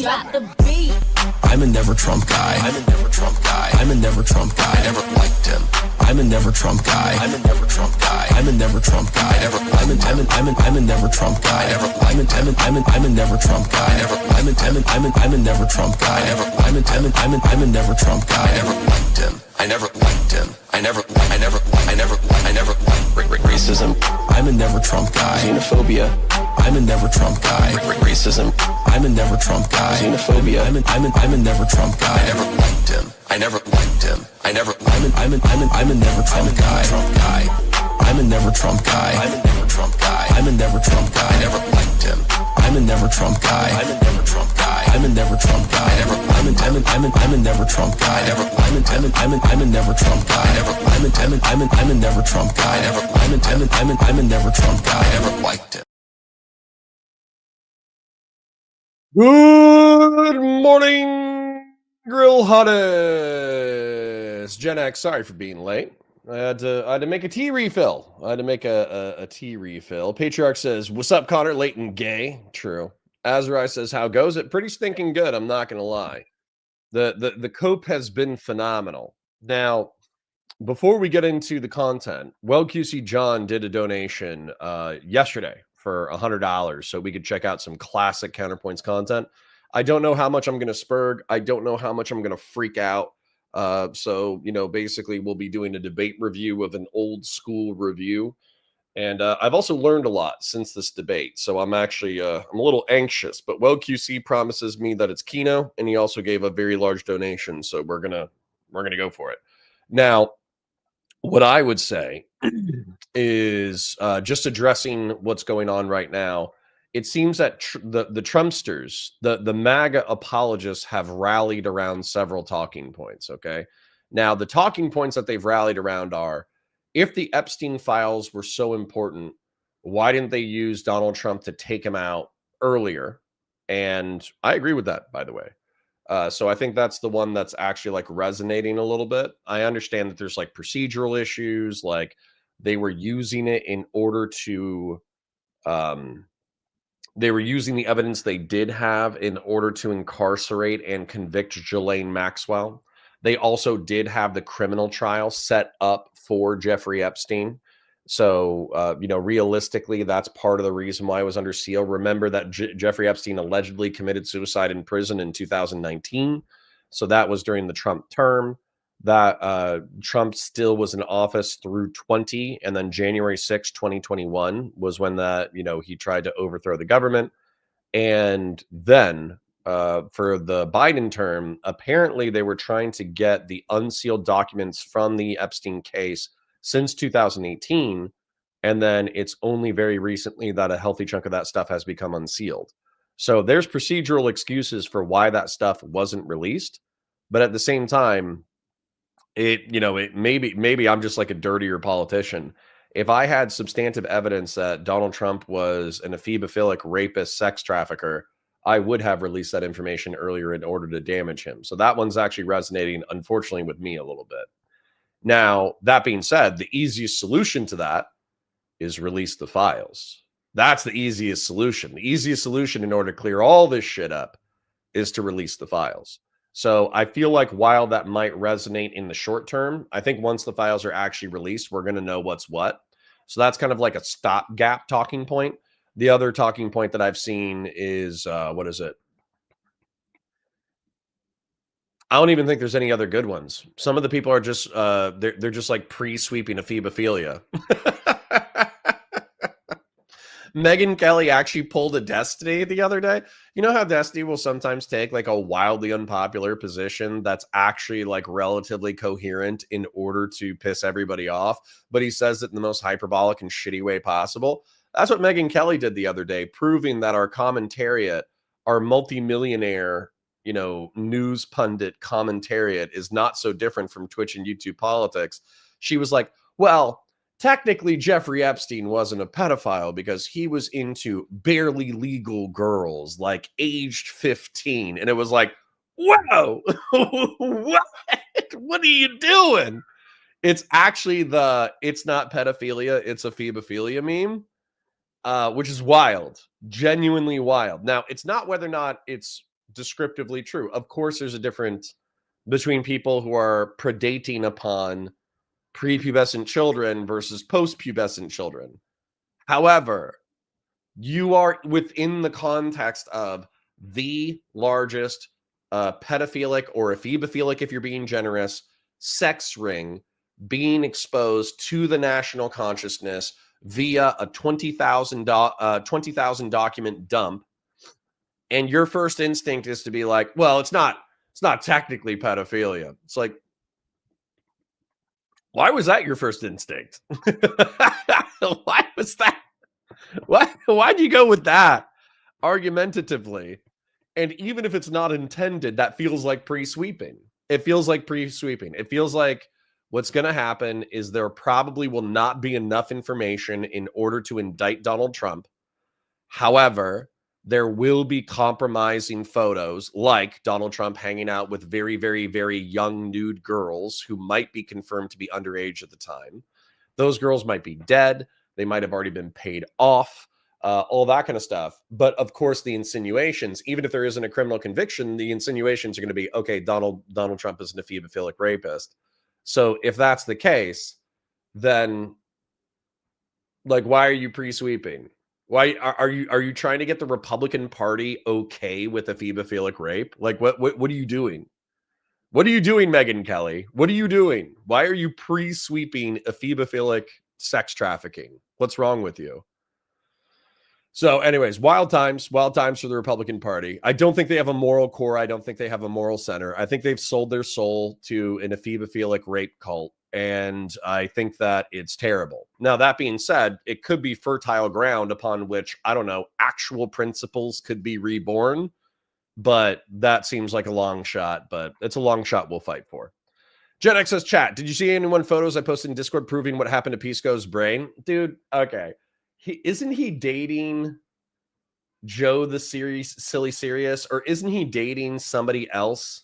drop the beat. I'm a never Trump guy. I'm a never Trump guy. I'm a never Trump guy. I never liked him. I'm a never Trump guy. I'm a never Trump guy. I'm a never Trump guy. I'm a never Trump guy. I'm a never Trump guy. I'm a never Trump guy. I'm a never Trump guy. I never liked him. I never liked him. I never liked racism. I'm a never Trump guy. Xenophobia. I'm a never Trump guy. Racism. I'm a never Trump guy. Xenophobia. I'm a never Trump guy. I never liked him. I never liked him. I'm a never Trump guy. I'm a never Trump guy. I'm a never Trump guy. I'm a never Trump guy. I never liked him. I'm a never Trump guy. I'm a never Trump guy. I'm a never Trump guy. I never. I'm a never Trump guy. I never. I'm a never Trump guy. I never. I'm a never Trump guy. I never. I'm a never Trump guy. I never liked him. Good morning, Grill Hottest. Gen X, sorry for being late. I had to make a tea refill. I had to make a tea refill. Patriarch says, "What's up, Connor? Late and gay." True. Azrai says, "How goes it?" Pretty stinking good. I'm not gonna lie. The cope has been phenomenal. Now, before we get into the content, Well QC John did a donation yesterday for $100 so we could check out some classic Counterpoints content. I don't know how much I'm going to spurg. I don't know how much I'm going to freak out. So, basically we'll be doing a debate review of an old school review. And I've also learned a lot since this debate. So I'm actually, I'm a little anxious, but Well QC promises me that it's Kino, and he also gave a very large donation. So we're going to go for it. Now, what I would say is just addressing what's going on right now. It seems that the Trumpsters, the MAGA apologists have rallied around several talking points, okay? Now, the talking points that they've rallied around are, if the Epstein files were so important, why didn't they use Donald Trump to take him out earlier? And I agree with that, by the way. So I think that's the one that's actually like resonating a little bit. I understand that there's like procedural issues, like they were using it in order to, they were using the evidence they did have in order to incarcerate and convict Ghislaine Maxwell. They also did have the criminal trial set up for Jeffrey Epstein. So, realistically, that's part of the reason why I was under seal. Remember that Jeffrey Epstein allegedly committed suicide in prison in 2019. So that was during the Trump term. That Trump still was in office through 20. And then January 6, 2021 was when that, he tried to overthrow the government. And then for the Biden term, apparently they were trying to get the unsealed documents from the Epstein case since 2018, and then it's only very recently that a healthy chunk of that stuff has become unsealed. So there's procedural excuses for why that stuff wasn't released, but at the same time, it maybe I'm just like a dirtier politician. If I had substantive evidence that Donald Trump was an ephebophilic rapist, sex trafficker, I would have released that information earlier in order to damage him. So that one's actually resonating, unfortunately, with me a little bit. Now, that being said, the easiest solution to that is release the files. That's the easiest solution. The easiest solution in order to clear all this shit up is to release the files. So I feel like while that might resonate in the short term, I think once the files are actually released, we're going to know what's what. So that's kind of like a stopgap talking point. The other talking point that I've seen is, what is it? I don't even think there's any other good ones. Some of the people are just they're just like pre-sweeping ephebophilia. Megyn Kelly actually pulled a Destiny the other day. You know how Destiny will sometimes take like a wildly unpopular position that's actually like relatively coherent in order to piss everybody off, but he says it in the most hyperbolic and shitty way possible. That's what Megyn Kelly did the other day, proving that our commentariat, our multimillionaire, news pundit commentariat is not so different from Twitch and YouTube politics. She was like, well, technically Jeffrey Epstein wasn't a pedophile because he was into barely legal girls, like aged 15. And it was like, whoa, what are you doing? It's actually it's not pedophilia, it's a ephebophilia meme, which is wild, genuinely wild. Now, it's not whether or not it's descriptively true. Of course, there's a difference between people who are predating upon prepubescent children versus post-pubescent children. However, you are within the context of the largest pedophilic or ephebophilic, if you're being generous, sex ring being exposed to the national consciousness via a 20,000 document dump. And your first instinct is to be like, well, it's not technically pedophilia. It's like, why was that your first instinct? Why was that? Why'd you go with that argumentatively? And even if it's not intended, that feels like pre-sweeping. It feels like pre-sweeping. It feels like what's going to happen is there probably will not be enough information in order to indict Donald Trump. However, there will be compromising photos like Donald Trump hanging out with very, very, very young nude girls who might be confirmed to be underage at the time. Those girls might be dead. They might have already been paid off, all that kind of stuff. But of course, the insinuations, even if there isn't a criminal conviction, the insinuations are going to be, okay, Donald Trump is an ephebophilic rapist. So if that's the case, then like, why are you pre-sweeping? Why are you trying to get the Republican Party okay with ephebophilic rape? Like, what are you doing? What are you doing, Megyn Kelly? What are you doing? Why are you pre-sweeping ephebophilic sex trafficking? What's wrong with you? So anyways, wild times for the Republican Party. I don't think they have a moral core. I don't think they have a moral center. I think they've sold their soul to an ephebophilic rape cult. And I think that it's terrible. Now, that being said, it could be fertile ground upon which, I don't know, actual principles could be reborn. But that seems like a long shot, but it's a long shot we'll fight for. Gen X says, chat, did you see anyone photos I posted in Discord proving what happened to Pisco's brain? Dude, okay. Isn't he dating Joe the silly serious, or isn't he dating somebody else?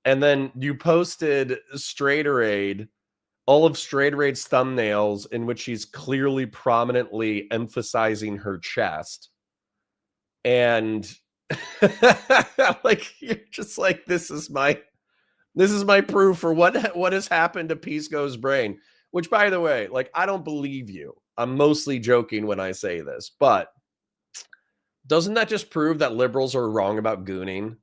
And then you posted Straighterade, all of Straighterade's thumbnails in which she's clearly prominently emphasizing her chest. And like, you're just like, this is my proof for what has happened to Pisco's brain. Which, by the way, like, I don't believe you. I'm mostly joking when I say this, but doesn't that just prove that liberals are wrong about gooning?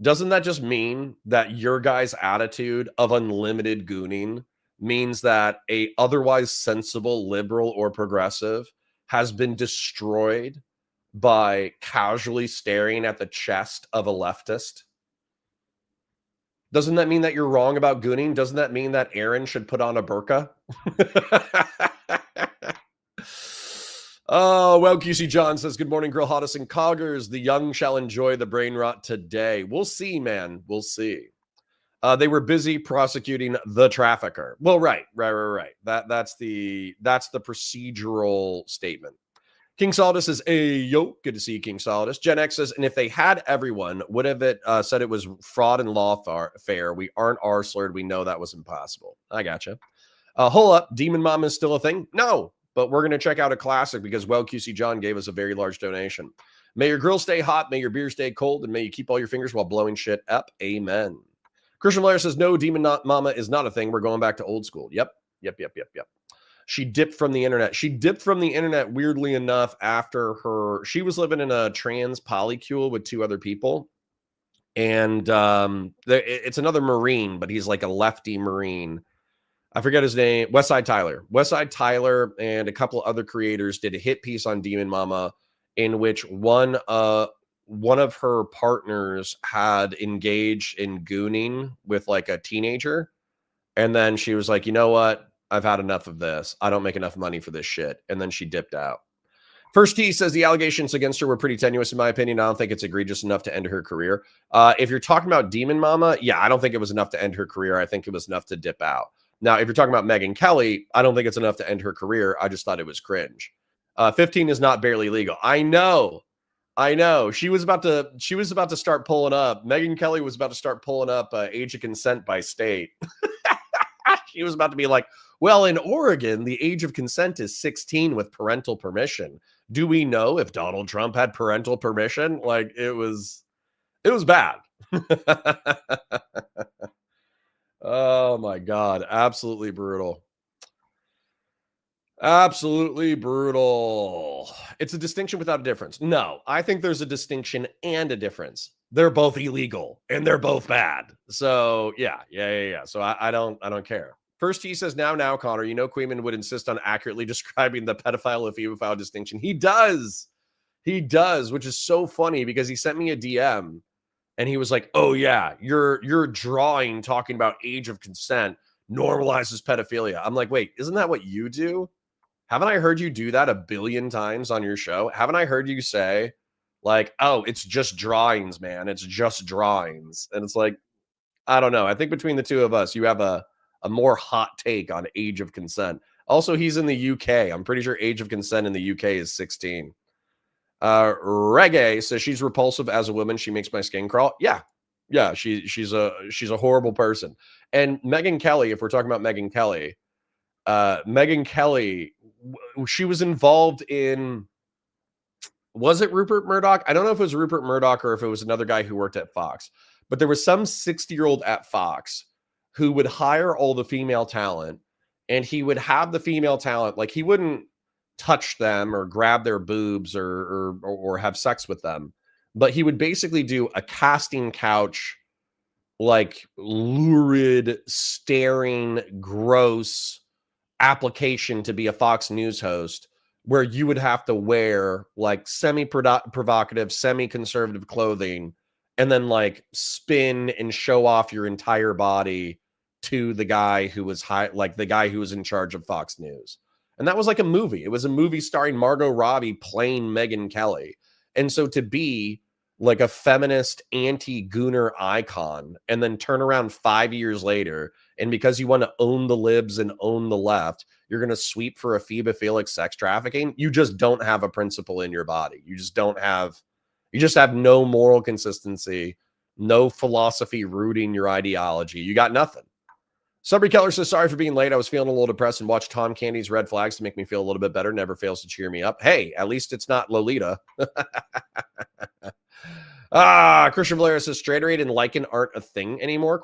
Doesn't that just mean that your guys' attitude of unlimited gooning means that a otherwise sensible liberal or progressive has been destroyed by casually staring at the chest of a leftist? Doesn't that mean that you're wrong about gooning? Doesn't that mean that Aaron should put on a burqa? Oh, well, QC John says, good morning, Grill Hottest and Coggers. The young shall enjoy the brain rot today. We'll see, man. We'll see. They were busy prosecuting the trafficker. Well, right. That's the procedural statement. King Solidus says, hey, yo, good to see you, King Solidus. Gen X says, and if they had everyone, would have it said it was fraud and lawfare? We aren't R-slurred. We know that was impossible. I gotcha. Hold up. Demon Mom is still a thing? No, but we're going to check out a classic because, well, QC John gave us a very large donation. May your grill stay hot. May your beer stay cold. And may you keep all your fingers while blowing shit up. Amen. Christian Blair says, no, Demon Mama is not a thing. We're going back to old school. Yep. She dipped from the internet. She dipped from the internet, weirdly enough, after she was living in a trans polycule with two other people. And it's another Marine, but he's like a lefty Marine. I forget his name. Westside Tyler and a couple other creators did a hit piece on Demon Mama in which one of her partners had engaged in gooning with like a teenager. And then she was like, you know what? I've had enough of this. I don't make enough money for this shit. And then she dipped out. First T says the allegations against her were pretty tenuous, in my opinion. I don't think it's egregious enough to end her career. If you're talking about Demon Mama, yeah, I don't think it was enough to end her career. I think it was enough to dip out. Now, if you're talking about Megyn Kelly, I don't think it's enough to end her career. I just thought it was cringe. 15 is not barely legal. I know. She was about to start pulling up. Megyn Kelly was about to start pulling up age of consent by state. She was about to be like, well, in Oregon, the age of consent is 16 with parental permission. Do we know if Donald Trump had parental permission? Like, it was It was bad. Oh my God. Absolutely brutal. Absolutely brutal. It's a distinction without a difference. No, I think there's a distinction and a difference. They're both illegal and they're both bad. So yeah. So I don't care. First he says, now, Connor, you know Queeman would insist on accurately describing the pedophile and pedophile distinction. He does. He does, which is so funny because he sent me a DM and he was like, "Oh yeah, your drawing talking about age of consent normalizes pedophilia." I'm like, "Wait, isn't that what you do? Haven't I heard you do that a billion times on your show? Haven't I heard you say like, "Oh, it's just drawings, man. It's just drawings." And it's like, I don't know. I think between the two of us, you have a more hot take on age of consent. Also, he's in the UK. I'm pretty sure age of consent in the UK is 16. Reggae says she's repulsive as a woman. She makes my skin crawl. Yeah. She's a horrible person. And Megyn Kelly, if we're talking about Megyn Kelly, she was involved in. Was it Rupert Murdoch? I don't know if it was Rupert Murdoch or if it was another guy who worked at Fox, but there was some 60-year-old at Fox who would hire all the female talent, and he would have the female talent, like he wouldn't touch them or grab their boobs or have sex with them, but he would basically do a casting couch, like lurid, staring, gross application to be a Fox News host where you would have to wear like semi-provocative, semi-conservative clothing and then like spin and show off your entire body to the guy who was the guy who was in charge of Fox News. And that was like a movie. It was a movie starring Margot Robbie playing Megyn Kelly. And so to be like a feminist anti-gooner icon and then turn around 5 years later, and because you want to own the libs and own the left, you're going to sweep for ephebophilic sex trafficking. You just don't have a principle in your body. You just have no moral consistency, no philosophy rooting your ideology. You got nothing. Subry Keller says, sorry for being late. I was feeling a little depressed and watched Tom Candy's Red Flags to make me feel a little bit better. Never fails to cheer me up. Hey, at least it's not Lolita. Christian Blair says Straighteraid and Lycan aren't a thing anymore? ?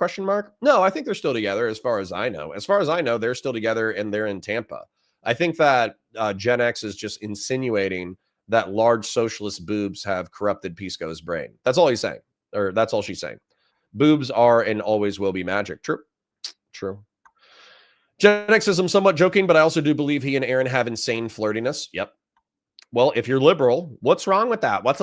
No, I think they're still together as far as I know. As far as I know, they're still together and they're in Tampa. I think that Gen X is just insinuating that large socialist boobs have corrupted Pisco's brain. That's all he's saying, or that's all she's saying. Boobs are and always will be magic. True. Gen X says, I'm somewhat joking, but I also do believe he and Aaron have insane flirtiness. Yep. Well, if you're liberal, what's wrong with that? What's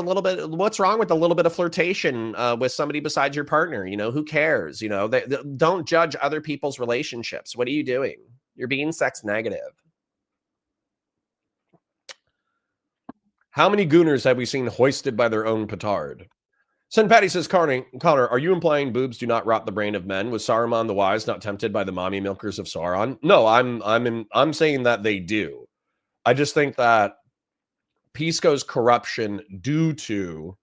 wrong with a little bit of flirtation with somebody besides your partner? You know, who cares? You know, they don't judge other people's relationships. What are you doing? You're being sex negative. How many gooners have we seen hoisted by their own petard? Sen Patty says, Connor, are you implying boobs do not rot the brain of men? Was Saruman the Wise not tempted by the mommy milkers of Sauron? No, I'm saying that they do. I just think that Pisco's corruption due to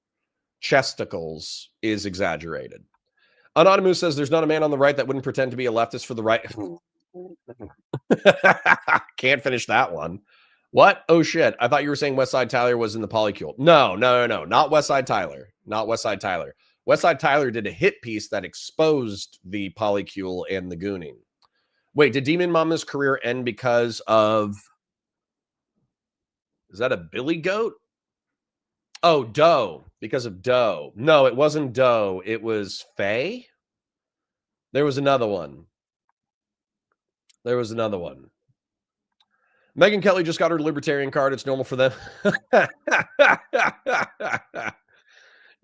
chesticles is exaggerated. Anonymous says there's not a man on the right that wouldn't pretend to be a leftist for the right. Can't finish that one. What? Oh shit. I thought you were saying Westside Tyler was in the polycule. No. Not Westside Tyler. Not Westside Tyler. Westside Tyler did a hit piece that exposed the polycule and the gooning. Wait, did Demon Mama's career end because of... Is that a Billy Goat? Oh, Doe. Because of Doe. No, it wasn't Doe. It was Faye. There was another one. Megyn Kelly just got her libertarian card. It's normal for them.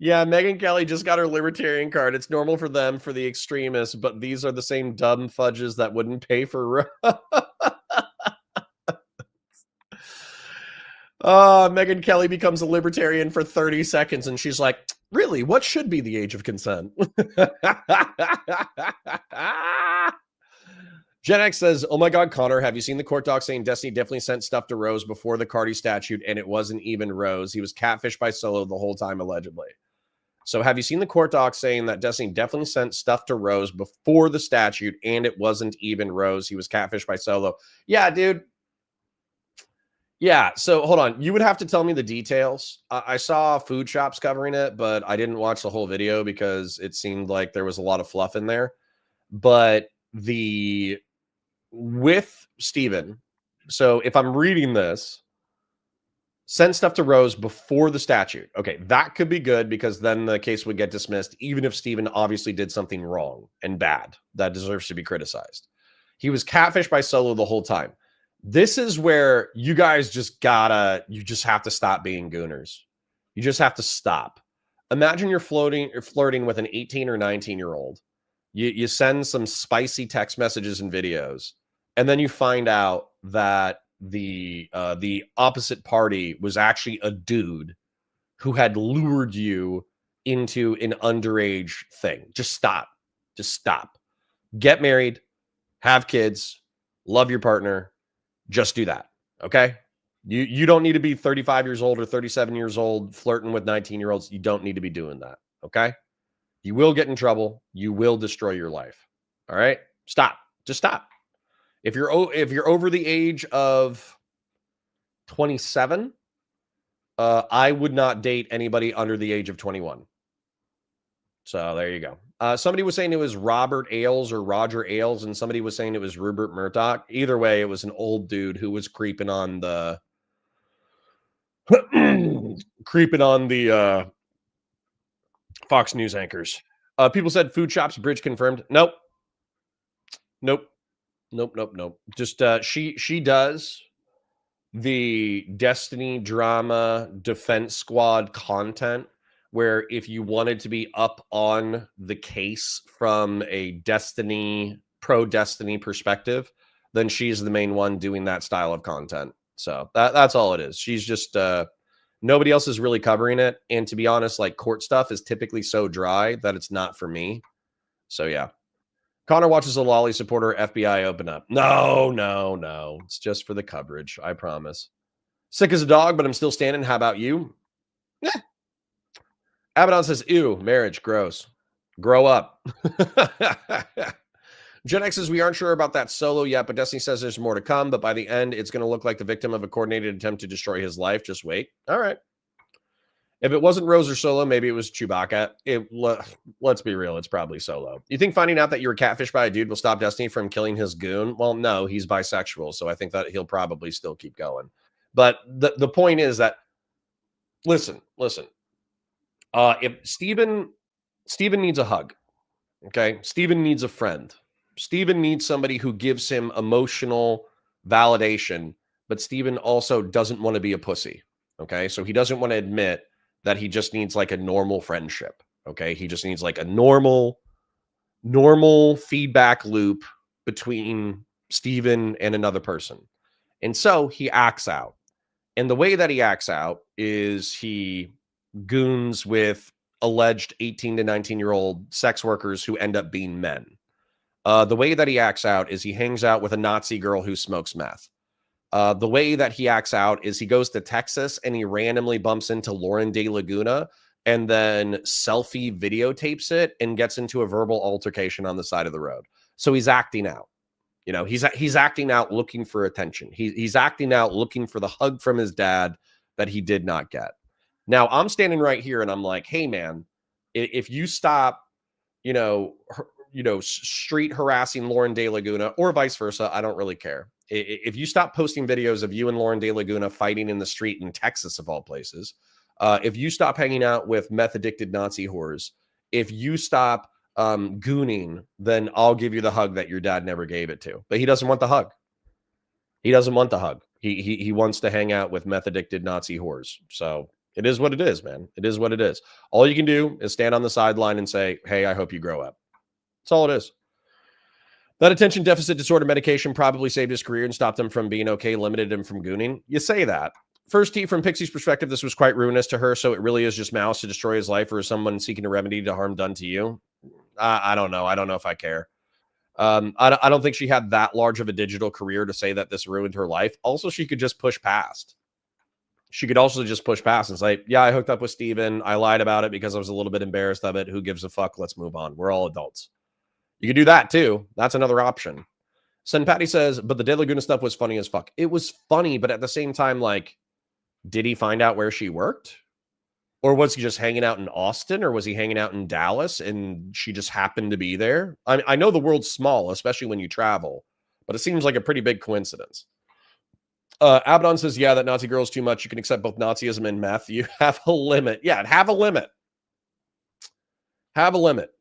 Yeah, Megyn Kelly just got her libertarian card. It's normal for them, for the extremists, but these are the same dumb fudges that wouldn't pay for... Megyn Kelly becomes a libertarian for 30 seconds, and she's like, really, what should be the age of consent? Gen X says, oh my God, Connor, have you seen the court doc saying Destiny definitely sent stuff to Rose before the Cardi statute, and it wasn't even Rose? He was catfished by Solo the whole time, allegedly. So have you seen the court doc saying that Destiny definitely sent stuff to Rose before the statute, and it wasn't even Rose? He was catfished by Solo. Yeah, dude. Yeah, so hold on. You would have to tell me the details. I saw food shops covering it, but I didn't watch the whole video because it seemed like there was a lot of fluff in there. But the with Steven, so if I'm reading this, send stuff to Rose before the statute. Okay, that could be good because then the case would get dismissed, even if Steven obviously did something wrong and bad that deserves to be criticized. He was catfished by Solo the whole time. This is where you guys you just have to stop being gooners. You just have to stop. Imagine you're flirting with an 18 or 19-year-old. You send some spicy text messages and videos, and then you find out that the opposite party was actually a dude who had lured you into an underage thing. Just stop. Just stop. Get married, have kids, love your partner. Just do that. Okay? You don't need to be 35 years old or 37 years old flirting with 19-year-olds. You don't need to be doing that. Okay? You will get in trouble. You will destroy your life. All right? Stop. Just stop. If you're over the age of 27, I would not date anybody under the age of 21. So there you go. Somebody was saying it was Robert Ailes or Roger Ailes, and somebody was saying it was Rupert Murdoch. Either way, it was an old dude who was creeping on the Fox News anchors. People said food shops bridge confirmed. Nope. Just she does the Destiny drama defense squad content where if you wanted to be up on the case from a pro Destiny perspective, then she's the main one doing that style of content. So that's all it is. She's just nobody else is really covering it. And to be honest, like court stuff is typically so dry that it's not for me. So yeah. Connor watches a Lolly supporter FBI open up. No. It's just for the coverage. I promise. Sick as a dog, but I'm still standing. How about you? Yeah. Abaddon says, ew, marriage, gross. Grow up. Gen X says, we aren't sure about that Solo yet, but Destiny says there's more to come. But by the end, it's going to look like the victim of a coordinated attempt to destroy his life. Just wait. All right. If it wasn't Rose or Solo, maybe it was Chewbacca. Let's be real. It's probably Solo. You think finding out that you were catfished by a dude will stop Destiny from killing his goon? Well, no, he's bisexual. So I think that he'll probably still keep going. But the point is that, listen. If Steven needs a hug, okay? Steven needs a friend. Steven needs somebody who gives him emotional validation, but Steven also doesn't want to be a pussy, okay? So he doesn't want to admit that he just needs like a normal friendship, okay? He just needs like a normal feedback loop between Steven and another person. And so he acts out. And the way that he acts out is he goons with alleged 18 to 19-year-old sex workers who end up being men. The way that he acts out is he hangs out with a Nazi girl who smokes meth. The way that he acts out is he goes to Texas and he randomly bumps into Lauren De Laguna and then selfie videotapes it and gets into a verbal altercation on the side of the road. So he's acting out. You know, he's acting out looking for attention. He's acting out looking for the hug from his dad that he did not get. Now, I'm standing right here and I'm like, hey, man, if you stop, street harassing Lauren De Laguna or vice versa, I don't really care. If you stop posting videos of you and Lauren De Laguna fighting in the street in Texas, of all places, if you stop hanging out with meth-addicted Nazi whores, if you stop gooning, then I'll give you the hug that your dad never gave it to. But he doesn't want the hug. He doesn't want the hug. He wants to hang out with meth-addicted Nazi whores. So it is what it is, man. It is what it is. All you can do is stand on the sideline and say, hey, I hope you grow up. That's all it is. That attention deficit disorder medication probably saved his career and stopped him from being okay, limited him from gooning. You say that. First T, from Pixie's perspective, this was quite ruinous to her, so it really is just malice to destroy his life, or is someone seeking a remedy to harm done to you? I don't know. I don't know if I care. I don't think she had that large of a digital career to say that this ruined her life. Also, she could just push past. She could also just push past and say, yeah, I hooked up with Steven. I lied about it because I was a little bit embarrassed of it. Who gives a fuck? Let's move on. We're all adults. You could do that too. That's another option. Sen Patty says, but the De Laguna stuff was funny as fuck. It was funny, but at the same time, like, did he find out where she worked? Or was he just hanging out in Austin? Or was he hanging out in Dallas and she just happened to be there? I know the world's small, especially when you travel, but it seems like a pretty big coincidence. Abaddon says, yeah, that Nazi girl is too much. You can accept both Nazism and meth. You have a limit. Yeah, have a limit. Have a limit.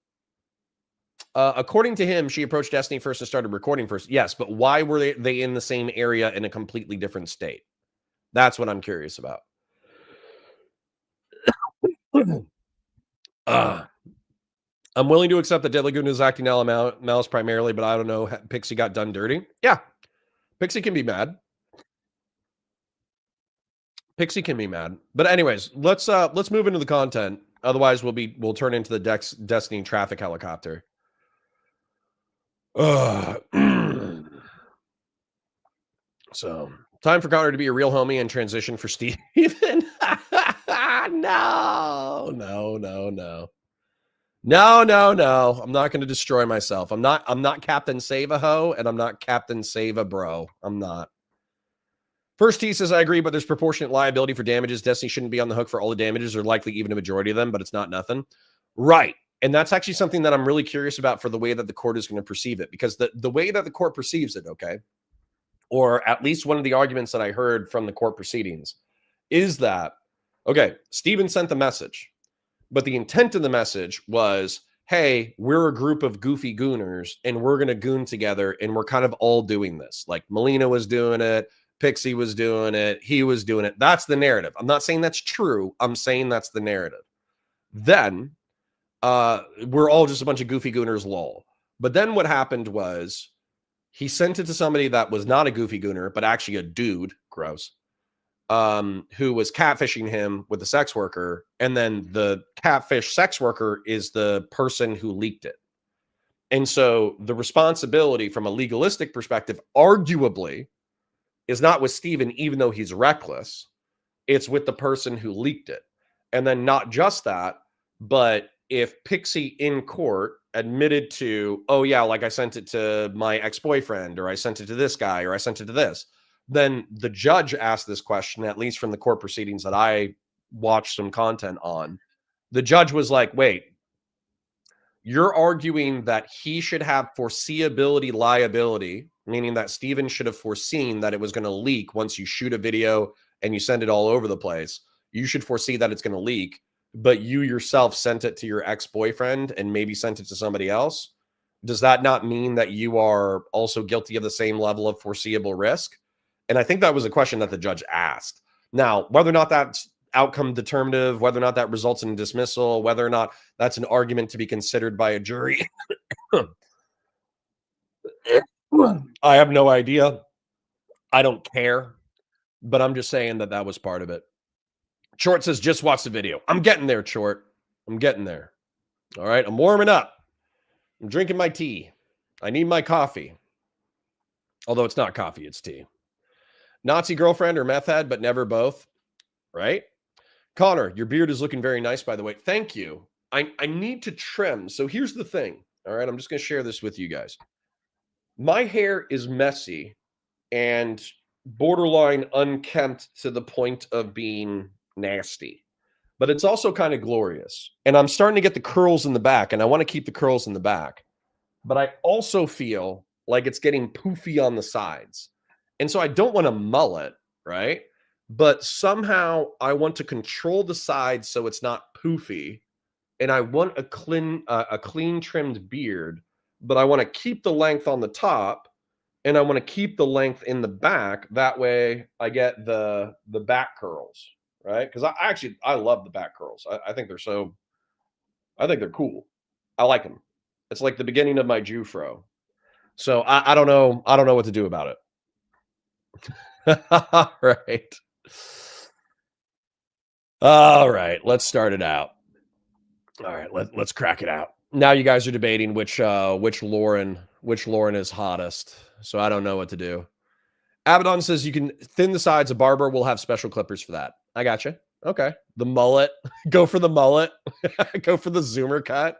According to him, she approached Destiny first and started recording first. Yes, but why were they in the same area in a completely different state? That's what I'm curious about. I'm willing to accept that Dead Laguna is acting now Mouse primarily, but I don't know. Pixie got done dirty. Yeah, Pixie can be mad. Pixie can be mad. But anyways, let's move into the content. Otherwise, we'll turn into the Destiny traffic helicopter. So, time for Connor to be a real homie and transition for Steven. No. I'm not going to destroy myself. I'm not Captain Save a Ho, and I'm not Captain Save a Bro. I'm not. First, he says, I agree, but there's proportionate liability for damages. Destiny shouldn't be on the hook for all the damages, or likely even a majority of them, but it's not nothing. Right. And that's actually something that I'm really curious about for the way that the court is going to perceive it, because the way that the court perceives it, okay, or at least one of the arguments that I heard from the court proceedings is that, okay, Steven sent the message, but the intent of the message was, hey, we're a group of goofy gooners and we're going to goon together and we're kind of all doing this. Like Melina was doing it, Pixie was doing it, he was doing it. That's the narrative. I'm not saying that's true. I'm saying that's the narrative. Then we're all just a bunch of goofy gooners, lol. But then what happened was he sent it to somebody that was not a goofy gooner, but actually a dude, gross, who was catfishing him with a sex worker. And then the catfish sex worker is the person who leaked it. And so the responsibility from a legalistic perspective, arguably, is not with Steven, even though he's reckless. It's with the person who leaked it. And then not just that, but if Pixie in court admitted to, oh yeah, like I sent it to my ex-boyfriend, or I sent it to this guy, or I sent it to this, then the judge asked this question, at least from the court proceedings that I watched some content on. The judge was like, wait, you're arguing that he should have foreseeability liability, meaning that Steven should have foreseen that it was going to leak once you shoot a video and you send it all over the place. You should foresee that it's going to leak, but you yourself sent it to your ex-boyfriend and maybe sent it to somebody else. Does that not mean that you are also guilty of the same level of foreseeable risk? And I think that was a question that the judge asked. Now, whether or not that's outcome determinative, whether or not that results in dismissal, whether or not that's an argument to be considered by a jury, I have no idea. I don't care, but I'm just saying that was part of it. Short says, just watch the video. I'm getting there, Short. I'm getting there. All right, I'm warming up. I'm drinking my tea. I need my coffee. Although it's not coffee, it's tea. Nazi girlfriend or meth head, but never both, right? Connor, your beard is looking very nice, by the way. Thank you. I need to trim. So here's the thing. All right, I'm just going to share this with you guys. My hair is messy and borderline unkempt to the point of being nasty, but it's also kind of glorious. And I'm starting to get the curls in the back, and I want to keep the curls in the back. But I also feel like it's getting poofy on the sides. And so I don't want to mullet, right? But somehow I want to control the sides so it's not poofy. And I want a clean trimmed beard, but I want to keep the length on the top and I want to keep the length in the back. That way I get the back curls, right? Because I love the back curls. I think they're cool. I like them. It's like the beginning of my Jufro. So I don't know. I don't know what to do about it. All right. All right. Let's start it out. All right. Let's crack it out. Now you guys are debating which Lauren is hottest. So I don't know what to do. Abaddon says you can thin the sides. A barber will have special clippers for that. I got you. Okay. The mullet. Go for the mullet. Go for the Zoomer cut.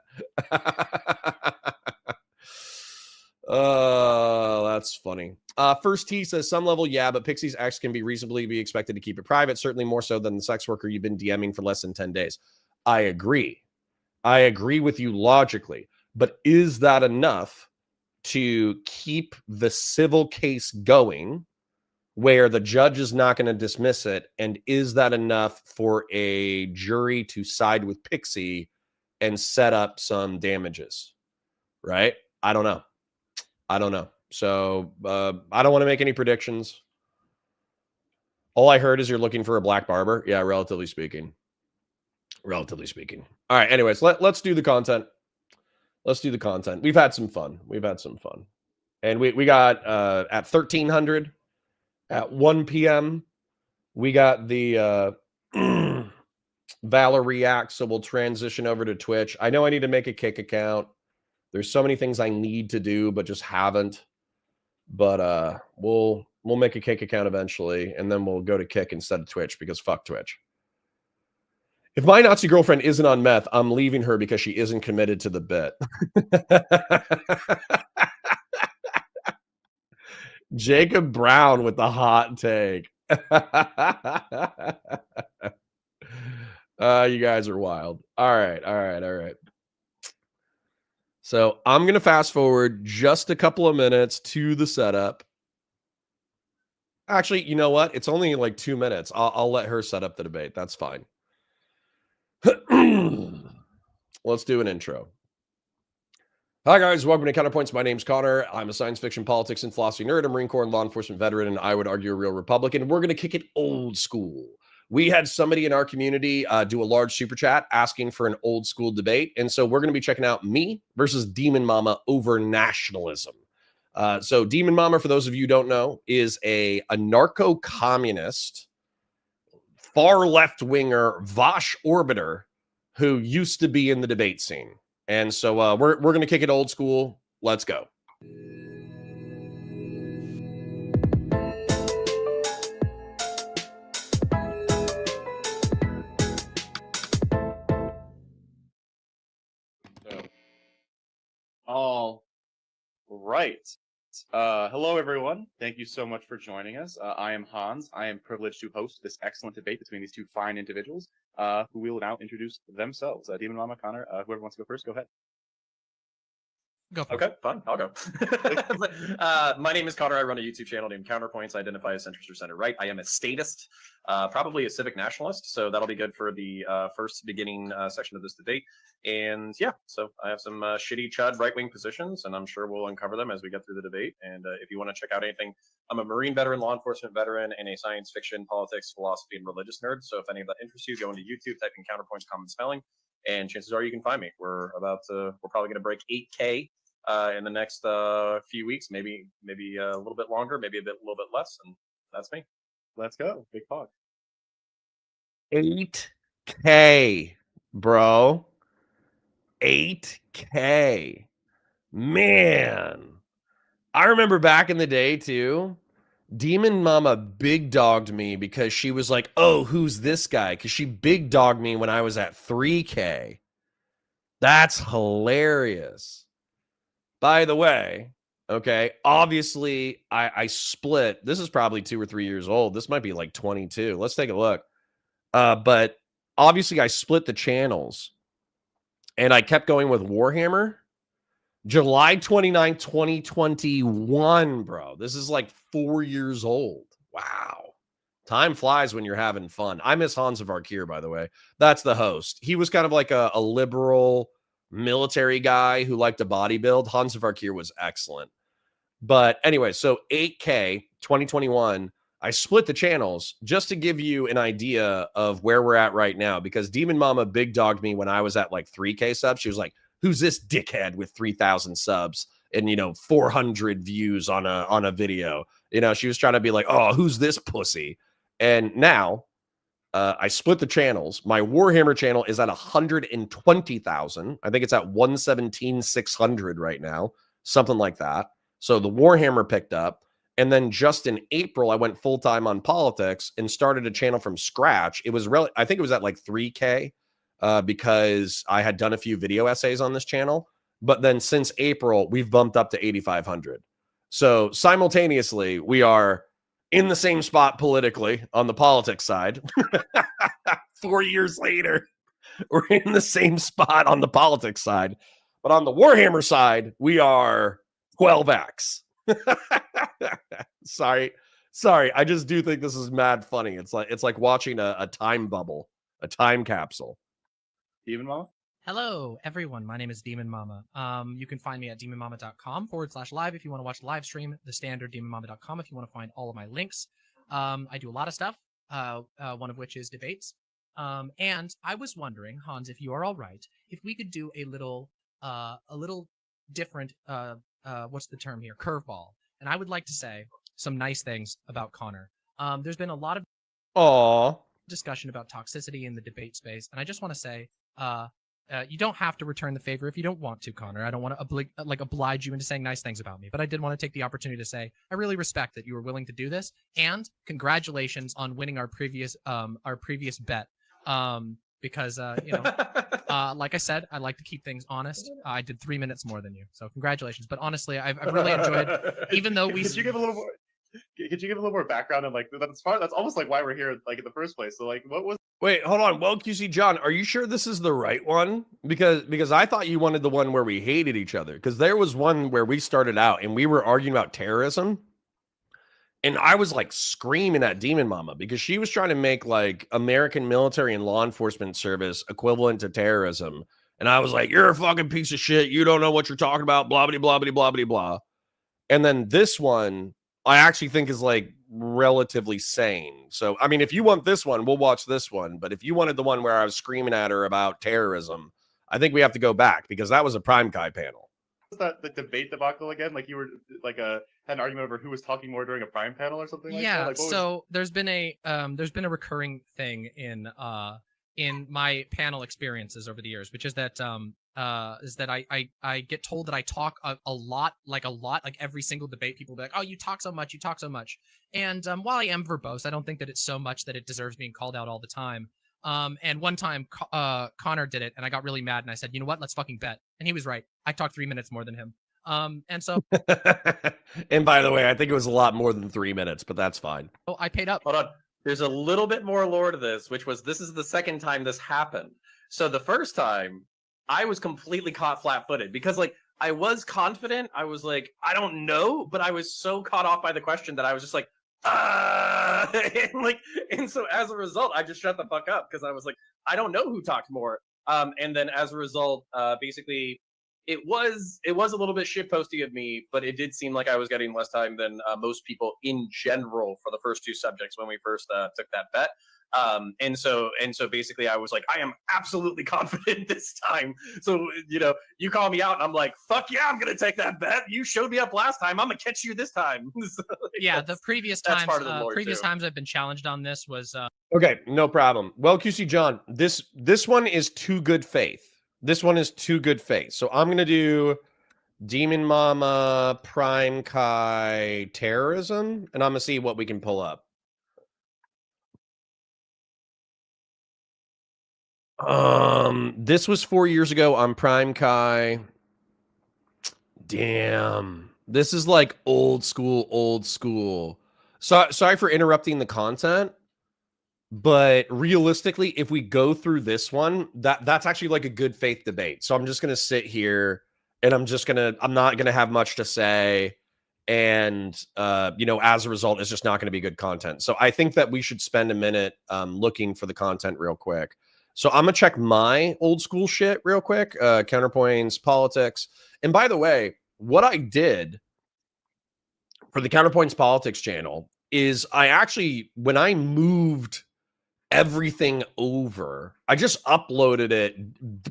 Oh, That's funny. First T says some level, yeah, but Pixie's ex can be reasonably be expected to keep it private, certainly more so than the sex worker you've been DMing for less than 10 days. I agree. I agree with you logically, but is that enough to keep the civil case going where the judge is not going to dismiss it? And is that enough for a jury to side with Pixie and set up some damages? Right? I don't know. So I don't want to make any predictions. All I heard is you're looking for a black barber. Yeah, relatively speaking. All right. Anyways, let's do the content. We've had some fun. And we got at 1300 at 1 p.m. we got the Valor React. So we'll transition over to Twitch. I know I need to make a Kick account. There's so many things I need to do, but just haven't. But we'll make a Kick account eventually, and then we'll go to Kick instead of Twitch because fuck Twitch. If my Nazi girlfriend isn't on meth, I'm leaving her because she isn't committed to the bit. Jacob Brown with the hot take. You guys are wild. All right. So I'm going to fast forward just a couple of minutes to the setup. Actually, you know what? It's only like 2 minutes. I'll let her set up the debate. That's fine. Let's do an intro. Hi, guys. Welcome to Counterpoints. My name's Connor. I'm a science fiction, politics, and philosophy nerd, a Marine Corps and law enforcement veteran, and I would argue a real Republican. We're going to kick it old school. We had somebody in our community do a large super chat asking for an old school debate. And so we're going to be checking out me versus Demon Mama over nationalism. So Demon Mama, for those of you who don't know, is a narco-communist, far left-winger, Vosh orbiter who used to be in the debate scene. And so we're going to kick it old school. Let's go. All right. Hello, everyone. Thank you so much for joining us. I am Hans. I am privileged to host this excellent debate between these two fine individuals who will now introduce themselves. Demon Mama, Connor, whoever wants to go first, go ahead. Go for it. Fine. I'll go. My name is Connor. I run a YouTube channel named Counterpoints. I identify as centrist or center right. I am a statist, probably a civic nationalist. So that'll be good for the first beginning section of this debate. And yeah, so I have some shitty chud right-wing positions, and I'm sure we'll uncover them as we get through the debate. And if you want to check out anything, I'm a Marine veteran, law enforcement veteran, and a science fiction, politics, philosophy, and religious nerd. So if any of that interests you, go into YouTube, type in Counterpoints, common spelling, and chances are you can find me. We're probably going to break 8K in the next few weeks, maybe a little bit longer, maybe a little bit less, and that's me. Let's go. Big pog. 8K, bro. 8K. Man. I remember back in the day too, Demon Mama big dogged me because she was like, oh, who's this guy? Because she big dogged me when I was at 3K. That's hilarious. By the way, okay, obviously I split. This is probably 2 or 3 years old. This might be like 22. Let's take a look. But obviously I split the channels and I kept going with Warhammer. July 29, 2021, bro. This is like 4 years old. Wow. Time flies when you're having fun. I miss Hans of Arkir, by the way. That's the host. He was kind of like a liberal military guy who liked to bodybuild. Hans of Arkir was excellent. But anyway, so 8K 2021, I split the channels just to give you an idea of where we're at right now, because Demon Mama big dogged me when I was at like 3K subs. She was like, who's this dickhead with 3,000 subs and 400 views on a video? She was trying to be like, oh, who's this pussy? And now I split the channels. My Warhammer channel is at 120,000. I think it's at 117,600 right now, something like that. So the Warhammer picked up. And then just in April, I went full time on politics and started a channel from scratch. It was I think it was at like 3K because I had done a few video essays on this channel. But then since April, we've bumped up to 8,500. So simultaneously, we are in the same spot politically on the politics side. 4 years later, we're in the same spot on the politics side. But on the Warhammer side, we are 12x. Sorry. I just do think this is mad funny. It's like watching a time bubble, a time capsule. Demon Mama? Hello, everyone. My name is Demon Mama. You can find me at demonmama.com/live if you want to watch the live stream, the standard demonmama.com if you want to find all of my links. I do a lot of stuff, one of which is debates. And I was wondering, Hans, if you are all right, if we could do a little different, what's the term here? Curveball. And I would like to say some nice things about Connor. There's been a lot of discussion about toxicity in the debate space, and I just want to say, you don't have to return the favor if you don't want to, Connor. I don't want to oblige you into saying nice things about me, but I did want to take the opportunity to say I really respect that you were willing to do this, and congratulations on winning our previous bet. Because like I said, I like to keep things honest. I did 3 minutes more than you, so congratulations. But honestly, I've really enjoyed, even though we. Could you give a little more? Could you give a little more background on that's almost like why we're here in the first place. So what was? Wait, hold on. Well, QC John, are you sure this is the right one? Because I thought you wanted the one where we hated each other. Because there was one where we started out and we were arguing about terrorism. And I was screaming at Demon Mama because she was trying to make American military and law enforcement service equivalent to terrorism. And I was like, you're a fucking piece of shit. You don't know what you're talking about. Blah, blah, blah, blah, blah, blah, blah. And then this one, I actually think is relatively sane. So, I mean, if you want this one, we'll watch this one. But if you wanted the one where I was screaming at her about terrorism, I think we have to go back because that was a Prime Kai panel. Was that the debate debacle again? You were had an argument over who was talking more during a Prime panel or something like that? So there's been a recurring thing in my panel experiences over the years, which is that I get told that I talk a lot, every single debate. People be like, oh, you talk so much. And while I am verbose, I don't think that it's so much that it deserves being called out all the time. And one time Connor did it and I got really mad and I said, you know what, let's fucking bet. And he was right. I talked 3 minutes more than him. And so and by the way, I think it was a lot more than 3 minutes, but that's fine. Oh, I paid up. Hold on. There's a little bit more lore to this, this is the second time this happened. So the first time I was completely caught flat-footed because I was confident. I was like, I don't know, but I was so caught off by the question that I was just like, and so as a result, I just shut the fuck up because I was like, I don't know who talked more. And then as a result, basically, it was a little bit shitposty of me, but it did seem like I was getting less time than most people in general for the first two subjects when we first took that bet. And so basically I was like, I am absolutely confident this time. So, you call me out and I'm like, fuck yeah, I'm going to take that bet. You showed me up last time. I'm going to catch you this time. So, yeah. The previous times, times I've been challenged on this was, okay, no problem. Well, QC John, this one is too good faith. This one is too good faith. So I'm going to do Demon Mama, Prime Kai, terrorism, and I'm going to see what we can pull up. This was 4 years ago on Prime Kai. Damn. This is old school. So sorry for interrupting the content. But realistically, if we go through this one, that's actually a good faith debate. So I'm just going to sit here and I'm not going to have much to say. And, as a result, it's just not going to be good content. So I think that we should spend a minute looking for the content real quick. So I'm going to check my old school shit real quick. Counterpoints, politics. And by the way, what I did for the Counterpoints Politics channel is I actually, when I moved everything over, I just uploaded it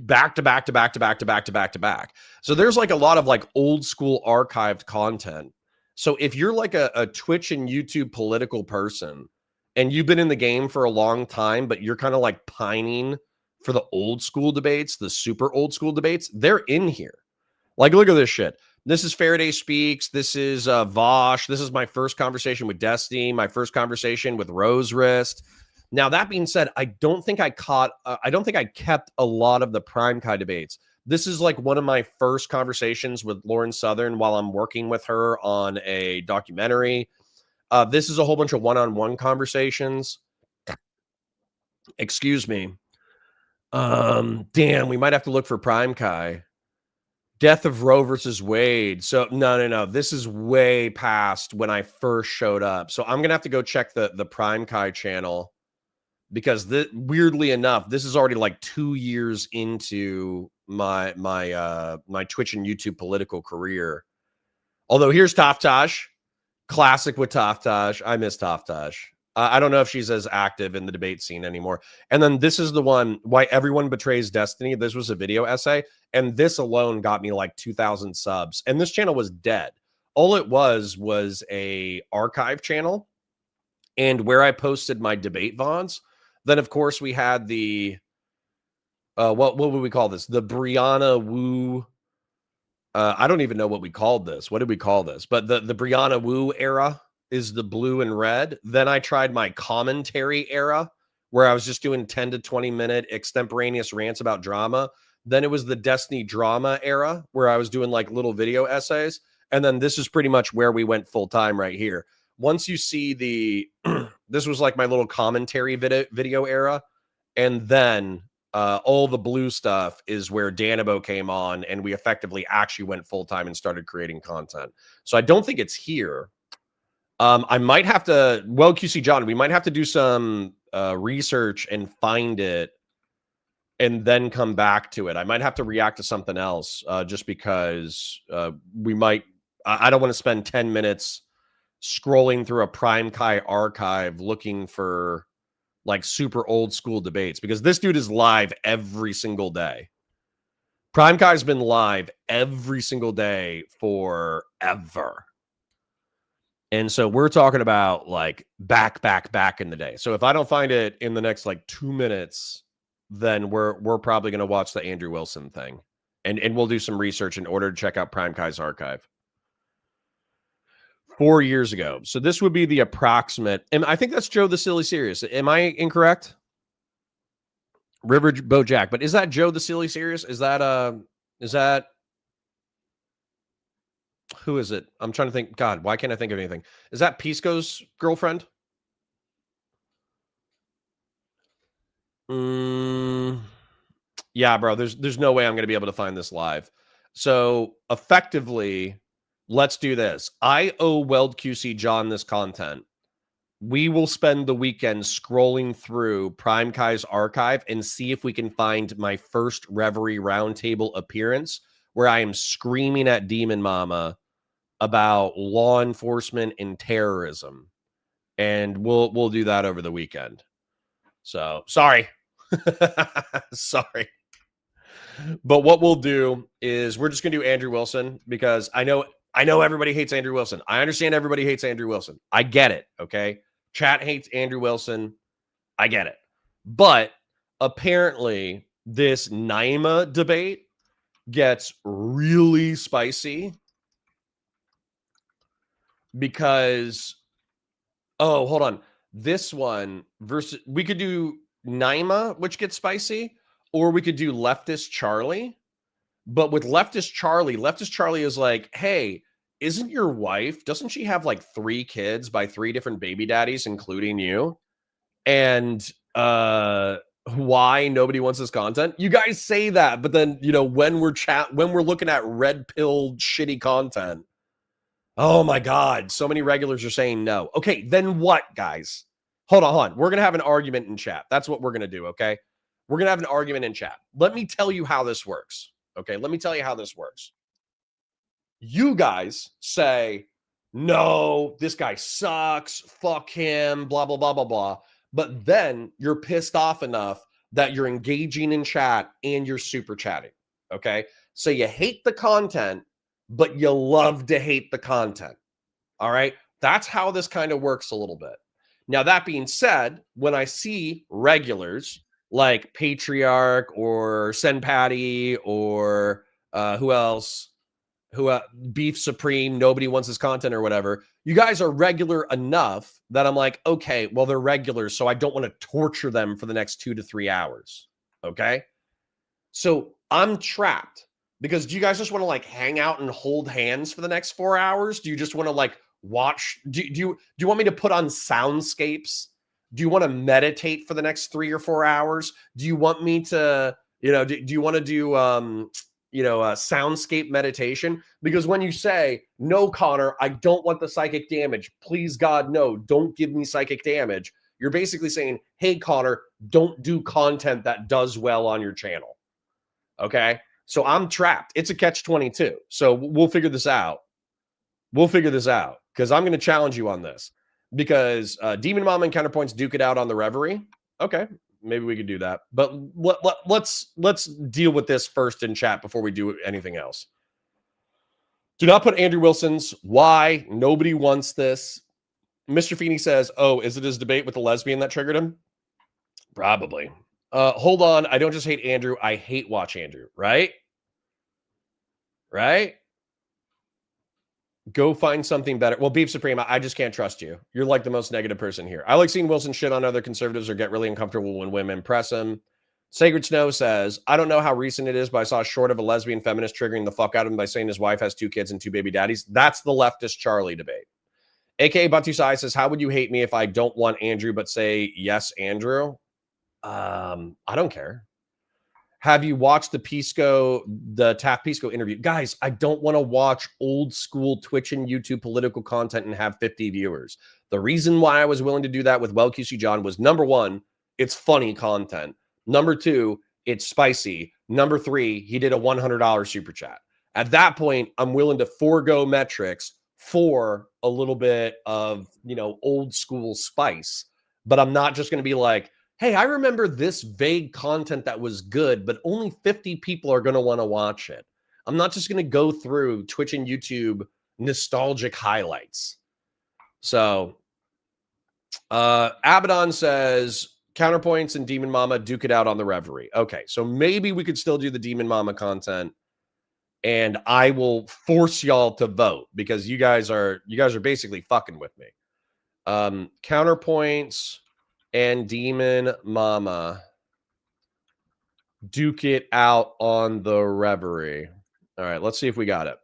back to back. So there's a lot of old school archived content. So if you're a Twitch and YouTube political person and you've been in the game for a long time, but you're kind of pining for the old school debates, the super old school debates, they're in here. Look at this shit. This is Faraday Speaks. This is Vosh. This is my first conversation with Destiny, my first conversation with Rose Wrist. Now, that being said, I don't think I kept a lot of the Prime Kai debates This is like one of my first conversations with Lauren Southern while I'm working with her on a documentary. This is a whole bunch of one-on-one conversations. Excuse me. Damn, we might have to look for Prime Kai. Death of Roe versus Wade. So no. This is way past when I first showed up. So I'm gonna have to go check the Prime Kai channel, because weirdly enough, this is already like 2 years into my Twitch and YouTube political career. Although here's Taftash, classic with Taftash. I miss Taftash. I don't know if she's as active in the debate scene anymore. And then this is the one, Why Everyone Betrays Destiny. This was a video essay, and this alone got me like 2,000 subs. And this channel was dead. All it was a archive channel, and where I posted my debate VODs. Then, of course, we had the what would we call this? The Brianna Wu. I don't even know what we called this. What did we call this? But the Brianna Wu era is the blue and red. Then I tried my commentary era, where I was just doing 10 to 20 minute extemporaneous rants about drama. Then it was the Destiny drama era, where I was doing like little video essays. And then this is pretty much where we went full time right here. Once you see this was like my little commentary video era. And then all the blue stuff is where Danabo came on, and we effectively actually went full time and started creating content. So I don't think it's here. I might have to, QC John, we might have to do some research and find it and then come back to it. I might have to react to something else just because we might, I don't want to spend 10 minutes scrolling through a Prime Kai archive looking for like super old school debates, because this dude is live every single day. Prime Kai's been live every single day forever. And so we're talking about like back in the day. So if I don't find it in the next like 2 minutes, then we're probably going to watch the Andrew Wilson thing, and we'll do some research in order to check out Prime Kai's archive. 4 years ago. So this would be the approximate. And I think that's Joe the Silly Serious. Am I incorrect? River Bojack. But is that Joe the Silly Serious? Is that who is it? I'm trying to think. God, why can't I think of anything? Is that Pisco's girlfriend? Yeah, bro. There's no way I'm going to be able to find this live. So effectively, let's do this. I owe Weld QC John this content. We will spend the weekend scrolling through Prime Kai's archive and see if we can find my first Reverie Roundtable appearance, where I am screaming at Demon Mama about law enforcement and terrorism. And we'll do that over the weekend. So sorry. Sorry. But what we'll do is we're just going to do Andrew Wilson, because I know everybody hates Andrew Wilson. I understand everybody hates Andrew Wilson. I get it, okay? Chat hates Andrew Wilson. I get it. But apparently this Naima debate gets really spicy because, oh, hold on. This one versus, we could do Naima, which gets spicy, or we could do Leftist Charlie. But with Leftist Charlie is like, hey, isn't your wife, doesn't she have like 3 kids by 3 different baby daddies, including you? And why nobody wants this content? You guys say that, but then, you know, when we're looking at red-pilled shitty content, oh my God, so many regulars are saying no. Okay, then what, guys? Hold on. We're going to have an argument in chat. That's what we're going to do, okay? We're going to have an argument in chat. Let me tell you how this works. Okay, let me tell you how this works. You guys say, no, this guy sucks, fuck him, blah, blah, blah, blah, blah. But then you're pissed off enough that you're engaging in chat and you're super chatting, okay? So you hate the content, but you love to hate the content, all right? That's how this kind of works a little bit. Now, that being said, when I see regulars like Patriarch or Sen Patty or who else? Beef Supreme, nobody wants his content or whatever. You guys are regular enough that I'm like, okay, well, they're regulars, so I don't want to torture them for the next 2 to 3 hours. Okay. So I'm trapped because do you guys just want to like hang out and hold hands for the next 4 hours? Do you just want to like watch? Do you want me to put on soundscapes? Do you want to meditate for the next 3 or 4 hours? Do you want me to, do you want to do a soundscape meditation? Because when you say, no, Connor, I don't want the psychic damage. Please, God, no, don't give me psychic damage. You're basically saying, hey, Connor, don't do content that does well on your channel. Okay. So I'm trapped. It's a catch-22. So we'll figure this out. Because I'm going to challenge you on this. Because Demon Mom and Counterpoints duke it out on the Reverie. Okay. Maybe we could do that. But let's deal with this first in chat before we do anything else. Do not put Andrew Wilson's. Why? Nobody wants this. Mr. Feeney says, oh, is it his debate with the lesbian that triggered him? Probably. Hold on. I don't just hate Andrew. I hate watch Andrew. Right? Go find something better. Well, Beef Supreme, I just can't trust you. You're like the most negative person here. I like seeing Wilson shit on other conservatives or get really uncomfortable when women press him. Sacred Snow says, I don't know how recent it is, but I saw a short of a lesbian feminist triggering the fuck out of him by saying his wife has 2 kids and 2 baby daddies. That's the leftist Charlie debate. AKA Batu Sai says, how would you hate me if I don't want Andrew but say yes, Andrew? I don't care. Have you watched the Taft Pisco interview? Guys, I don't want to watch old school Twitch and YouTube political content and have 50 viewers. The reason why I was willing to do that with Well QC John was, number 1, it's funny content. Number 2, it's spicy. Number 3, he did a $100 super chat. At that point, I'm willing to forego metrics for a little bit of, old school spice. But I'm not just going to be like, hey, I remember this vague content that was good, but only 50 people are going to want to watch it. I'm not just going to go through Twitch and YouTube nostalgic highlights. So, Abaddon says, Counterpoints and Demon Mama duke it out on the Reverie. Okay, so maybe we could still do the Demon Mama content, and I will force y'all to vote because you guys are basically fucking with me. Counterpoints and Demon Mama duke it out on the Reverie. All right, let's see if we got it.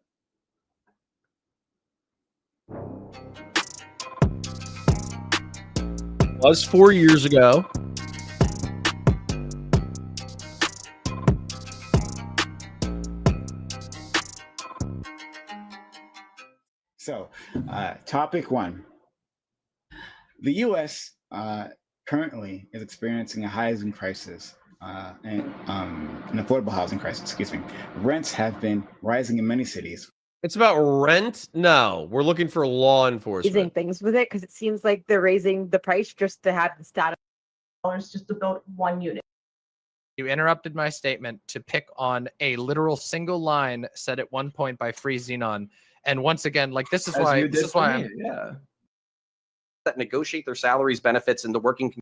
Was 4 years ago. So, topic 1. The U.S. Currently is experiencing a housing crisis and an affordable housing crisis. Excuse me. Rents have been rising in many cities. It's about rent? No, we're looking for law enforcement. Raising things with it because it seems like they're raising the price just to have the status dollars just to build 1 unit. You interrupted my statement to pick on a literal single line said at one point by Free Xenon. And once again, like this is why that negotiate their salaries, benefits, and the working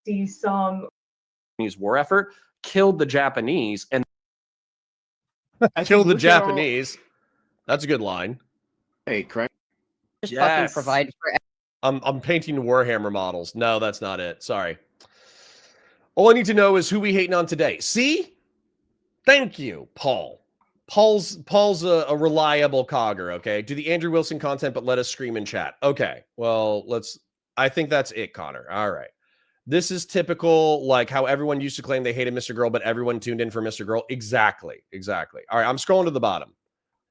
See some war effort killed the Japanese and killed the Japanese. That's a good line. Hey, correct. just fucking provide for. I'm painting Warhammer models. No, that's not it. Sorry. All I need to know is who we hating on today. See? Thank you, Paul. Paul's a reliable cogger, okay? Do the Andrew Wilson content, but let us scream in chat. Okay, well, I think that's it, Connor. All right. This is typical, like how everyone used to claim they hated Mr. Girl, but everyone tuned in for Mr. Girl. Exactly. All right, I'm scrolling to the bottom.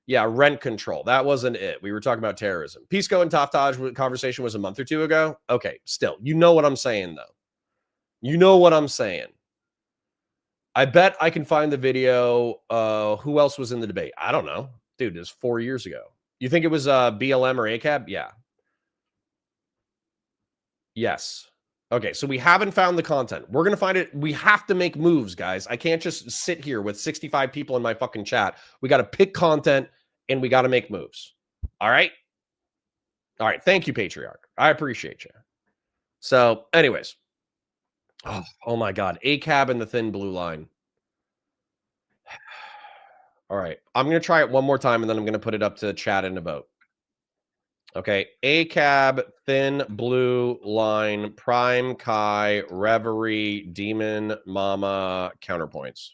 Yeah, rent control. That wasn't it. We were talking about terrorism. Pisco and Taftaj conversation was a month or 2 ago. Okay, still, you know what I'm saying, though. You know what I'm saying. I bet I can find the video. Who else was in the debate? I don't know. Dude, it was 4 years ago. You think it was BLM or ACAB? Yeah. Yes. Okay, so we haven't found the content. We're going to find it. We have to make moves, guys. I can't just sit here with 65 people in my fucking chat. We got to pick content, and we got to make moves. All right? All right, thank you, Patriarch. I appreciate you. So, anyways. Oh my God. ACAB and the thin blue line. All right. I'm going to try it one more time, and then I'm going to put it up to chat and a vote. Okay. ACAB, thin blue line, Prime Kai, Reverie, Demon Mama, counterpoints.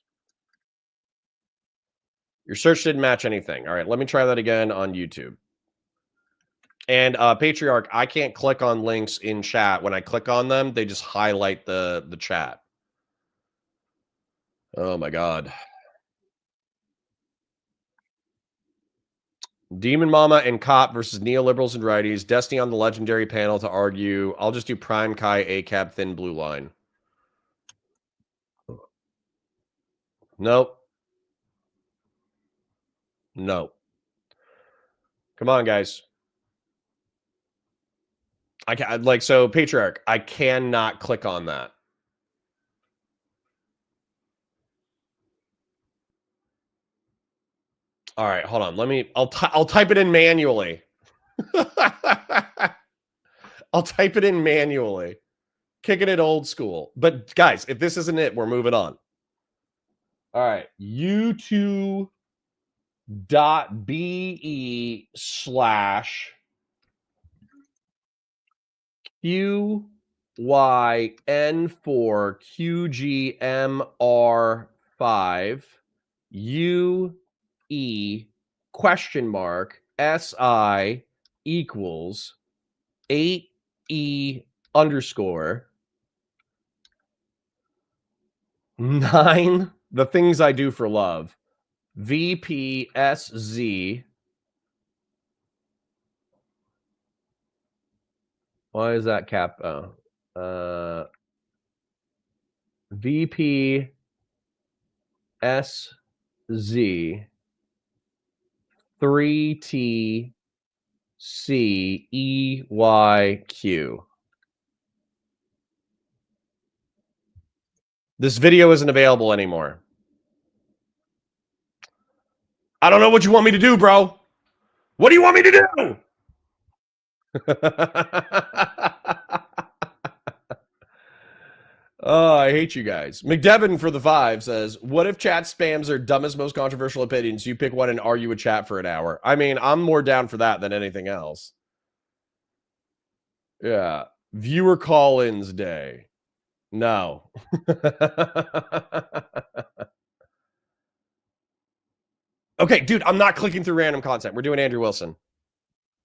Your search didn't match anything. All right, let me try that again on YouTube. And Patriarch, I can't click on links in chat. When I click on them, they just highlight the chat. Oh my God. Demon Mama and Cop versus neoliberals and righties. Destiny on the legendary panel to argue. I'll just do Prime Kai ACAB Thin Blue Line. Nope. No. Come on, guys. I can't, like, so Patriarch, I cannot click on that. All right, hold on. I'll type it in manually. I'll type it in manually. Kicking it old school. But guys, if this isn't it, we're moving on. All right. YouTube.bE/QYN4QGMR5 UE question mark SI equals 8E underscore 9 the things I do for love VPSZ. Why is that cap? Oh, VPSZ 3TCEYQ. This video isn't available anymore. I don't know what you want me to do, bro. What do you want me to do? Oh, I hate you guys. McDevin for the 5 says, what if chat spams are dumbest, most controversial opinions? You pick one and argue with chat for an hour. I mean, I'm more down for that than anything else. Yeah. Viewer call-ins day. No. Okay, dude, I'm not clicking through random content. We're doing Andrew Wilson.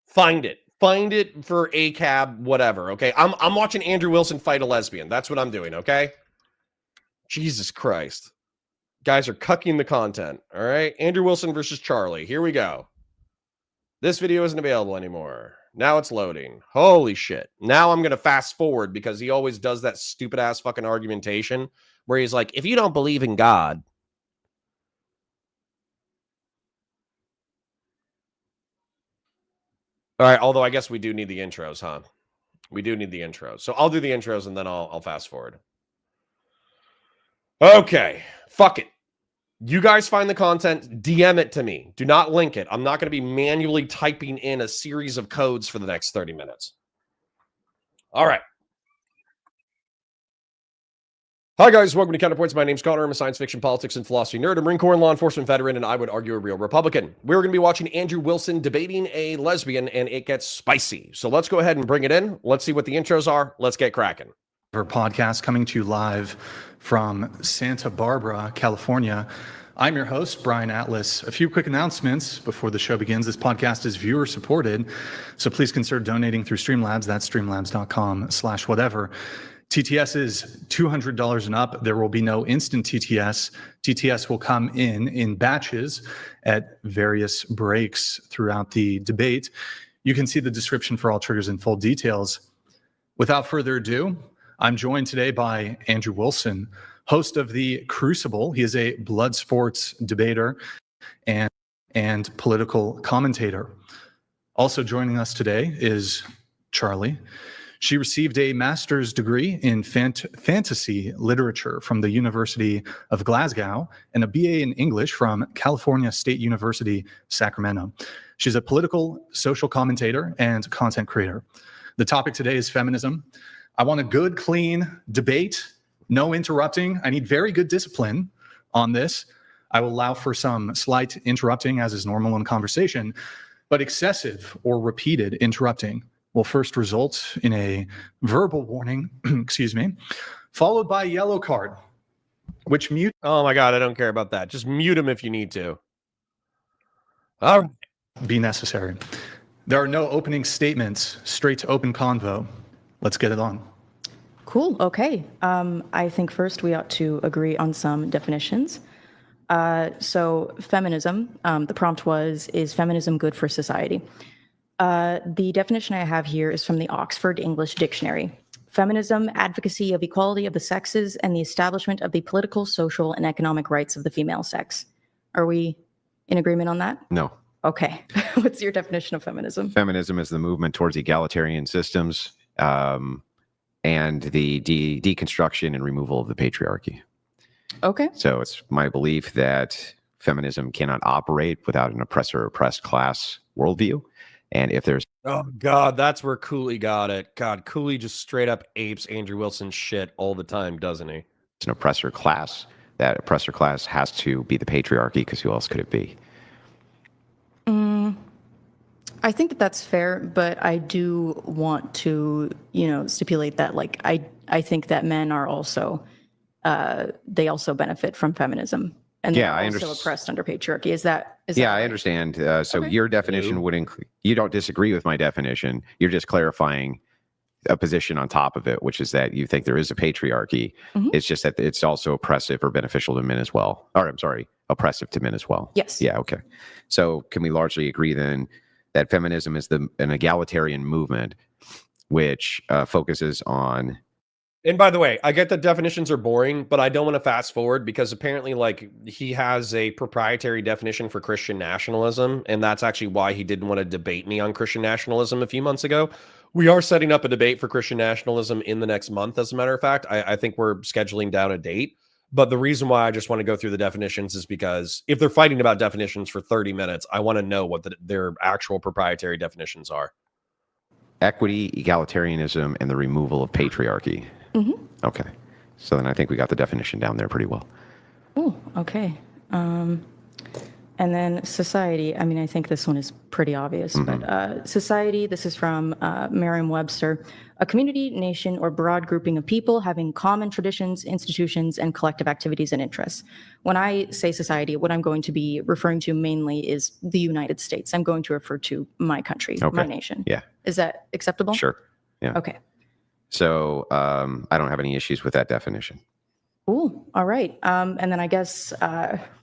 Find it. Find it for ACAB, whatever, okay? I'm watching Andrew Wilson fight a lesbian. That's what I'm doing, okay? Jesus Christ. Guys are cucking the content, all right? Andrew Wilson versus Charlie. Here we go. This video isn't available anymore. Now it's loading. Holy shit. Now I'm going to fast forward because he always does that stupid-ass fucking argumentation where he's like, if you don't believe in God, all right, although I guess we do need the intros, huh? We do need the intros. So I'll do the intros and then I'll fast forward. Okay. Fuck it. You guys find the content, DM it to me. Do not link it. I'm not going to be manually typing in a series of codes for the next 30 minutes. All right. Hi, guys. Welcome to Counterpoints. My name's Connor. I'm a science fiction, politics, and philosophy nerd, a Marine Corps and law enforcement veteran, and I would argue a real Republican. We're going to be watching Andrew Wilson debating a lesbian, and it gets spicy. So let's go ahead and bring it in. Let's see what the intros are. Let's get cracking. Our podcast coming to you live from Santa Barbara, California. I'm your host, Brian Atlas. A few quick announcements before the show begins. This podcast is viewer supported, so please consider donating through Streamlabs. That's streamlabs.com/whatever. TTS is $200 and up. There will be no instant TTS. TTS will come in batches at various breaks throughout the debate. You can see the description for all triggers and full details. Without further ado, I'm joined today by Andrew Wilson, host of The Crucible. He is a blood sports debater and political commentator. Also joining us today is Charlie. She received a master's degree in fantasy literature from the University of Glasgow and a BA in English from California State University, Sacramento. She's a political, social commentator and content creator. The topic today is feminism. I want a good, clean debate, no interrupting. I need very good discipline on this. I will allow for some slight interrupting, as is normal in conversation, but excessive or repeated interrupting will first result in a verbal warning, excuse me, followed by a yellow card, which mute. Oh my God, I don't care about that. Just mute him if you need to. All right. be necessary. There are no opening statements, straight to open convo. Let's get it on. Cool. Okay. I think first we ought to agree on some definitions. So feminism, the prompt was, is feminism good for society? The definition I have here is from the Oxford English Dictionary. Feminism, advocacy of equality of the sexes and the establishment of the political, social, and economic rights of the female sex. Are we in agreement on that? No. Okay. What's your definition of feminism? Feminism is the movement towards egalitarian systems and the deconstruction and removal of the patriarchy. Okay. So it's my belief that feminism cannot operate without an oppressor-oppressed class worldview. And if there's Oh God, that's where Cooley got it. God, Cooley just straight up apes Andrew Wilson's shit all the time, doesn't he? an oppressor class, that oppressor class has to be the patriarchy, because who else could it be? I think that that's fair, but I do want to, stipulate that, like, I think that men are also, they also benefit from feminism, and they're I also oppressed under patriarchy. Is that Yeah, that I right? understand. So Okay. your definition would include, you don't disagree with my definition. You're just clarifying a position on top of it, which is that you think there is a patriarchy. Mhm. It's just that it's also oppressive or beneficial to men as well. Or I'm sorry, oppressive to men as well. Yes. Yeah. Okay. So can we largely agree then that feminism is an egalitarian movement which focuses on. And by the way, I get that definitions are boring, but I don't want to fast forward because apparently, like, he has a proprietary definition for Christian nationalism, and that's actually why he didn't want to debate me on Christian nationalism a few months ago. We are setting up a debate for Christian nationalism in the next month, as a matter of fact. I think we're scheduling down a date. But the reason why I just want to go through the definitions is because if they're fighting about definitions for 30 minutes, I want to know what their actual proprietary definitions are. Equity, egalitarianism, and the removal of patriarchy. Mm-hmm. Okay. So then I think we got the definition down there pretty well. Oh, okay. And then society, I mean, I think this one is pretty obvious, but society, this is from Merriam-Webster, a community, nation, or broad grouping of people having common traditions, institutions, and collective activities and interests. When I say society, what I'm going to be referring to mainly is the United States. I'm going to refer to my country, Okay. my nation. Yeah. Is that acceptable? Sure. Yeah. Okay. So I don't have any issues with that definition. Cool. All right. And then I guess,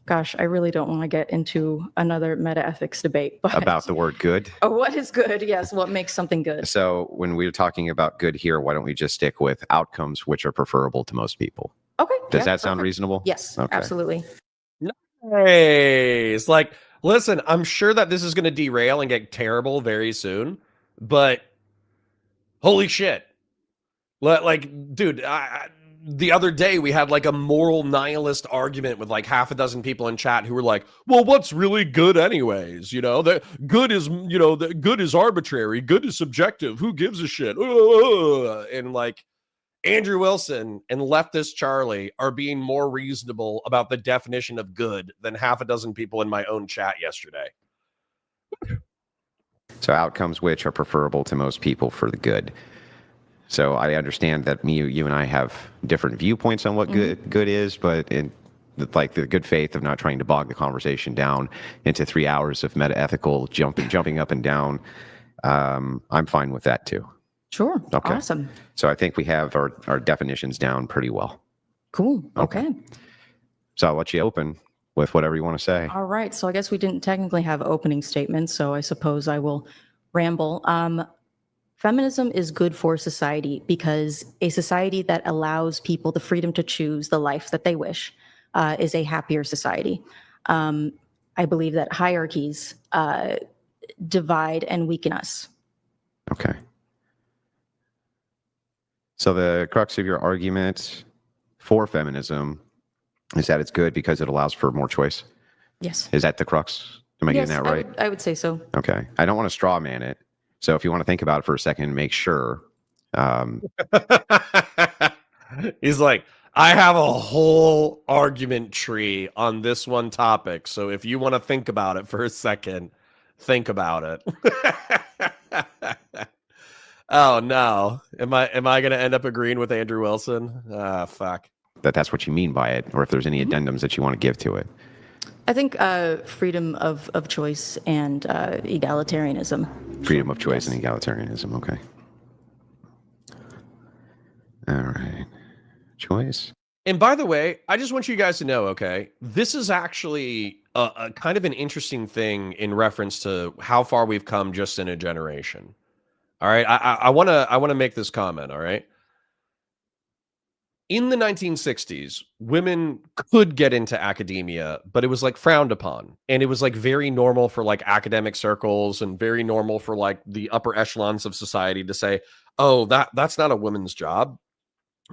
gosh, I really don't want to get into another meta-ethics debate. But About the word good. Oh, what is good? Yes, what makes something good? So when we're talking about good here, why don't we just stick with outcomes which are preferable to most people? Okay. Does yeah, that sound perfect. reasonable? Yes, Okay. absolutely. Nice. Like, listen, I'm sure that this is going to derail and get terrible very soon, but holy shit. Like, dude, the other day we had like a moral nihilist argument with like half a dozen people in chat who were like, well, what's really good anyways? The good is, the good is arbitrary. Good is subjective. Who gives a shit? And like Andrew Wilson and leftist Charlie are being more reasonable about the definition of good than half a dozen people in my own chat yesterday. So outcomes which are preferable to most people for the good. So I understand that you and I have different viewpoints on what good is, but in like the good faith of not trying to bog the conversation down into 3 hours of meta-ethical jumping up and down, I'm fine with that too. Sure. Okay. Awesome. So I think we have our definitions down pretty well. Cool. Okay. Okay. So I'll let you open with whatever you want to say. All right. So I guess we didn't technically have opening statements, so I suppose I will ramble. Feminism is good for society because a society that allows people the freedom to choose the life that they wish is a happier society. I believe that hierarchies divide and weaken us. Okay. So the crux of your argument for feminism is that it's good because it allows for more choice. Yes. Is that the crux? Am I Yes, getting that right? I would say so. Okay. I don't want to straw man it. So if you want to think about it for a second and make sure. He's like, I have a whole argument tree on this one topic. So if you want to think about it for a second, think about it. Oh no. Am I going to end up agreeing with Andrew Wilson? Ah, fuck. That's what you mean by it, or if there's any addendums that you want to give to it. I think freedom of choice and egalitarianism. Freedom of choice and egalitarianism. Okay. All right. Choice. And by the way, I just want you guys to know, okay, this is actually a kind of an interesting thing in reference to how far we've come just in a generation. All right, I want to make this comment. All right, in the 1960s, women could get into academia, but it was like frowned upon, and it was like very normal for like academic circles and very normal for like the upper echelons of society to say, "Oh, that's not a woman's job."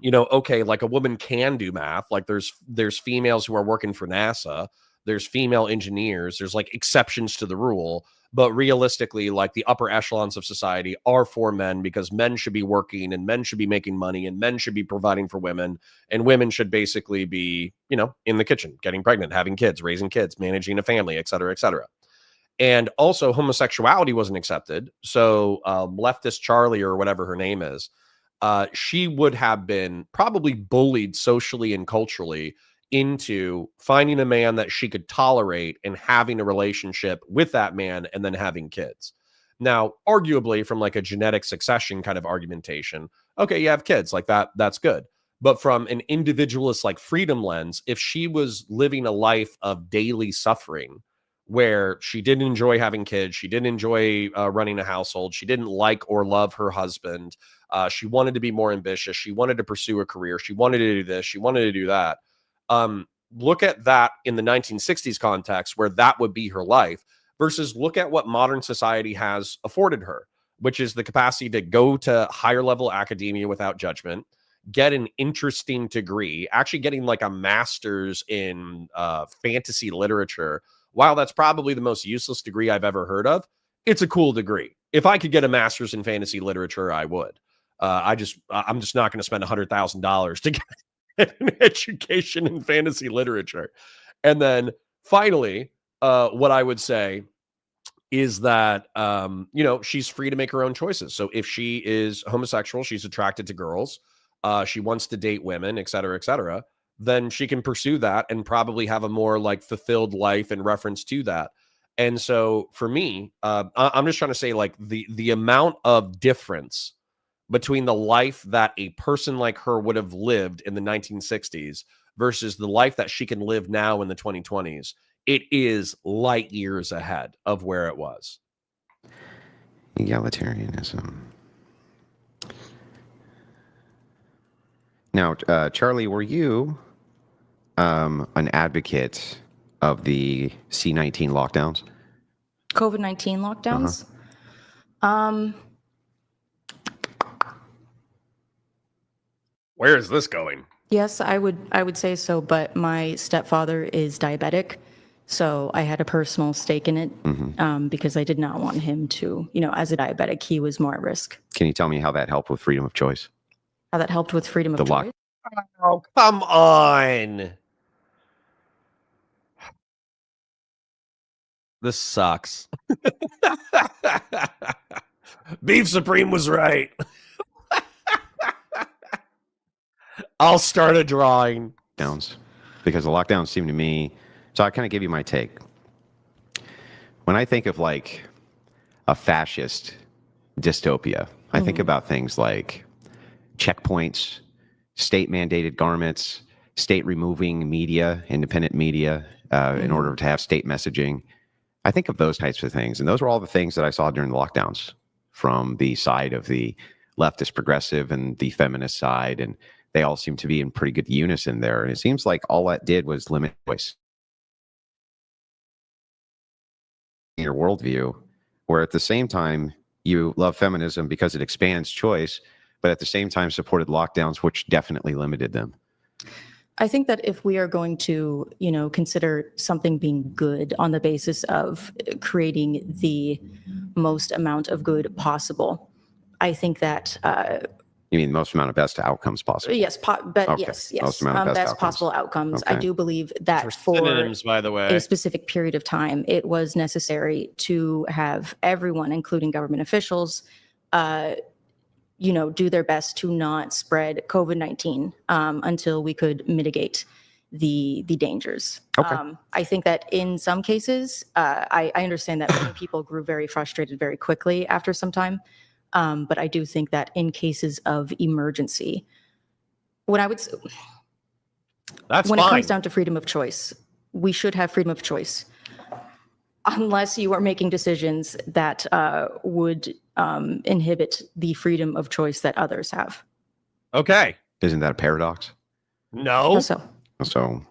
You know, okay, like a woman can do math. Like there's females who are working for NASA. There's female engineers. There's like exceptions to the rule. But realistically, like the upper echelons of society are for men because men should be working and men should be making money and men should be providing for women. And women should basically be, you know, in the kitchen, getting pregnant, having kids, raising kids, managing a family, et cetera, et cetera. And also homosexuality wasn't accepted. So leftist Charlie or whatever her name is, she would have been probably bullied socially and culturally into finding a man that she could tolerate and having a relationship with that man and then having kids. Now, arguably from like a genetic succession kind of argumentation, okay, you have kids, like that's good. But from an individualist like freedom lens, if she was living a life of daily suffering where she didn't enjoy having kids, she didn't enjoy running a household, she didn't like or love her husband, she wanted to be more ambitious, she wanted to pursue a career, she wanted to do this, she wanted to do that. Look at that in the 1960s context where that would be her life versus look at what modern society has afforded her, which is the capacity to go to higher level academia without judgment, get an interesting degree, actually getting like a master's in fantasy literature. While that's probably the most useless degree I've ever heard of, it's a cool degree. If I could get a master's in fantasy literature, I would. I'm just not going to spend $100,000 to get an education in fantasy literature. And then finally, what I would say is that you know, she's free to make her own choices. So if she is homosexual, she's attracted to girls, she wants to date women, et cetera, then she can pursue that and probably have a more like fulfilled life in reference to that. And so for me, I'm just trying to say like the amount of difference between the life that a person like her would have lived in the 1960s versus the life that she can live now in the 2020s, it is light years ahead of where it was. Egalitarianism. Now, Charlie, were you an advocate of the C-19 lockdowns? COVID-19 lockdowns? Where is this going? Yes, I would say so, but my stepfather is diabetic, so I had a personal stake in it because I did not want him to, you know, as a diabetic, he was more at risk. Can you tell me how that helped with freedom of choice? How that helped with freedom of The lock- choice? Oh, come on. This sucks. Beef Supreme was right. I'll start a drawing. Lockdowns, because the lockdowns seem to me, so I kind of give you my take. When I think of like a fascist dystopia, I think about things like checkpoints, state mandated garments, state removing media, independent media, in order to have state messaging. I think of those types of things. And those were all the things that I saw during the lockdowns from the side of the leftist progressive and the feminist side. And they all seem to be in pretty good unison there. And it seems like all that did was limit choice. Your worldview, where at the same time you love feminism because it expands choice, but at the same time supported lockdowns, which definitely limited them. I think that if we are going to, you know, consider something being good on the basis of creating the most amount of good possible, I think that You mean the most amount of best outcomes possible? yes, Okay. yes, Most amount of best outcomes. possible outcomes. I Okay. do believe that for Synonyms, by the way. a specific period of time, it was necessary to have everyone, including government officials, do their best to not spread COVID-19 until we could mitigate the dangers. Okay. I think that in some cases, I understand that many people grew very frustrated very quickly after some time. But I do think that in cases of emergency, when it comes down to freedom of choice, we should have freedom of choice, unless you are making decisions that would inhibit the freedom of choice that others have. Okay. Isn't that a paradox? No. So So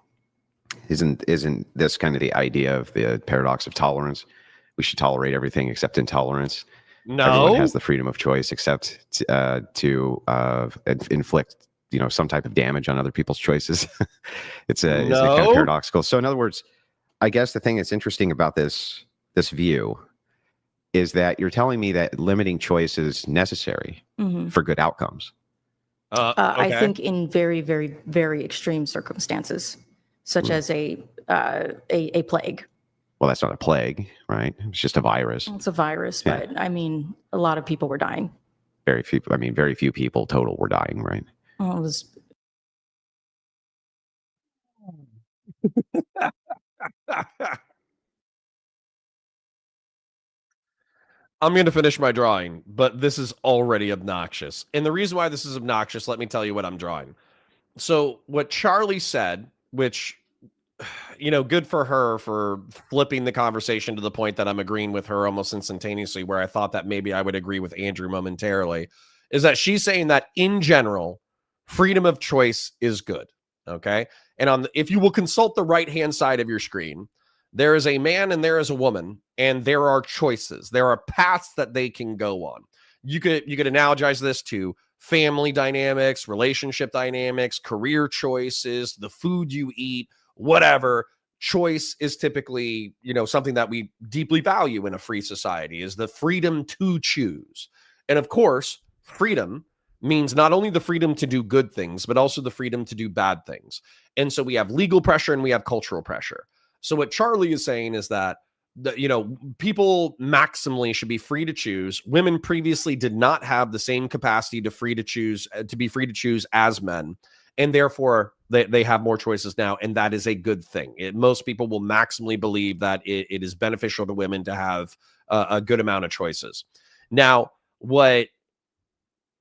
isn't this kind of the idea of the paradox of tolerance? We should tolerate everything except intolerance. No. Everyone has the freedom of choice except to inflict, some type of damage on other people's choices. It's kind of paradoxical. So in other words, I guess the thing that's interesting about this view is that you're telling me that limiting choice is necessary for good outcomes. Okay. I think in very, very, very extreme circumstances, such as a plague. Well, that's not a plague, right? It's just a virus. It's a virus, Yeah. but I mean, a lot of people were dying. Very few people total were dying, right? Well, it was. I'm going to finish my drawing, but this is already obnoxious. And the reason why this is obnoxious, let me tell you what I'm drawing. So what Charlie said, which, good for her for flipping the conversation to the point that I'm agreeing with her almost instantaneously, where I thought that maybe I would agree with Andrew momentarily, is that she's saying that in general, freedom of choice is good. Okay. And if you will consult the right-hand side of your screen, there is a man and there is a woman, and there are choices. There are paths that they can go on. You could analogize this to family dynamics, relationship dynamics, career choices, the food you eat, whatever. Choice is typically, something that we deeply value in a free society, is the freedom to choose. And of course, freedom means not only the freedom to do good things, but also the freedom to do bad things. And so we have legal pressure and we have cultural pressure. So what Charlie is saying is that people maximally should be free to choose. Women previously did not have the same capacity to be free to choose as men, and therefore they have more choices now, and that is a good thing. Most people will maximally believe that it is beneficial to women to have a good amount of choices. Now, what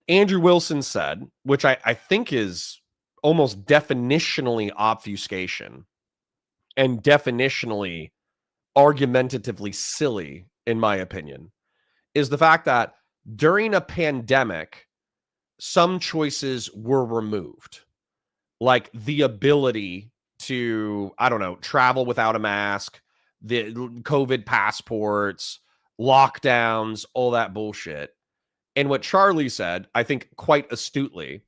Andrew Wilson said, which I think is almost definitionally obfuscation and definitionally argumentatively silly, in my opinion, is the fact that during a pandemic, some choices were removed, like the ability to, travel without a mask, the COVID passports, lockdowns, all that bullshit. And what Charlie said, I think quite astutely,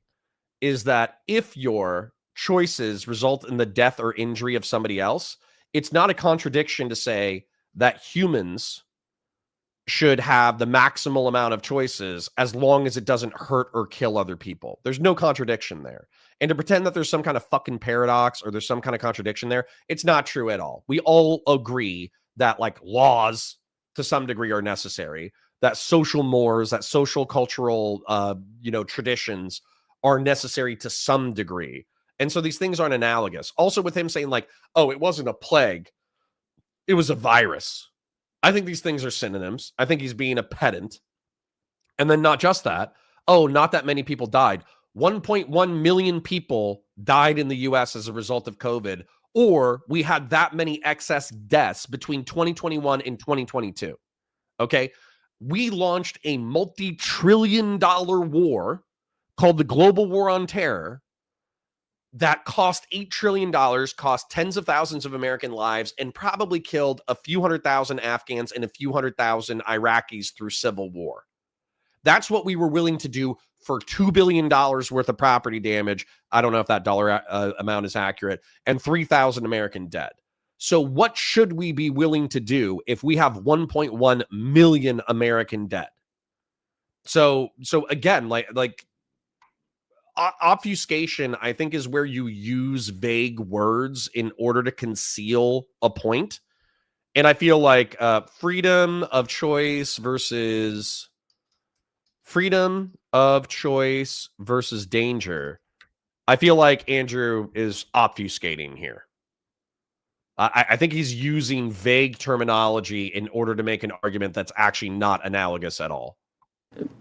is that if your choices result in the death or injury of somebody else, it's not a contradiction to say that humans should have the maximal amount of choices as long as it doesn't hurt or kill other people. There's no contradiction there. And to pretend that there's some kind of fucking paradox or there's some kind of contradiction there, it's not true at all. We all agree that laws to some degree are necessary, that social mores, that social cultural, traditions are necessary to some degree. And so these things aren't analogous. Also with him saying it wasn't a plague, it was a virus. I think these things are synonyms. I think he's being a pedant. And then not just that. Oh, not that many people died. 1.1 million people died in the US as a result of COVID, or we had that many excess deaths between 2021 and 2022. Okay. We launched a multi-trillion-dollar war called the Global War on Terror that cost $8 trillion, cost tens of thousands of American lives, and probably killed a few 100,000 Afghans and a few 100,000 Iraqis through civil war. That's what we were willing to do for $2 billion worth of property damage. I don't know if that dollar amount is accurate, and 3,000 American dead. So what should we be willing to do if we have 1.1 million American dead? So again, obfuscation, I think, is where you use vague words in order to conceal a point. And I feel like freedom of choice versus danger I feel like Andrew is obfuscating here. I think he's using vague terminology in order to make an argument that's actually not analogous at all.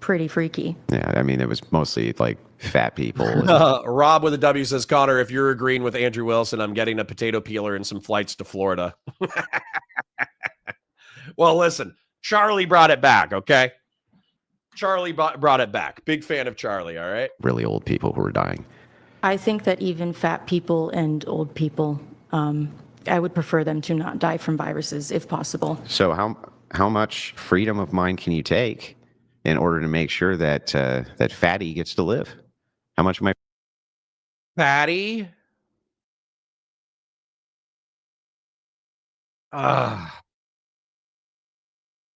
Pretty freaky. Yeah, I mean, it was mostly like fat people. Rob with a W says, Connor, if you're agreeing with Andrew Wilson, I'm getting a potato peeler and some flights to Florida. Well, listen, Charlie brought it back, okay? Charlie brought it back. Big fan of Charlie, all right? Really old people who were dying. I think that even fat people and old people, I would prefer them to not die from viruses if possible. So how much freedom of mind can you take in order to make sure that that fatty gets to live? How much of my Fatty?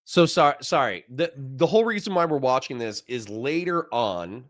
So sorry. The whole reason why we're watching this is later on,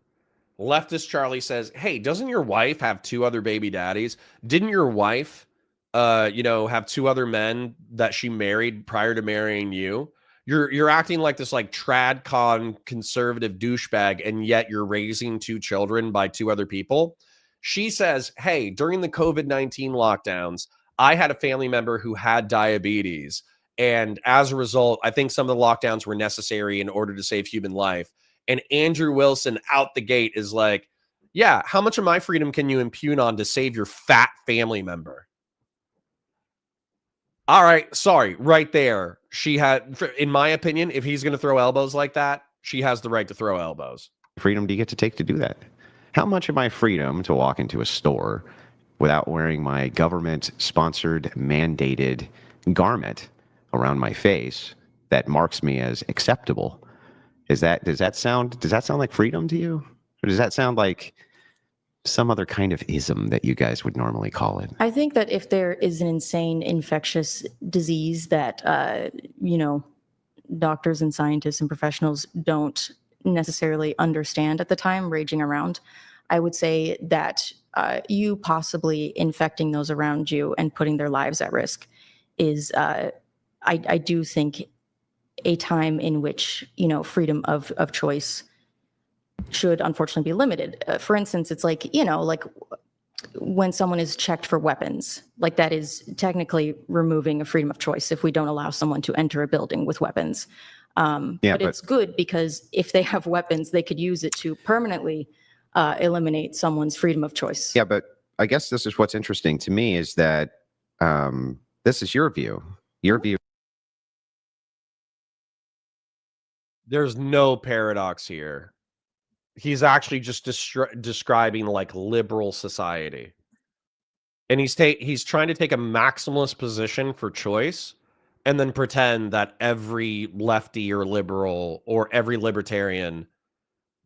leftist Charlie says, hey, doesn't your wife have 2 other baby daddies? Didn't your wife, have 2 other men that she married prior to marrying you? You're acting like this like tradcon conservative douchebag, and yet you're raising 2 children by 2 other people. She says, hey, during the COVID-19 lockdowns, I had a family member who had diabetes. And as a result, I think some of the lockdowns were necessary in order to save human life. And Andrew Wilson out the gate is like, yeah, how much of my freedom can you impugn on to save your fat family member? All right, sorry, right there. She had, in my opinion, if he's going to throw elbows like that, she has the right to throw elbows. freedom do you get to take to do that? How much of my freedom to walk into a store without wearing my government-sponsored, mandated garment around my face that marks me as acceptable? Does that sound like freedom to you? Or does that sound like some other kind of ism that you guys would normally call it? I think that if there is an insane infectious disease that, doctors and scientists and professionals don't necessarily understand at the time raging around, I would say that you possibly infecting those around you and putting their lives at risk is, I do think, a time in which, freedom of choice should unfortunately be limited. For instance, it's like, like when someone is checked for weapons, like that is technically removing a freedom of choice if we don't allow someone to enter a building with weapons. But it's good because if they have weapons, they could use it to permanently eliminate someone's freedom of choice. Yeah, but I guess this is what's interesting to me is that this is your view. Your view. There's no paradox here. He's actually just describing like liberal society. And he's trying to take a maximalist position for choice and then pretend that every lefty or liberal or every libertarian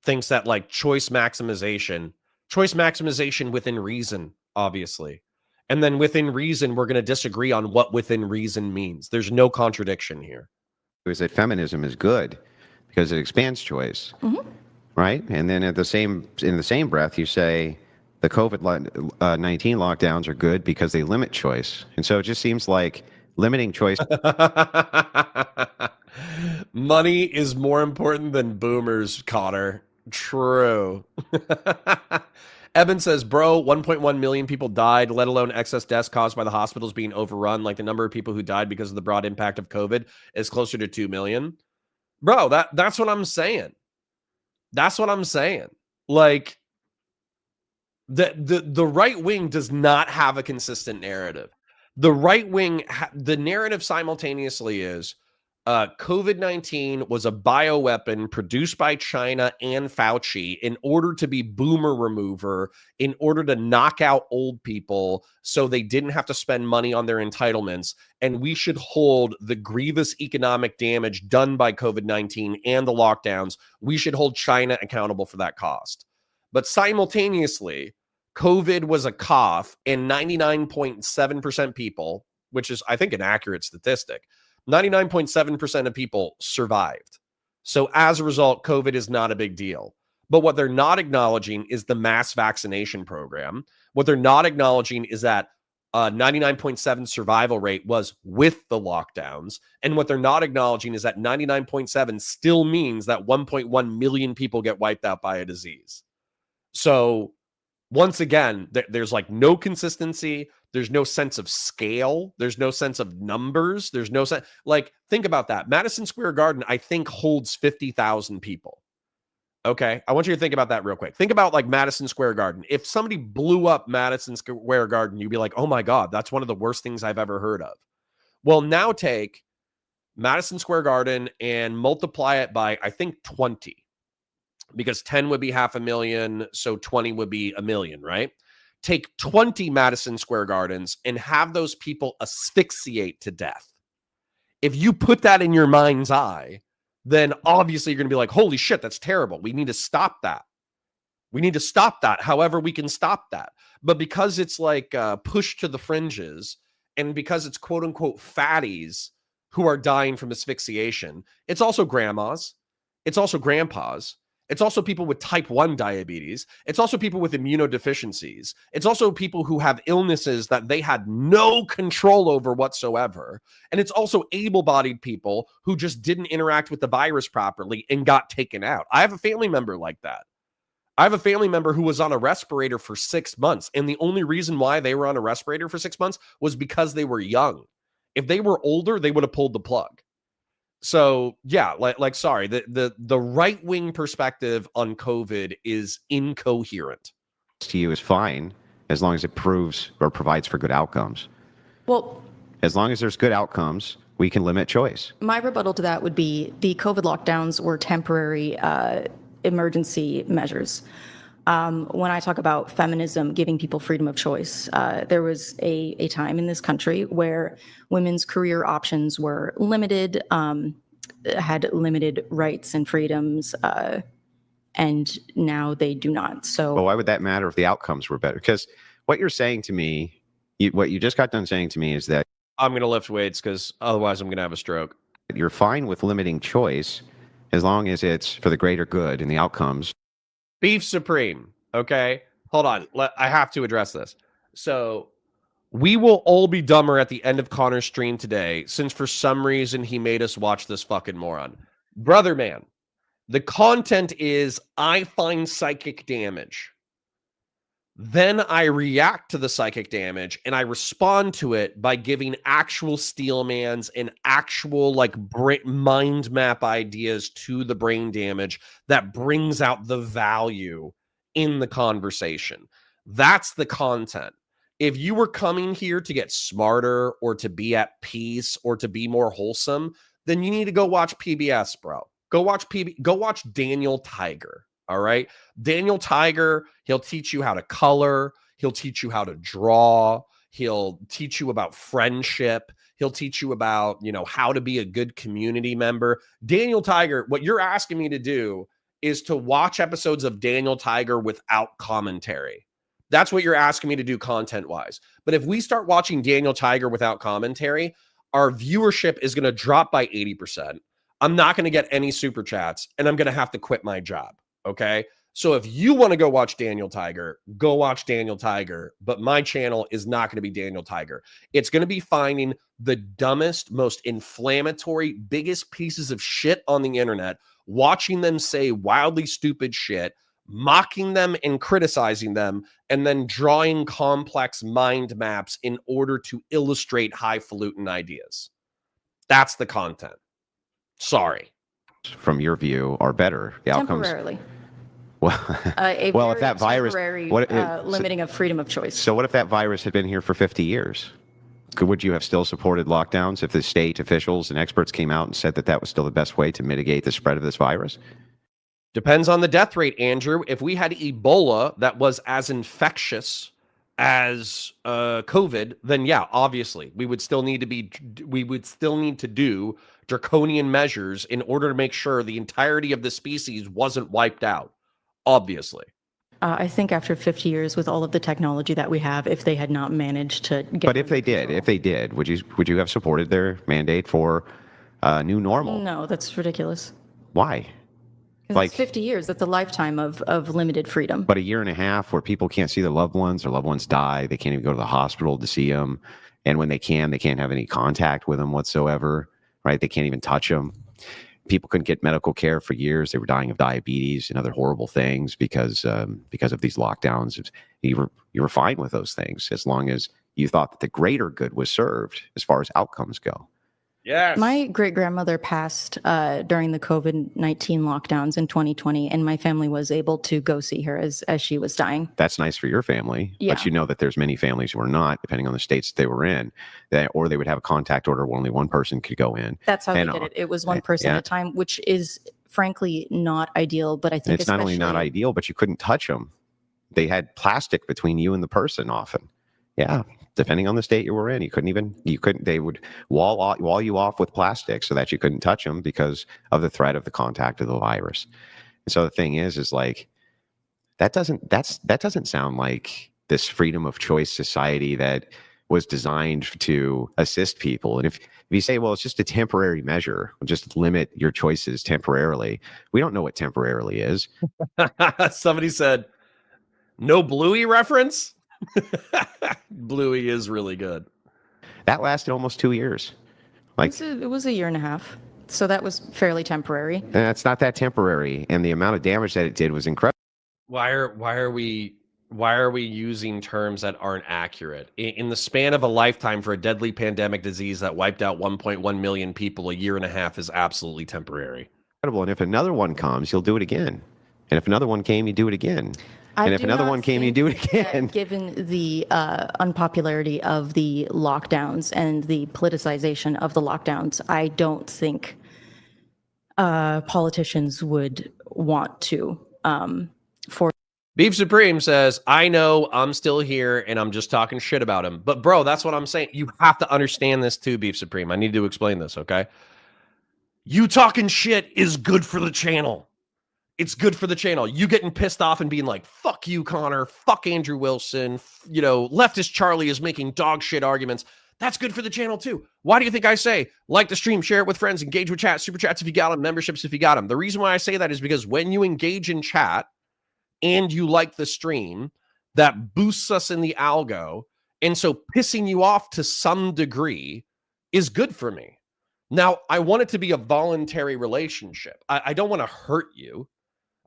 thinks that like choice maximization within reason, obviously. And then within reason, we're going to disagree on what within reason means. There's no contradiction here. Is that feminism is good because it expands choice. Mm-hmm. Right? And then in the same breath, you say the COVID-19 lockdowns are good because they limit choice. And so it just seems like limiting choice. Money is more important than boomers, Connor. True. Evan says, bro, 1.1 million people died, let alone excess deaths caused by the hospitals being overrun. Like the number of people who died because of the broad impact of COVID is closer to 2 million. Bro, that's what I'm saying. That's what I'm saying. Like the right wing does not have a consistent narrative. The right wing, the narrative simultaneously is COVID-19 was a bioweapon produced by China and Fauci in order to be boomer remover, in order to knock out old people so they didn't have to spend money on their entitlements. And we should hold the grievous economic damage done by COVID-19 and the lockdowns. We should hold China accountable for that cost. But simultaneously, COVID was a cough, and 99.7% people, which is, I think, an accurate statistic, 99.7% of people survived. So as a result, COVID is not a big deal. But what they're not acknowledging is the mass vaccination program. What they're not acknowledging is that 99.7 survival rate was with the lockdowns. And what they're not acknowledging is that 99.7 still means that 1.1 million people get wiped out by a disease. So Once again, there's like no consistency. There's no sense of scale. There's no sense of numbers. There's no sense. Like, think about that. Madison Square Garden, I think, holds 50,000 people. Okay. I want you to think about that real quick. Think about like Madison Square Garden. If somebody blew up Madison Square Garden, you'd be like, oh my God, that's one of the worst things I've ever heard of. Well, now take Madison Square Garden and multiply it by, I think, 20, because 10 would be 500,000. So 20 would be 1 million, right? Take 20 Madison Square Gardens and have those people asphyxiate to death. If you put that in your mind's eye, then obviously you're going to be like, holy shit, that's terrible. We need to stop that. We need to stop that. However, we can stop that. But because it's like pushed to the fringes, and because it's quote unquote fatties who are dying from asphyxiation, it's also grandmas. It's also grandpas. It's also people with type 1 diabetes. It's also people with immunodeficiencies. It's also people who have illnesses that they had no control over whatsoever. And it's also able-bodied people who just didn't interact with the virus properly and got taken out. I have a family member like that. I have a family member who was on a respirator for 6 months. And the only reason why they were on a respirator for 6 months was because they were young. If they were older, they would have pulled the plug. So yeah, sorry, the right-wing perspective on COVID is incoherent. To you is fine as long as it proves or provides for good outcomes. Well, as long as there's good outcomes, we can limit choice. My rebuttal to that would be the COVID lockdowns were temporary emergency measures. When I talk about feminism giving people freedom of choice, there was a time in this country where women's career options were limited, had limited rights and freedoms, and now they do not. So, well, why would that matter if the outcomes were better? Because what you're saying to me, what you just got done saying to me is that I'm going to lift weights because otherwise I'm going to have a stroke. You're fine with limiting choice as long as it's for the greater good and the outcomes. Beef Supreme. Okay. Hold on. I have to address this. So we will all be dumber at the end of Connor's stream today, since for some reason he made us watch this fucking moron. Brother man, the content is I find psychic damage. Then I react to the psychic damage and I respond to it by giving actual steelmans and actual like mind map ideas to the brain damage that brings out the value in the conversation. That's the content. If you were coming here to get smarter or to be at peace or to be more wholesome, then you need to go watch PBS, bro. Go watch Daniel Tiger. All right. Daniel Tiger, he'll teach you how to color. He'll teach you how to draw. He'll teach you about friendship. He'll teach you about, how to be a good community member. Daniel Tiger, what you're asking me to do is to watch episodes of Daniel Tiger without commentary. That's what you're asking me to do content-wise. But if we start watching Daniel Tiger without commentary, our viewership is going to drop by 80%. I'm not going to get any super chats, and I'm going to have to quit my job. Okay. So if you want to go watch Daniel Tiger, go watch Daniel Tiger. But my channel is not going to be Daniel Tiger. It's going to be finding the dumbest, most inflammatory, biggest pieces of shit on the internet, watching them say wildly stupid shit, mocking them and criticizing them, and then drawing complex mind maps in order to illustrate highfalutin ideas. That's the content. Sorry. From your view, are better. The outcomes. Temporarily. Well, well, if that virus, limiting of freedom of choice. So what if that virus had been here for 50 years? Would you have still supported lockdowns if the state officials and experts came out and said that that was still the best way to mitigate the spread of this virus? Depends on the death rate, Andrew. If we had Ebola that was as infectious as COVID, then yeah, obviously we would still need to do draconian measures in order to make sure the entirety of the species wasn't wiped out. Obviously. I think after 50 years with all of the technology that we have, if they had not managed to get... But if they did, would you have supported their mandate for new normal? No, that's ridiculous. Why? Like 50 years, that's a lifetime of limited freedom. But a year and a half where people can't see their loved ones die, they can't even go to the hospital to see them. And when they can't have any contact with them whatsoever, right? They can't even touch them. people couldn't get medical care for years. They were dying of diabetes and other horrible things because of these lockdowns. You were fine with those things as long as you thought that the greater good was served as far as outcomes go. Yes. My great grandmother passed during the COVID-19 lockdowns in 2020, and my family was able to go see her as she was dying. That's nice for your family, Yeah. but you know that there's many families who are not, depending on the states that they were in, or they would have a contact order where only one person could go in. That's how they did it. It was one person at a time, which is frankly not ideal. But I think it's not only not ideal, but you couldn't touch them. They had plastic between you and the person often. Yeah. Depending on the state you were in, they would wall you off with plastic so that you couldn't touch them because of the threat of the contact of the virus. And so the thing is like, that doesn't sound like this freedom of choice society that was designed to assist people. And if you say, well, it's just a temporary measure, we'll just limit your choices temporarily. We don't know what temporarily is. Somebody said, no Bluey reference? Bluey is really good. That lasted almost 2 years. Like it was a year and a half, so that was fairly temporary. It's not that temporary, and the amount of damage that it did was incredible. Why are we using terms that aren't accurate? In the span of a lifetime for a deadly pandemic disease that wiped out 1.1 million people, a year and a half is absolutely temporary. And if another one comes, you'll do it again. And if another one came, you do it again. And if another one came, you do it again. Given the unpopularity of the lockdowns and the politicization of the lockdowns, I don't think politicians would want to force. Beef Supreme says, I know I'm still here and I'm just talking shit about him. But bro, that's what I'm saying. You have to understand this too, Beef Supreme. I need to explain this, okay? You talking shit is good for the channel. It's good for the channel. You getting pissed off and being like, fuck you, Connor, fuck Andrew Wilson, leftist Charlie is making dog shit arguments. That's good for the channel too. Why do you think I say, like the stream, share it with friends, engage with chat, super chats if you got them, memberships if you got them? The reason why I say that is because when you engage in chat and you like the stream, that boosts us in the algo. And so pissing you off to some degree is good for me. Now, I want it to be a voluntary relationship. I don't want to hurt you.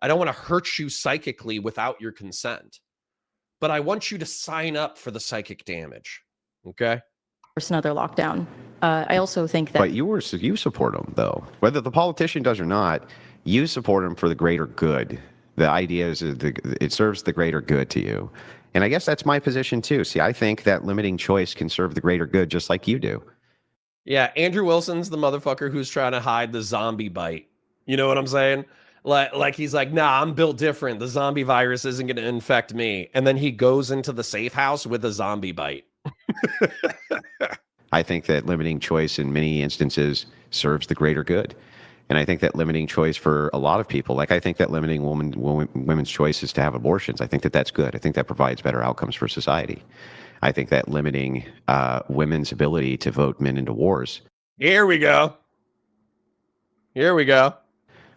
I don't want to hurt you psychically without your consent, but I want you to sign up for the psychic damage. Okay. Another lockdown. I also think that. But you support them though, whether the politician does or not. You support them for the greater good. The idea is it serves the greater good to you, and I guess that's my position too. See, I think that limiting choice can serve the greater good, just like you do. Yeah, Andrew Wilson's the motherfucker who's trying to hide the zombie bite. You know what I'm saying? Like he's like, nah, I'm built different. The zombie virus isn't going to infect me. And then he goes into the safe house with a zombie bite. I think that limiting choice in many instances serves the greater good. And I think that limiting choice for a lot of people, like I think that limiting women's choices to have abortions, I think that that's good. I think that provides better outcomes for society. I think that limiting women's ability to vote men into wars. Here we go.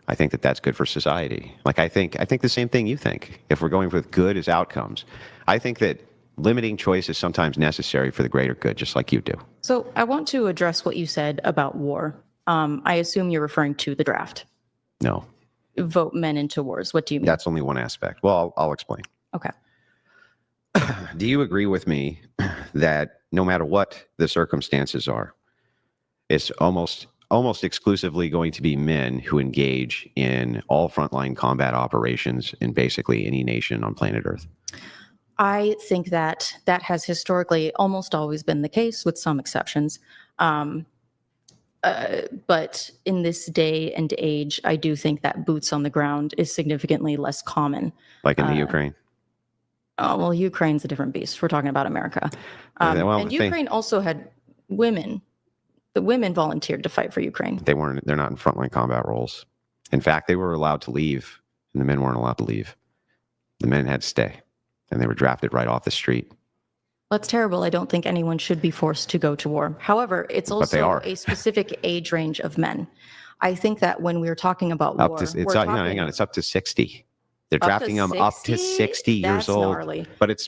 I think that that's good for society. Like I think the same thing you think. If we're going with good as outcomes, I think that limiting choice is sometimes necessary for the greater good, just like you do. So I want to address what you said about war. I assume you're referring to the draft. No. Vote men into wars. What do you mean? That's only one aspect. Well, I'll explain. Okay. Do you agree with me that no matter what the circumstances are, it's almost exclusively going to be men who engage in all frontline combat operations in basically any nation on planet Earth? I think that has historically almost always been the case, with some exceptions. But in this day and age, I do think that boots on the ground is significantly less common. Like in the Ukraine? Oh, well, Ukraine's a different beast. We're talking about America. And Ukraine also had women. The women volunteered to fight for Ukraine. They're not in frontline combat roles. In fact, they were allowed to leave, and the men weren't allowed to leave. The men had to stay, and they were drafted right off the street. That's terrible. I don't think anyone should be forced to go to war. However, it's also a specific age range of men. I think that when we're talking about war, it's up to 60. They're drafting them up to 60 years old. Gnarly. But it's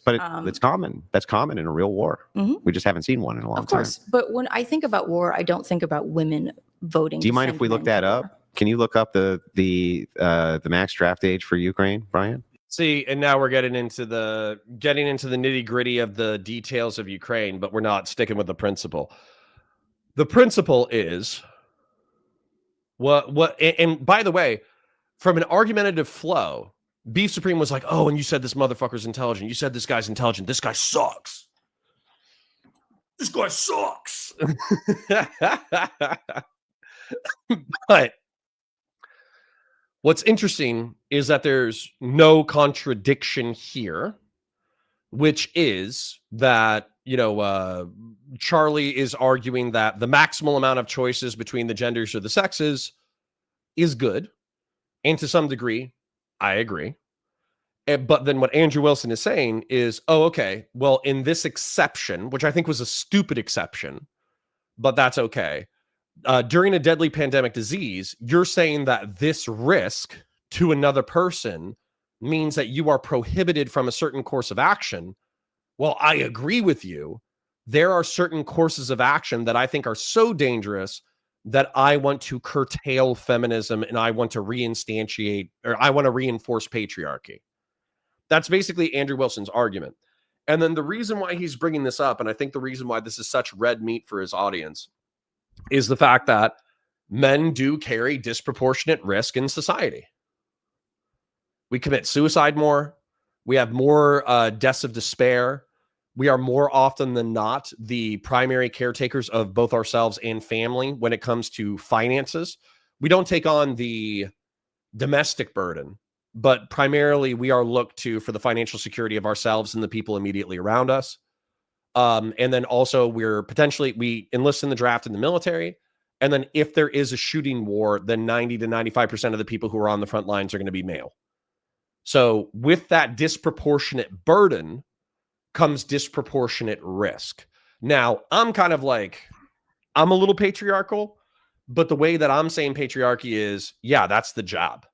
common. That's common in a real war. Mm-hmm. We just haven't seen one in a long time. Of course. But when I think about war, I don't think about women voting. Do you mind if we look that up? Can you look up the max draft age for Ukraine, Brian? See, and now we're getting into the nitty gritty of the details of Ukraine, but we're not sticking with the principle. The principle is and by the way, from an argumentative flow, Beef Supreme was like, "Oh, and you said this motherfucker's intelligent. You said this guy's intelligent. This guy sucks. This guy sucks." But what's interesting is that there's no contradiction here, which is that, Charlie is arguing that the maximal amount of choices between the genders or the sexes is good. And to some degree, I agree. But then what Andrew Wilson is saying is, oh, okay, well, in this exception, which I think was a stupid exception, but that's okay. During a deadly pandemic disease, you're saying that this risk to another person means that you are prohibited from a certain course of action. Well, I agree with you. There are certain courses of action that I think are so dangerous that I want to curtail feminism and I want to reinstantiate, or I want to reinforce patriarchy. That's basically Andrew Wilson's argument. And then the reason why he's bringing this up, and I think the reason why this is such red meat for his audience, is the fact that men do carry disproportionate risk in society. We commit suicide more. We have more deaths of despair. We are more often than not the primary caretakers of both ourselves and family when it comes to finances. We don't take on the domestic burden, but primarily we are looked to for the financial security of ourselves and the people immediately around us. And then also we enlist in the draft in the military. And then if there is a shooting war, then 90 to 95% of the people who are on the front lines are going to be male. So with that disproportionate burden comes disproportionate risk. Now, I'm a little patriarchal, but the way that I'm saying patriarchy is, yeah, that's the job.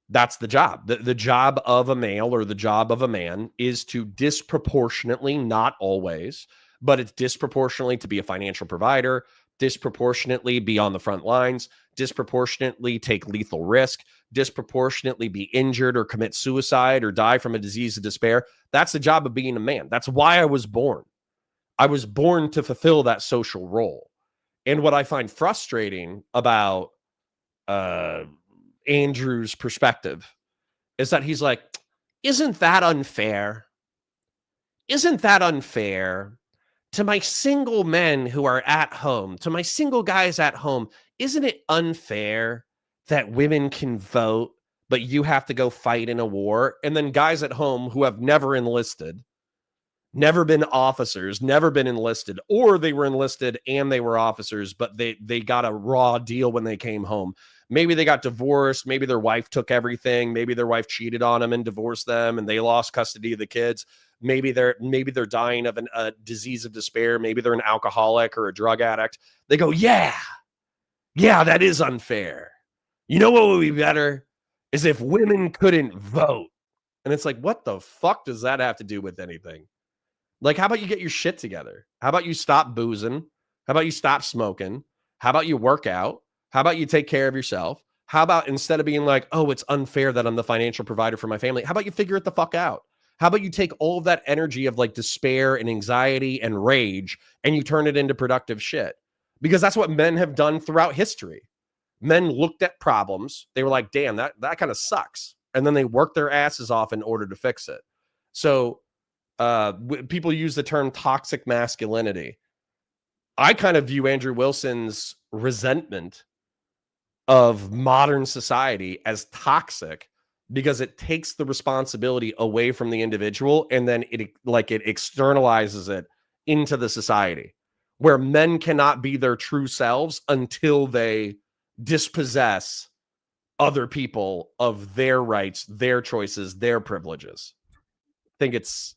That's the job. The job of a male or the job of a man is to disproportionately, not always, but it's disproportionately to be a financial provider, disproportionately be on the front lines, disproportionately take lethal risk, disproportionately be injured or commit suicide or die from a disease of despair. That's the job of being a man. That's why I was born. I was born to fulfill that social role. And what I find frustrating about Andrew's perspective is that he's like, isn't that unfair? Isn't that unfair to my single men who are at home, to my single guys at home? Isn't it unfair that women can vote, but you have to go fight in a war? And then guys at home who have never enlisted, never been officers, never been enlisted, or they were enlisted and they were officers, but they got a raw deal when they came home. Maybe they got divorced. Maybe their wife took everything. Maybe their wife cheated on them and divorced them and they lost custody of the kids. Maybe they're dying of a disease of despair. Maybe they're an alcoholic or a drug addict. They go, yeah, that is unfair. You know what would be better is if women couldn't vote. And it's like, what the fuck does that have to do with anything? Like, how about you get your shit together? How about you stop boozing? How about you stop smoking? How about you work out? How about you take care of yourself? How about instead of being like, oh, it's unfair that I'm the financial provider for my family, how about you figure it the fuck out? How about you take all of that energy of like despair and anxiety and rage and you turn it into productive shit? Because that's what men have done throughout history. Men looked at problems. They were like, damn, that kind of sucks. And then they worked their asses off in order to fix it. So people use the term toxic masculinity. I kind of view Andrew Wilson's resentment of modern society as toxic because it takes the responsibility away from the individual and then it externalizes it into the society where men cannot be their true selves until they dispossess other people of their rights, their choices, their privileges. I think it's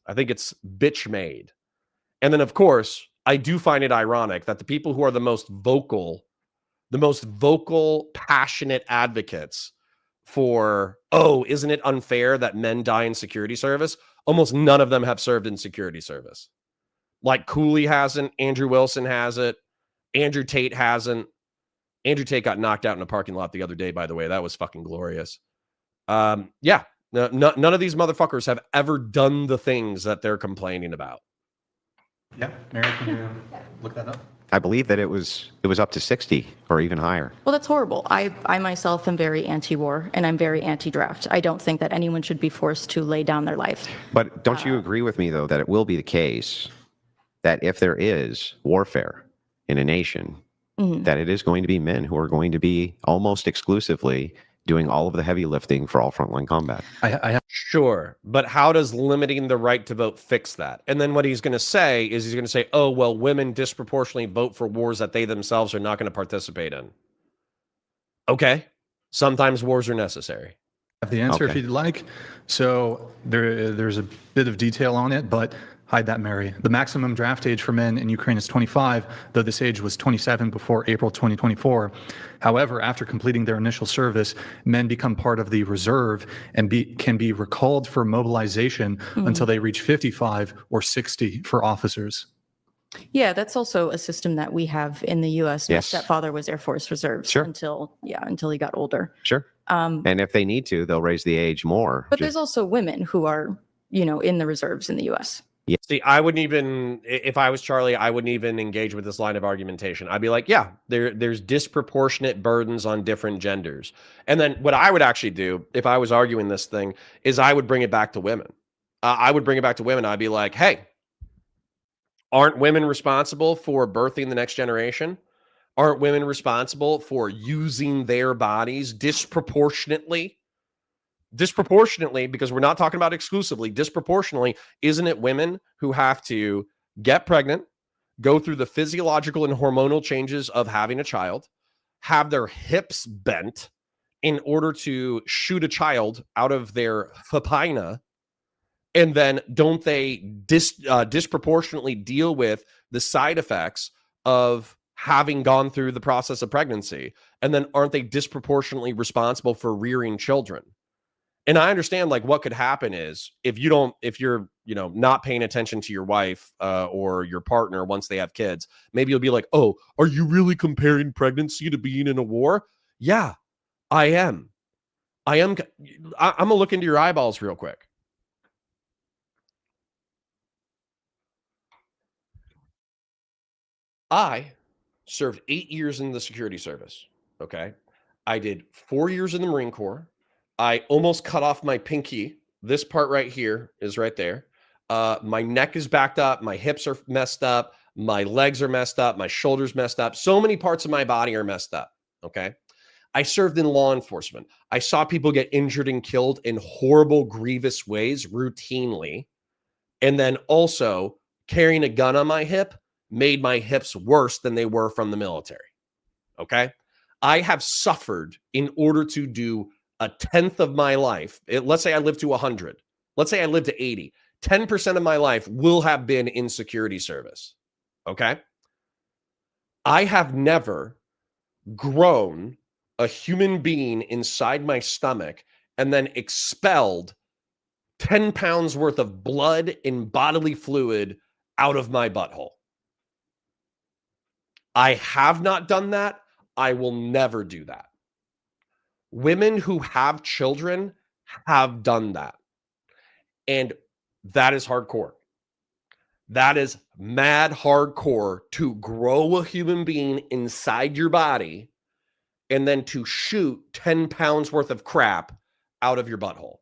bitch made. And then of course, I do find it ironic that the people who are the most vocal, passionate advocates for, oh, isn't it unfair that men die in security service? Almost none of them have served in security service. Like Cooley hasn't, Andrew Wilson hasn't, Andrew Tate hasn't, Andrew Tate got knocked out in a parking lot the other day, by the way. That was fucking glorious. Yeah, none of these motherfuckers have ever done the things that they're complaining about. Yeah, Mary, can you look that up? I believe that it was up to 60 or even higher. Well, that's horrible. I myself am very anti-war, and I'm very anti-draft. I don't think that anyone should be forced to lay down their life. But don't you agree with me, though, that it will be the case that if there is warfare in a nation, that it is going to be men who are going to be almost exclusively doing all of the heavy lifting for all frontline combat? Sure, but how does limiting the right to vote fix that? And then what he's going to say is he's going to say, oh, well, women disproportionately vote for wars that they themselves are not going to participate in. Okay, sometimes wars are necessary. Have the answer if you'd like. So there's a bit of detail on it, but hide that, Mary. The maximum draft age for men in Ukraine is 25, though this age was 27 before April 2024. However, after completing their initial service, men become part of the reserve and can be recalled for mobilization until they reach 55 or 60 for officers. Yeah, that's also a system that we have in the U.S. Yes. My stepfather was Air Force Reserves until he got older. Sure. And if they need to, they'll raise the age more. But there's also women who are, in the reserves in the U.S. Yeah. See, I wouldn't even, if I was Charlie, I wouldn't even engage with this line of argumentation. I'd be like, yeah, there's disproportionate burdens on different genders. And then what I would actually do if I was arguing this thing is I would bring it back to women. I would bring it back to women. I'd be like, hey, aren't women responsible for birthing the next generation? Aren't women responsible for using their bodies disproportionately? Disproportionately, because we're not talking about exclusively, disproportionately, isn't it women who have to get pregnant, go through the physiological and hormonal changes of having a child, have their hips bent in order to shoot a child out of their vagina, and then don't they disproportionately deal with the side effects of having gone through the process of pregnancy? And then aren't they disproportionately responsible for rearing children? And I understand like what could happen is if you're not paying attention to your wife or your partner once they have kids, maybe you'll be like, oh, are you really comparing pregnancy to being in a war? Yeah, I am. I'm gonna look into your eyeballs real quick. I served 8 years in the security service. Okay. I did 4 years in the Marine Corps. I almost cut off my pinky. This part right here is right there. My neck is backed up. My hips are messed up. My legs are messed up. My shoulders messed up. So many parts of my body are messed up. Okay. I served in law enforcement. I saw people get injured and killed in horrible, grievous ways routinely. And then also carrying a gun on my hip made my hips worse than they were from the military. Okay. I have suffered in order to do a 10th of my life. Let's say I live to 100. Let's say I live to 80. 10% of my life will have been in security service. Okay. I have never grown a human being inside my stomach and then expelled 10 pounds worth of blood and bodily fluid out of my butthole. I have not done that. I will never do that. Women who have children have done that. And that is hardcore. That is mad hardcore to grow a human being inside your body and then to shoot 10 pounds worth of crap out of your butthole.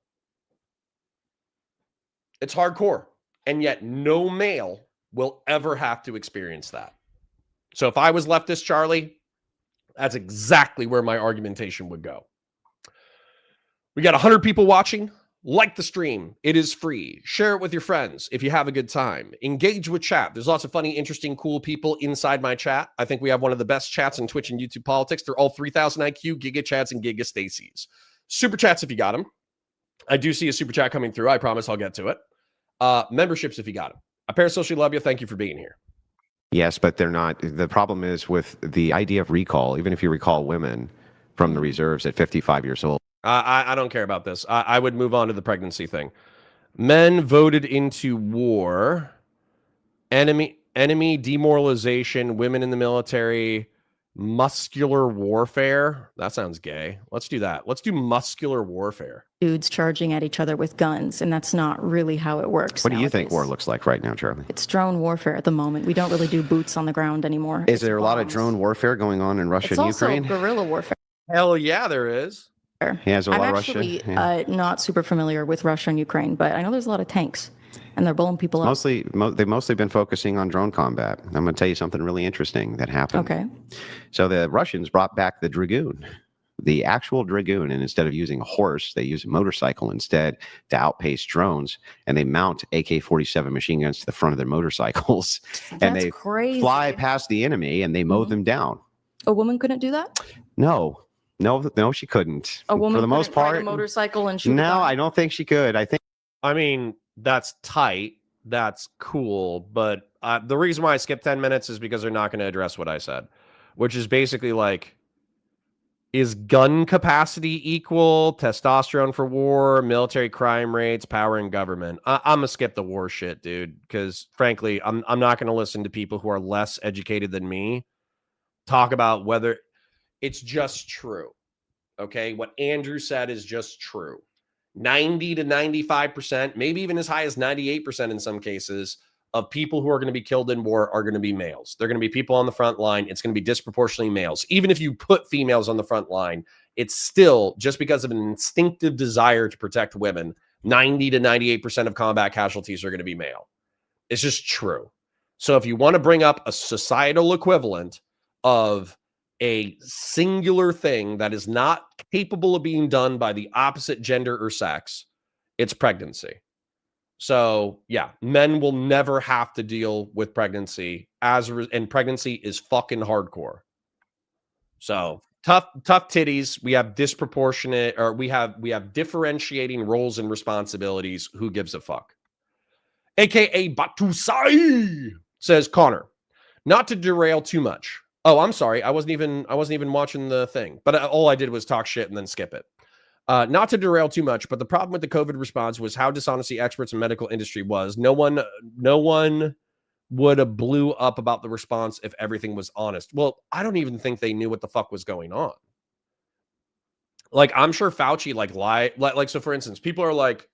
It's hardcore. And yet no male will ever have to experience that. So if I was leftist, Charlie, that's exactly where my argumentation would go. We got 100 people watching. Like the stream. It is free. Share it with your friends if you have a good time. Engage with chat. There's lots of funny, interesting, cool people inside my chat. I think we have one of the best chats in Twitch and YouTube politics. They're all 3,000 IQ, Giga Chats, and Giga Stacy's. Super chats if you got them. I do see a super chat coming through. I promise I'll get to it. Memberships if you got them. I parasocially love you. Thank you for being here. Yes, but they're not. The problem is with the idea of recall, even if you recall women from the reserves at 55 years old. I don't care about this. I would move on to the pregnancy thing. Men voted into war. Enemy demoralization. Women in the military. Muscular warfare. That sounds gay. Let's do that. Let's do muscular warfare. Dudes charging at each other with guns, and that's not really how it works. What do you think war nowadays. looks like right now, Charlie? It's drone warfare at the moment. We don't really do boots on the ground anymore. Is It's there a lot of bombs. drone warfare going on in Russia It's and also Ukraine? guerrilla warfare. Hell yeah, there is. Yeah, is there a lot I'm of actually Russia? Yeah. not super familiar with Russia and Ukraine, but I know there's a lot of tanks, and they're blowing people up. They've mostly been focusing on drone combat. I'm going to tell you something really interesting that happened. Okay. So the Russians brought back the Dragoon, the actual Dragoon, and instead of using a horse, they use a motorcycle instead to outpace drones, and they mount AK-47 machine guns to the front of their motorcycles, and That's they crazy. fly past the enemy and they mow them down. A woman couldn't do that? No, she couldn't. A woman for the most couldn't ride part, a motorcycle and shoot a no, gun? I don't think she could. I think. I mean, that's tight. That's cool. But the reason why I skipped 10 minutes is because they're not going to address what I said, which is basically like, is gun capacity equal? Testosterone for war, military crime rates, power in government. I'm going to skip the war shit, dude, because frankly, I'm not going to listen to people who are less educated than me talk about whether it's just true. Okay. What Andrew said is just true. 90 to 95%, maybe even as high as 98% in some cases, of people who are going to be killed in war are going to be males. They're going to be people on the front line. It's going to be disproportionately males. Even if you put females on the front line, it's still, just because of an instinctive desire to protect women, 90 to 98% of combat casualties are going to be male. It's just true. So if you want to bring up a societal equivalent of a singular thing that is not capable of being done by the opposite gender or sex, it's pregnancy. So yeah, men will never have to deal with pregnancy and pregnancy is fucking hardcore. So tough titties. We have disproportionate, or we have differentiating roles and responsibilities. Who gives a fuck? AKA Batusai says Connor, not to derail too much. Oh, I'm sorry. I wasn't even watching the thing, but all I did was talk shit and then skip it. Not to derail too much, but the problem with the COVID response was how dishonesty experts in medical industry was. No one would have blew up about the response if everything was honest. Well, I don't even think they knew what the fuck was going on. Like, I'm sure Fauci lied. Like, so for instance, people are like,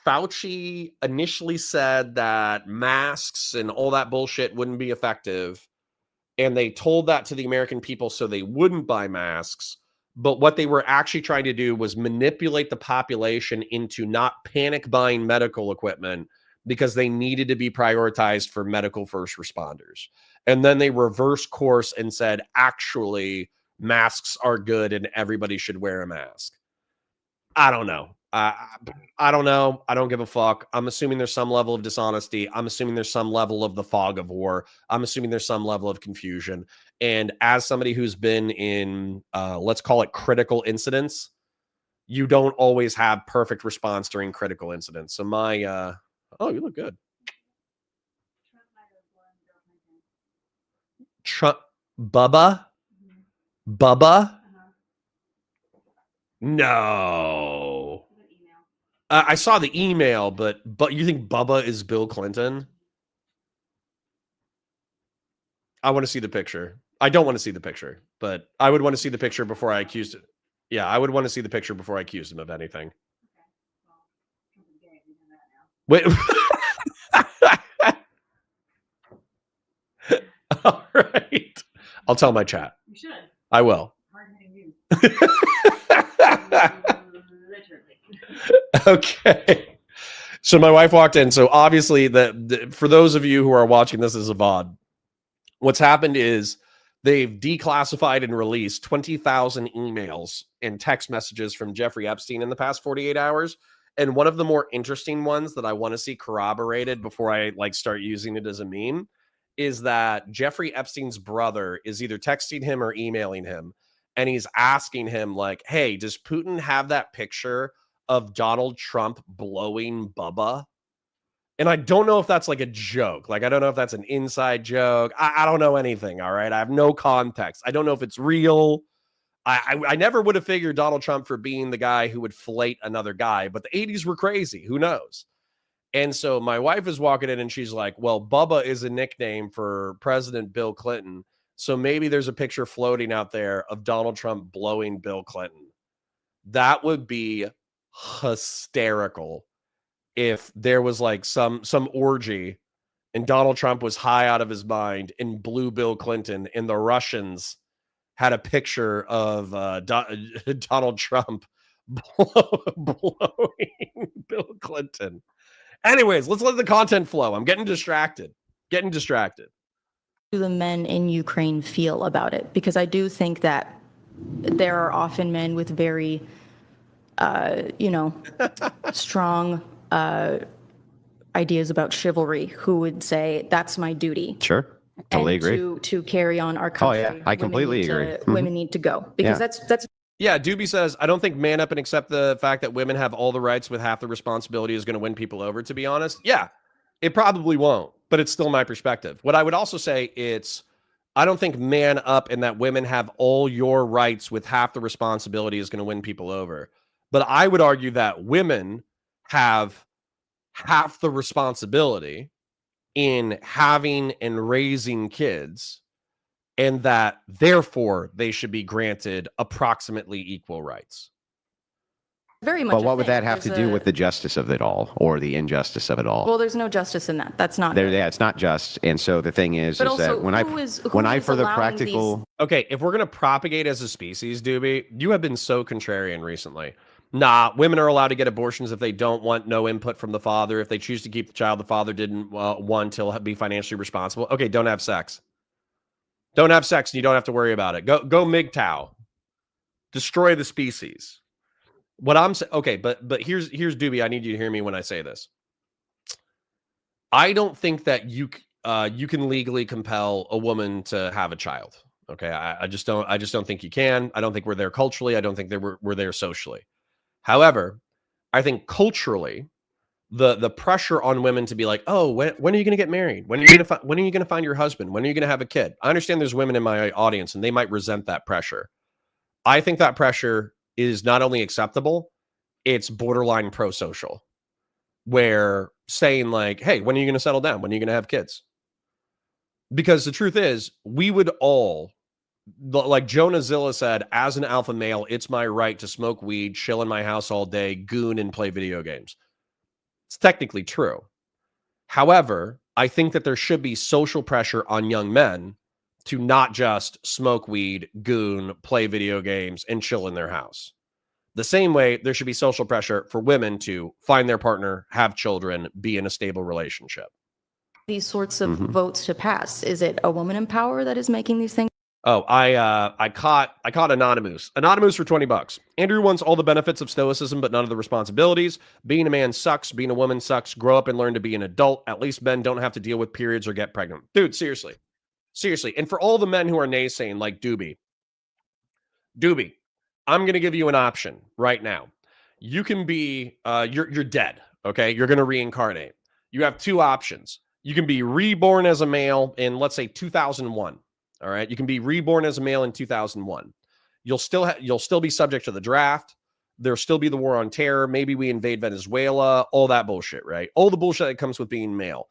Fauci initially said that masks and all that bullshit wouldn't be effective. And they told that to the American people so they wouldn't buy masks. But what they were actually trying to do was manipulate the population into not panic buying medical equipment because they needed to be prioritized for medical first responders. And then they reversed course and said, actually, masks are good and everybody should wear a mask. I don't know. I don't know. I don't give a fuck. I'm assuming there's some level of dishonesty. I'm assuming there's some level of the fog of war. I'm assuming there's some level of confusion. And as somebody who's been in, let's call it critical incidents, you don't always have perfect response during critical incidents. So my, oh, you look good. Bubba? No. I saw the email, but you think Bubba is Bill Clinton? I want to see the picture. I don't want to see the picture, but I would want to see the picture before I accused it. Yeah, I would want to see the picture before I accused him of anything. Wait. All right. I'll tell my chat. You should. I will. Okay. So my wife walked in. So obviously, for those of you who are watching this as a VOD, what's happened is they've declassified and released 20,000 emails and text messages from Jeffrey Epstein in the past 48 hours. And one of the more interesting ones that I want to see corroborated before I start using it as a meme is that Jeffrey Epstein's brother is either texting him or emailing him. And he's asking him like, hey, does Putin have that picture of Donald Trump blowing Bubba? And I don't know if that's like a joke. Like, I don't know if that's an inside joke. I don't know anything. All right. I have no context. I don't know if it's real. I never would have figured Donald Trump for being the guy who would fillet another guy, but the 80s were crazy. Who knows? And so my wife is walking in and she's like, well, Bubba is a nickname for President Bill Clinton. So maybe there's a picture floating out there of Donald Trump blowing Bill Clinton. That would be hysterical if there was like some orgy and Donald Trump was high out of his mind and blew Bill Clinton, and the Russians had a picture of Donald Trump blowing Bill Clinton. Anyways, let's let the content flow. I'm getting distracted. Do the men in Ukraine feel about it? Because I do think that there are often men with very, strong ideas about chivalry who would say, that's my duty. Sure. Totally agree. To carry on our country. Oh, yeah. I completely agree. Women need to go. Because that's Yeah, Doobie says, I don't think man up and accept the fact that women have all the rights with half the responsibility is going to win people over, to be honest. Yeah, it probably won't, but it's still my perspective. What I would also say, I don't think man up and that women have all your rights with half the responsibility is going to win people over. But I would argue that women have half the responsibility in having and raising kids, and that therefore they should be granted approximately equal rights. very much. But what would that have to do with the justice of it all or the injustice of it all? Well, there's no justice in that. That's not there. Yeah, it's not just. And so the thing is also, that when I for the practical. Okay, if we're gonna propagate as a species, Doobie, you have been so contrarian recently. Nah, women are allowed to get abortions if they don't want no input from the father. If they choose to keep the child the father didn't want to be financially responsible. Okay, don't have sex. Don't have sex and you don't have to worry about it. Go MGTOW. Destroy the species. What I'm saying, okay, but here's Doobie. I need you to hear me when I say this. I don't think that you can legally compel a woman to have a child. Okay, I just don't think you can. I don't think we're there culturally. I don't think we're there socially. However, I think culturally, the pressure on women to be like, oh, when are you going to get married? When are you going to find your husband? When are you going to have a kid? I understand there's women in my audience and they might resent that pressure. I think that pressure is not only acceptable, it's borderline pro-social, where saying like, hey, when are you going to settle down? When are you going to have kids? Because the truth is, we would all, like Jonah Zilla said, as an alpha male, it's my right to smoke weed, chill in my house all day, goon, and play video games. It's technically true. However, I think that there should be social pressure on young men to not just smoke weed, goon, play video games, and chill in their house. The same way there should be social pressure for women to find their partner, have children, be in a stable relationship. These sorts of votes to pass. Is it a woman in power that is making these things? Oh, I caught Anonymous for $20. Andrew wants all the benefits of stoicism, but none of the responsibilities. Being a man sucks. Being a woman sucks. Grow up and learn to be an adult. At least men don't have to deal with periods or get pregnant. Dude, seriously. And for all the men who are naysaying like Doobie, I'm going to give you an option right now. You can be, you're dead, okay? You're going to reincarnate. You have two options. You can be reborn as a male in, let's say, 2001. All right, you can be reborn as a male in 2001. You'll still be subject to the draft. There'll still be the war on terror. Maybe we invade Venezuela. All that bullshit, right? All the bullshit that comes with being male.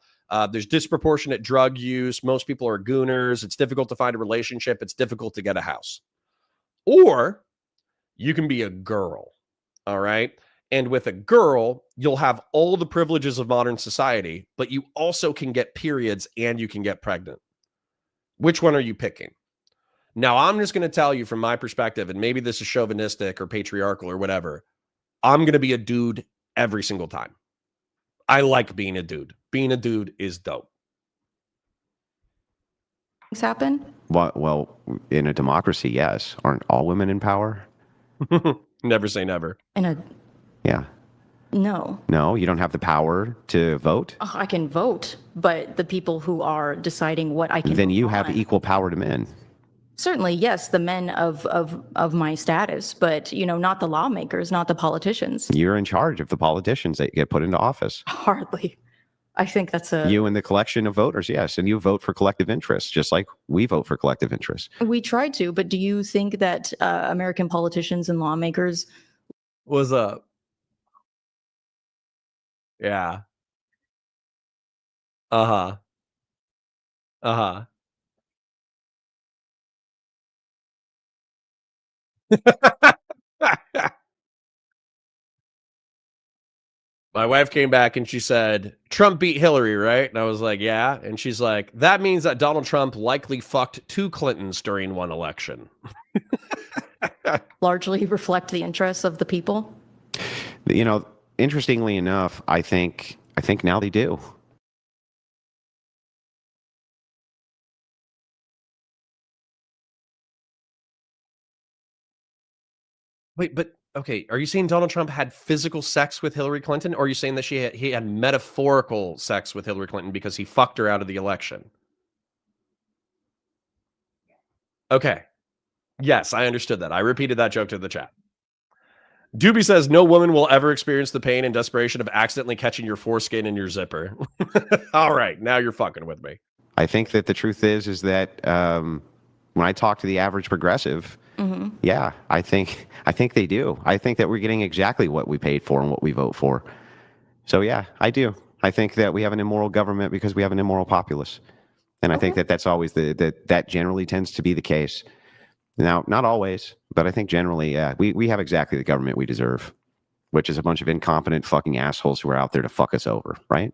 There's disproportionate drug use. Most people are gooners. It's difficult to find a relationship. It's difficult to get a house. Or you can be a girl. All right. And with a girl, you'll have all the privileges of modern society, but you also can get periods and you can get pregnant. Which one are you picking? Now, I'm just going to tell you from my perspective, and maybe this is chauvinistic or patriarchal or whatever. I'm going to be a dude every single time. I like being a dude. Being a dude is dope. Things happen? Well, in a democracy, yes. Aren't all women in power? Never say never. Yeah. No. No, you don't have the power to vote? Oh, I can vote, but the people who are deciding what I can Then you vote have on- equal power to men. Certainly, yes, the men of my status, but not the lawmakers, not the politicians. You're in charge of the politicians that get put into office. Hardly. I think that's a... You and the collection of voters, yes, and you vote for collective interests, just like we vote for collective interests. We try to, but do you think that American politicians and lawmakers... What's up? Yeah. Uh-huh. Uh-huh. My wife came back and she said, Trump beat Hillary, right? And I was like, yeah. And she's like, that means that Donald Trump likely fucked 2 Clintons during one election. Largely reflect the interests of the people. You know, interestingly enough, I think now they do. Wait, but okay, are you saying Donald Trump had physical sex with Hillary Clinton, or are you saying that he had metaphorical sex with Hillary Clinton because he fucked her out of the election? Okay. Yes, I understood that. I repeated that joke to the chat. Doobie says no woman will ever experience the pain and desperation of accidentally catching your foreskin in your zipper. All right, now you're fucking with me. I think that the truth is that when I talk to the average progressive, yeah, I think they do. I think that we're getting exactly what we paid for and what we vote for. So yeah, I do. I think that we have an immoral government because we have an immoral populace, and I think that that's always that generally tends to be the case. Now, not always, but I think generally, yeah, we have exactly the government we deserve, which is a bunch of incompetent fucking assholes who are out there to fuck us over, right?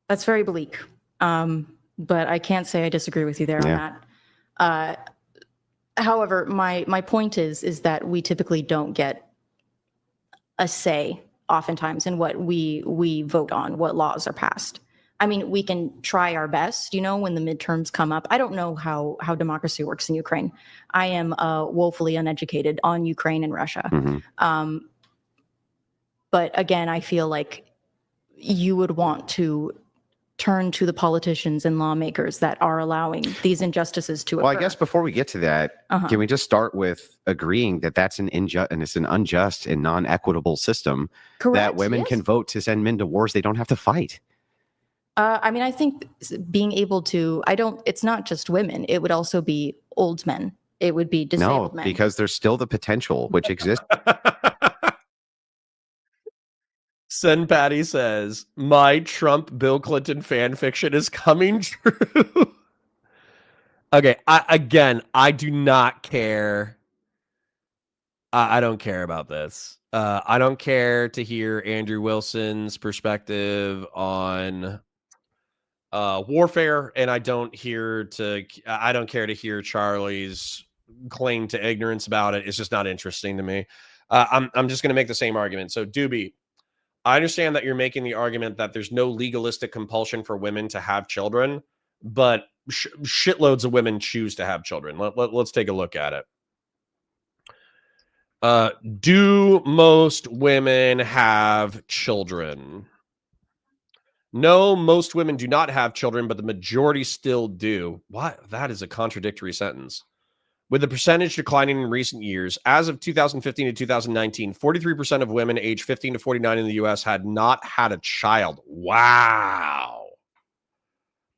That's very bleak. But I can't say I disagree with you there on that. However, my point is that we typically don't get a say oftentimes in what we vote on, what laws are passed. I mean, we can try our best, when the midterms come up. I don't know how democracy works in Ukraine. I am woefully uneducated on Ukraine and Russia. But again, I feel like you would want to turn to the politicians and lawmakers that are allowing these injustices to occur. Well, I guess before we get to that, can we just start with agreeing that that's an unjust and non-equitable system? Correct, that women yes. can vote to send men to wars they don't have to fight. I mean, I think being able to, it's not just women. It would also be old men. It would be disabled men. No, because there's still the potential, which exists. Sen Patty says, my Trump Bill Clinton fan fiction is coming true. Okay, I do not care. I don't care about this. I don't care to hear Andrew Wilson's perspective on warfare, and I don't care to hear Charlie's claim to ignorance about it. It's just not interesting to me. I'm just going to make the same argument. So, Doobie, I understand that you're making the argument that there's no legalistic compulsion for women to have children, but shitloads of women choose to have children. Let's take a look at it. Do most women have children? No, most women do not have children, but the majority still do. What? That is a contradictory sentence. With the percentage declining in recent years, as of 2015 to 2019, 43% of women aged 15 to 49 in the U.S. had not had a child. Wow.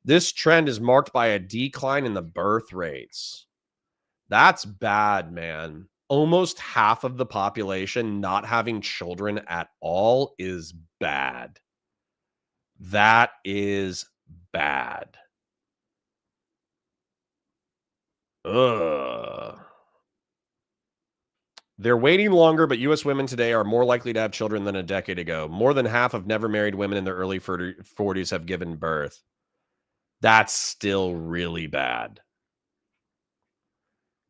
This trend is marked by a decline in the birth rates. That's bad, man. Almost half of the population not having children at all is bad. That is bad. Ugh. They're waiting longer, but U.S. women today are more likely to have children than a decade ago. More than half of never married women in their early 40s have given birth. That's still really bad.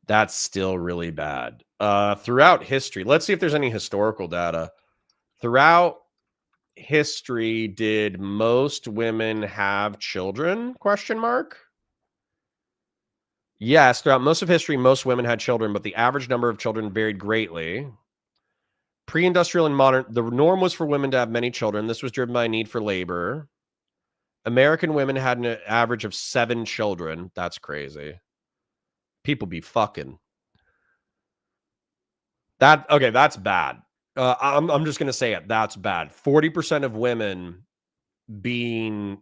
That's still really bad. Throughout history, let's see if there's any historical data. Throughout history, did most women have children? Question mark. Yes, throughout most of history, most women had children, but the average number of children varied greatly. Pre-industrial and modern, the norm was for women to have many children. This was driven by a need for labor. American women had an average of 7 children. That's crazy. People be fucking. That's bad. I'm just gonna say it. That's bad. 40% of women being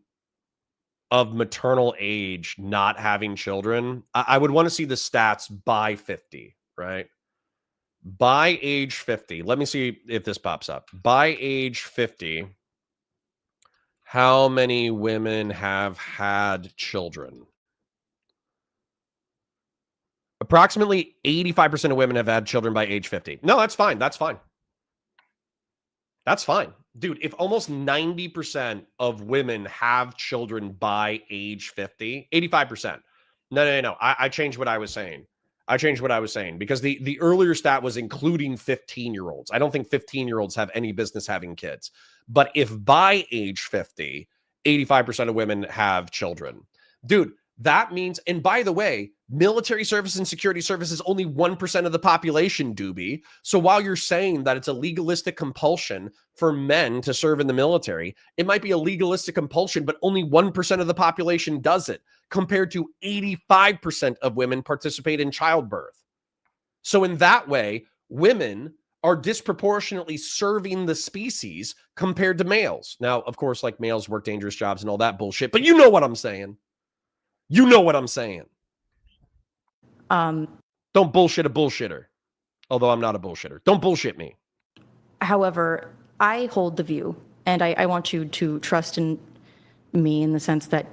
of maternal age, not having children. I would want to see the stats by 50, right? By age 50. Let me see if this pops up. By age 50, how many women have had children? Approximately 85% of women have had children by age 50. No, that's fine. That's fine. That's fine. Dude, if almost 90% of women have children by age 50, 85%. No. I changed what I was saying. Because the earlier stat was including 15-year-olds. I don't think 15-year-olds have any business having kids. But if by age 50, 85% of women have children. Dude, that means, and by the way, military service and security service is only 1% of the population, Doobie. So while you're saying that it's a legalistic compulsion for men to serve in the military, it might be a legalistic compulsion, but only 1% of the population does it, compared to 85% of women participate in childbirth. So in that way, women are disproportionately serving the species compared to males. Now, of course, like males work dangerous jobs and all that bullshit, but you know what I'm saying. You know what I'm saying. Don't bullshit a bullshitter. Although I'm not a bullshitter. Don't bullshit me. However, I hold the view, and I want you to trust in me in the sense that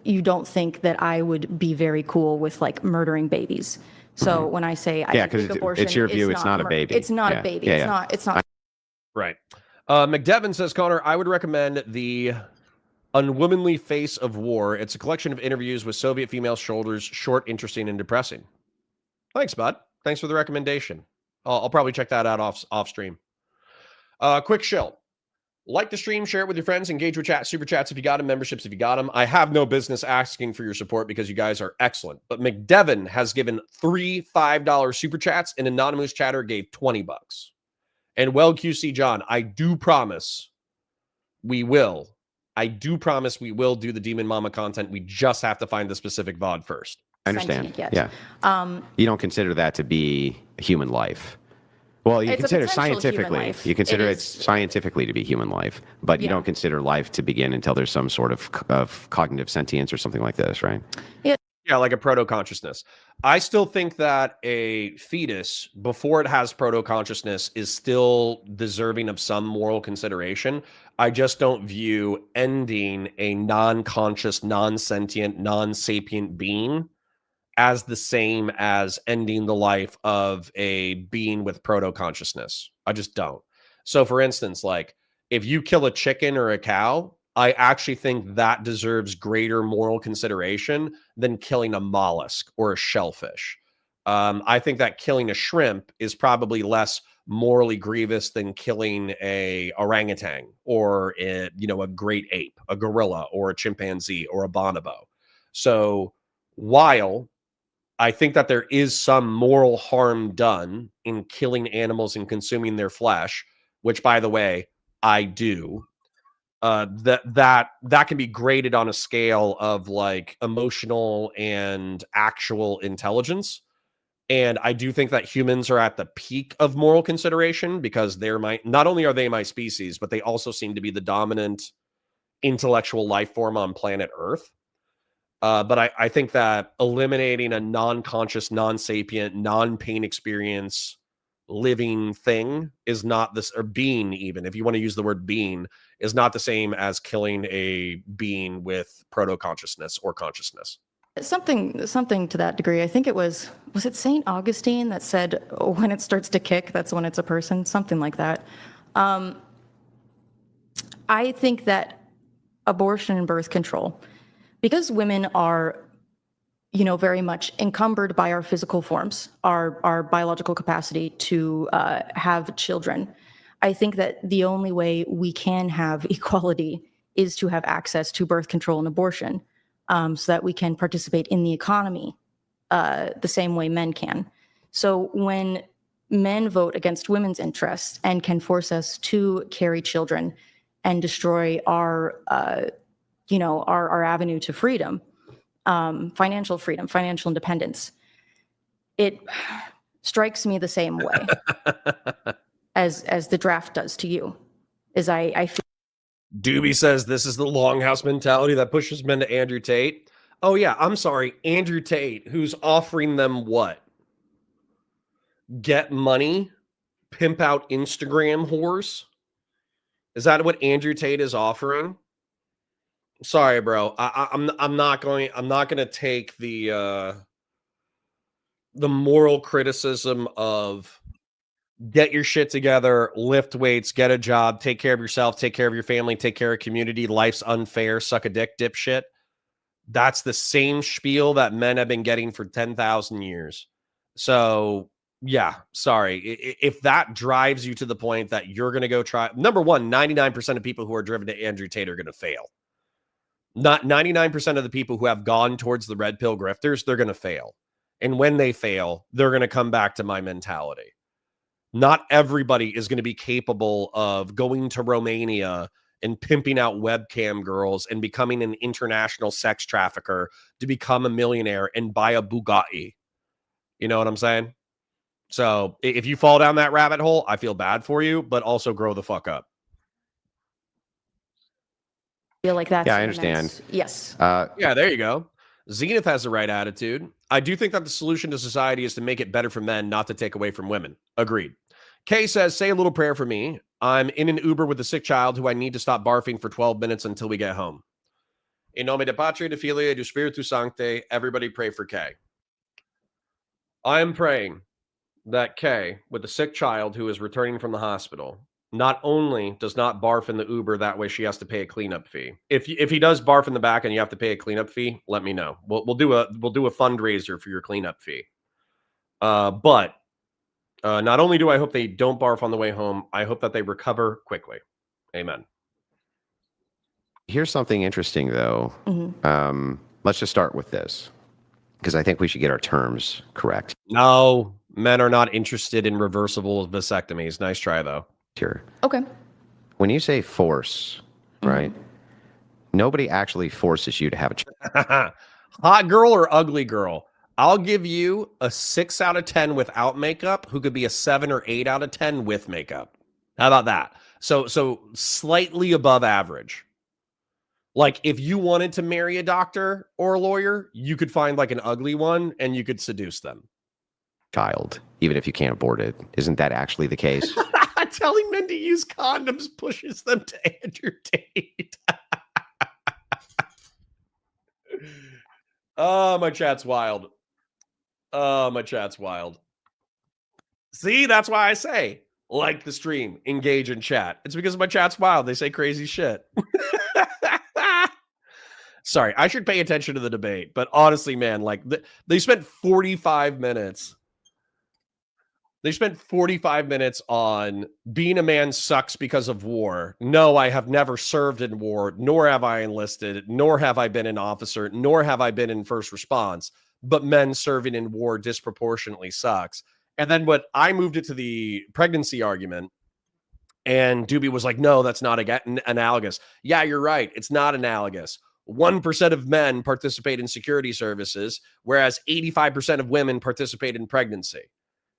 you don't think that I would be very cool with like murdering babies. So when I say I think abortion, it's your view. It's not a baby. It's not a baby. It's not. Right. McDevin says, Connor, I would recommend The Unwomanly Face of War. It's a collection of interviews with Soviet female soldiers, short, interesting, and depressing. Thanks, bud. Thanks for the recommendation. I'll probably check that out off stream. Quick shill. Like the stream, share it with your friends, engage with chat, super chats if you got them, memberships if you got them. I have no business asking for your support because you guys are excellent. But McDevin has given 3 $5 super chats, and Anonymous Chatter gave $20. And well, QC John, I do promise we will do the Demon Mama content. We just have to find the specific VOD first. I understand. Sentient yet. Yeah. You don't consider that to be human life. Well, you It's a consider potential human scientifically, life. you consider It it is- scientifically to be human life, but you Yeah. don't consider life to begin until there's some sort of cognitive sentience or something like this, right? Yeah, like a proto-consciousness. I still think that a fetus, before it has proto-consciousness, is still deserving of some moral consideration. I just don't view ending a non-conscious, non-sentient, non-sapient being as the same as ending the life of a being with proto-consciousness. I just don't. So for instance, like if you kill a chicken or a cow, I actually think that deserves greater moral consideration than killing a mollusk or a shellfish. I think that killing a shrimp is probably less morally grievous than killing a orangutan or a great ape, a gorilla or a chimpanzee or a bonobo. So while I think that there is some moral harm done in killing animals and consuming their flesh, which, by the way, I do. That can be graded on a scale of like emotional and actual intelligence. And I do think that humans are at the peak of moral consideration because not only are they my species, but they also seem to be the dominant intellectual life form on planet Earth. But I think that eliminating a non-conscious, non-sapient, non-pain experience living thing is not this, or being, even if you want to use the word being, is not the same as killing a being with proto-consciousness or consciousness. Something to that degree. I think it was it St. Augustine that said, when it starts to kick, that's when it's a person, something like that. I think that abortion and birth control, because women are, very much encumbered by our physical forms, our biological capacity to have children, I think that the only way we can have equality is to have access to birth control and abortion, so that we can participate in the economy the same way men can. So when men vote against women's interests and can force us to carry children and destroy our avenue to freedom, financial freedom, financial independence, it strikes me the same way as the draft does to you. I feel. Doobie says this is the longhouse mentality that pushes men to Andrew Tate. Oh yeah, I'm sorry, Andrew Tate, who's offering them what? Get money, pimp out Instagram whores? Is that what Andrew Tate is offering? Sorry, bro. I'm not going to take the the moral criticism of get your shit together, lift weights, get a job, take care of yourself, take care of your family, take care of community, life's unfair, suck a dick, dipshit. That's the same spiel that men have been getting for 10,000 years. So, yeah, sorry. If that drives you to the point that you're going to go try, number one, 99% of people who are driven to Andrew Tate are going to fail. Not 99% of the people who have gone towards the red pill grifters, they're going to fail. And when they fail, they're going to come back to my mentality. Not everybody is going to be capable of going to Romania and pimping out webcam girls and becoming an international sex trafficker to become a millionaire and buy a Bugatti. You know what I'm saying? So if you fall down that rabbit hole, I feel bad for you, but also grow the fuck up. Feel like that's Yeah, I understand. Yes. Yeah, there you go. Zenith has the right attitude. I do think that the solution to society is to make it better for men, not to take away from women. Agreed. Kay says, say a little prayer for me. I'm in an Uber with a sick child who I need to stop barfing for 12 minutes until we get home. In nome de Patria, de Filii, de Spiritu Sancte, everybody pray for Kay. I am praying that Kay, with a sick child who is returning from the hospital, not only does not barf in the Uber, that way she has to pay a cleanup fee. If he does barf in the back and you have to pay a cleanup fee, let me know. We'll do a fundraiser for your cleanup fee. But not only do I hope they don't barf on the way home, I hope that they recover quickly. Amen. Here's something interesting, though. Mm-hmm. Let's just start with this, because I think we should get our terms correct. No, men are not interested in reversible vasectomies. Nice try, though. Sure. Okay. When you say force, right? Nobody actually forces you to have a child. Hot girl or ugly girl? I'll give you a 6 out of 10 without makeup, who could be a 7 or 8 out of 10 with makeup. How about that? So slightly above average. Like if you wanted to marry a doctor or a lawyer, you could find like an ugly one and you could seduce them. Child, even if you can't abort it. Isn't that actually the case? Telling men to use condoms pushes them to Andrew Tate. Oh, my chat's wild. Oh, my chat's wild. See, that's why I say, like the stream, engage in chat. It's because my chat's wild. They say crazy shit. Sorry, I should pay attention to the debate. But honestly, man, like they spent 45 minutes. They spent 45 minutes on being a man sucks because of war. No, I have never served in war, nor have I enlisted, nor have I been an officer, nor have I been in first response. But men serving in war disproportionately sucks. And then what I moved it to the pregnancy argument, and Doobie was like, no, that's not analogous. Yeah, you're right. It's not analogous. 1% of men participate in security services, whereas 85% of women participate in pregnancy.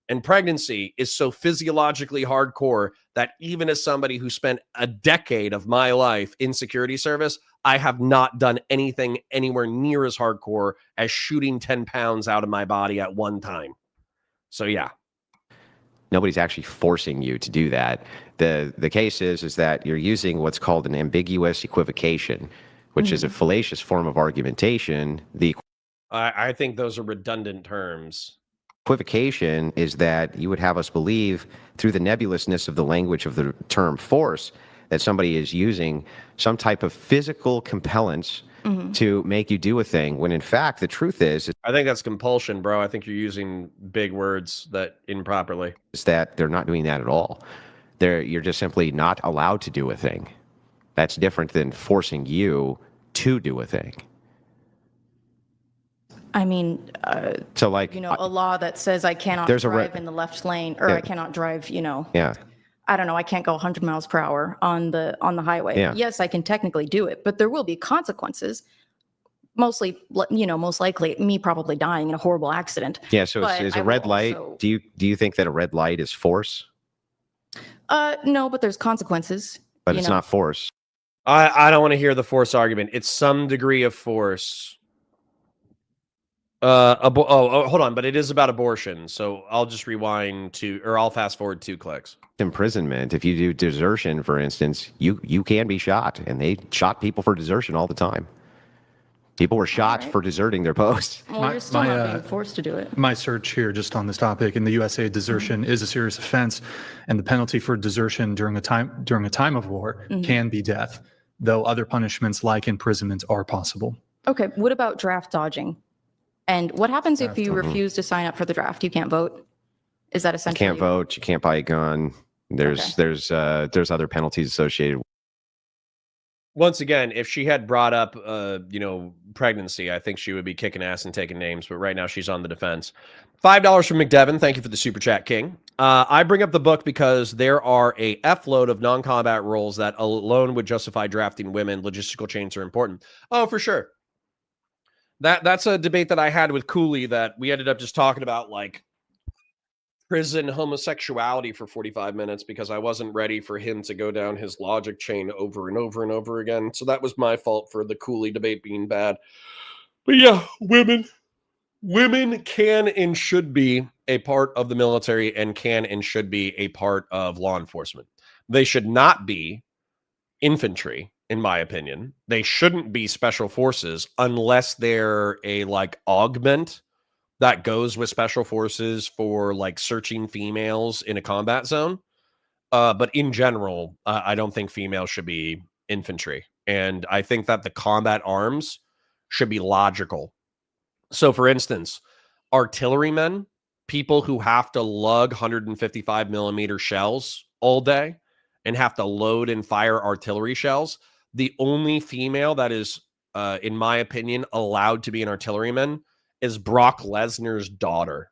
And pregnancy is so physiologically hardcore that even as somebody who spent a decade of my life in security service, I have not done anything anywhere near as hardcore as shooting 10 pounds out of my body at one time. So, yeah. Nobody's actually forcing you to do that. The case is that you're using what's called an ambiguous equivocation, which is a fallacious form of argumentation. I think those are redundant terms. Equivocation is that you would have us believe through the nebulousness of the language of the term force that somebody is using some type of physical compellence to make you do a thing, when in fact the truth is I think that's compulsion, bro. I think you're using big words that improperly. Is that they're not doing that at all. You're just simply not allowed to do a thing. That's different than forcing you to do a thing. I mean, so like, a law that says I cannot drive in the left lane, or I cannot drive, Yeah. I don't know, I can't go 100 miles per hour on the highway. Yeah. Yes, I can technically do it, but there will be consequences. Most likely me probably dying in a horrible accident. Yeah. So is a red light? Do you think that a red light is force? No, but there's consequences. But it's not force. I don't want to hear the force argument. It's some degree of force. Hold on, but it is about abortion, so I'll just I'll fast forward 2 clicks. Imprisonment. If you do desertion, for instance, you can be shot, and they shot people for desertion all the time. People were shot right. for deserting their post. Well, you're still not being forced to do it. My search here just on this topic in the USA, desertion is a serious offense, and the penalty for desertion during a time of war can be death, though other punishments like imprisonment are possible. Okay, what about draft dodging? And what happens if you refuse to sign up for the draft? You can't vote? Is that You essentially? can't vote. You can't buy a gun. There's other penalties associated. Once again, if she had brought up, pregnancy, I think she would be kicking ass and taking names. But right now, she's on the defense. $5 from McDevin. Thank you for the super chat, King. I bring up the book because there are a F-load of non-combat roles that alone would justify drafting women. Logistical chains are important. Oh, for sure. That's a debate that I had with Cooley that we ended up just talking about, like, prison homosexuality for 45 minutes because I wasn't ready for him to go down his logic chain over and over and over again. So that was my fault for the Cooley debate being bad. But yeah, women can and should be a part of the military and can and should be a part of law enforcement. They should not be infantry, in my opinion. They shouldn't be special forces unless they're a augment that goes with special forces for searching females in a combat zone. But in general, I don't think females should be infantry. And I think that the combat arms should be logical. So for instance, artillerymen, people who have to lug 155 millimeter shells all day and have to load and fire artillery shells, the only female that is, in my opinion, allowed to be an artilleryman is Brock Lesnar's daughter.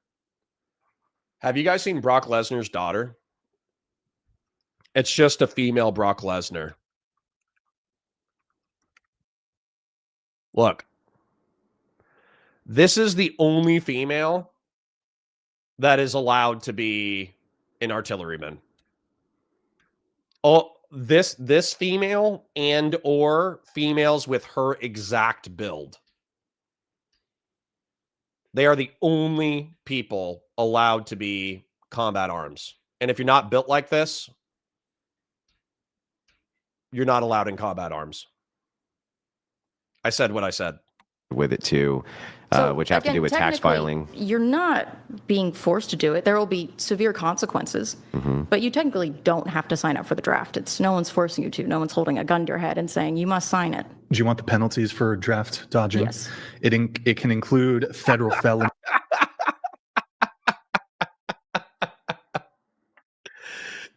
Have you guys seen Brock Lesnar's daughter? It's just a female Brock Lesnar. Look, this is the only female that is allowed to be an artilleryman. Oh, this female and or females with her exact build. They are the only people allowed to be combat arms. And if you're not built like this, you're not allowed in combat arms. I said what I said. With it too, which have to do with tax filing. You're not being forced to do it. There will be severe consequences, but you technically don't have to sign up for the draft. It's no one's forcing you to. No one's holding a gun to your head and saying you must sign it. Do you want the penalties for draft dodging? Yes. It can include federal felony.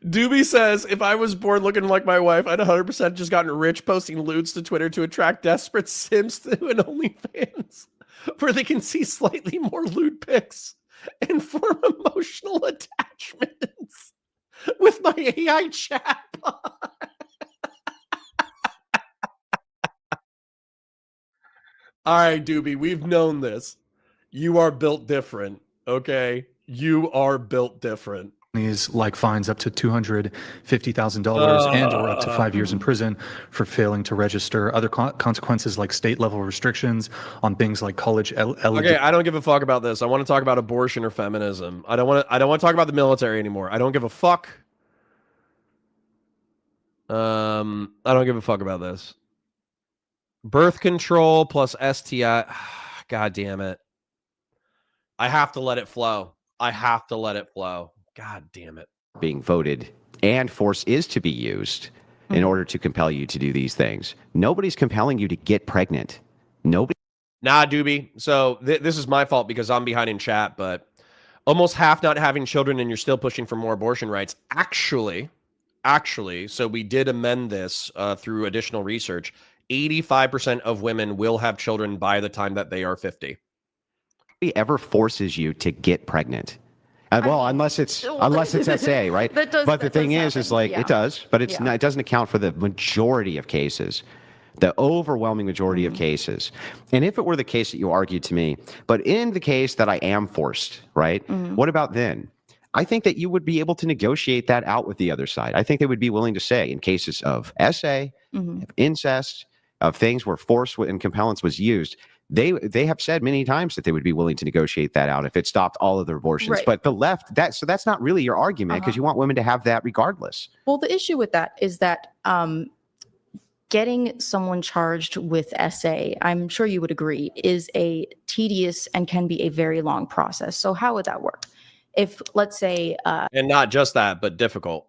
Doobie says, if I was born looking like my wife, I'd 100% just gotten rich posting lewds to Twitter to attract desperate Sims to an OnlyFans where they can see slightly more lewd pics and form emotional attachments with my AI chatbot. All right, Doobie, we've known this. You are built different, okay? You are built different. Like fines up to $250,000 and or up to 5 years in prison for failing to register. Other consequences like state level restrictions on things like college eligibility. Okay, I don't give a fuck about this. I want to talk about abortion or feminism. I don't want to talk about the military anymore. I don't give a fuck. I don't give a fuck about this. Birth control plus STI. God damn it. I have to let it flow. God damn it. Being voted and force is to be used in order to compel you to do these things. Nobody's compelling you to get pregnant. Nobody. Nah, Doobie. So this is my fault because I'm behind in chat, but almost half not having children and you're still pushing for more abortion rights. Actually, so we did amend this through additional research. 85% of women will have children by the time that they are 50. Nobody ever forces you to get pregnant. Well, unless it's SA, right? But the thing is it does, but it's not, it doesn't account for the majority of cases, the overwhelming majority of cases. And if it were the case that you argued to me, but in the case that I am forced, right? What about then? I think that you would be able to negotiate that out with the other side. I think they would be willing to say in cases of SA, of incest, of things where force and compellence was used, they have said many times that they would be willing to negotiate that out if it stopped all of the abortions. Right. But the left, that's not really your argument because you want women to have that regardless. Well, the issue with that is that getting someone charged with SA, I'm sure you would agree, is a tedious and can be a very long process. So how would that work? If, let's say, And not just that, but difficult.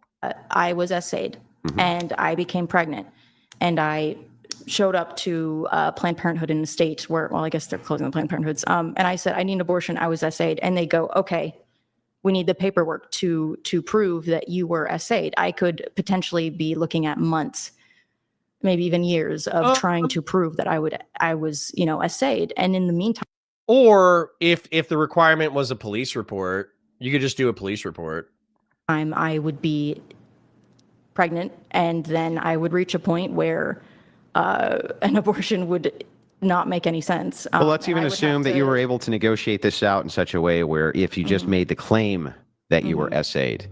I was SA'd and I became pregnant and I showed up to Planned Parenthood in the state where, well, I guess they're closing the Planned Parenthoods. And I said, I need an abortion. I was SA'd. And they go, okay, we need the paperwork to prove that you were SA'd. I could potentially be looking at months, maybe even years of trying to prove that I was, you know, SA'd. And in the meantime, or if the requirement was a police report, you could just do a police report. I would be pregnant, and then I would reach a point where an abortion would not make any sense. Well, let's and even I would assume have that to- you were able to negotiate this out in such a way where if you just made the claim that you were SA'd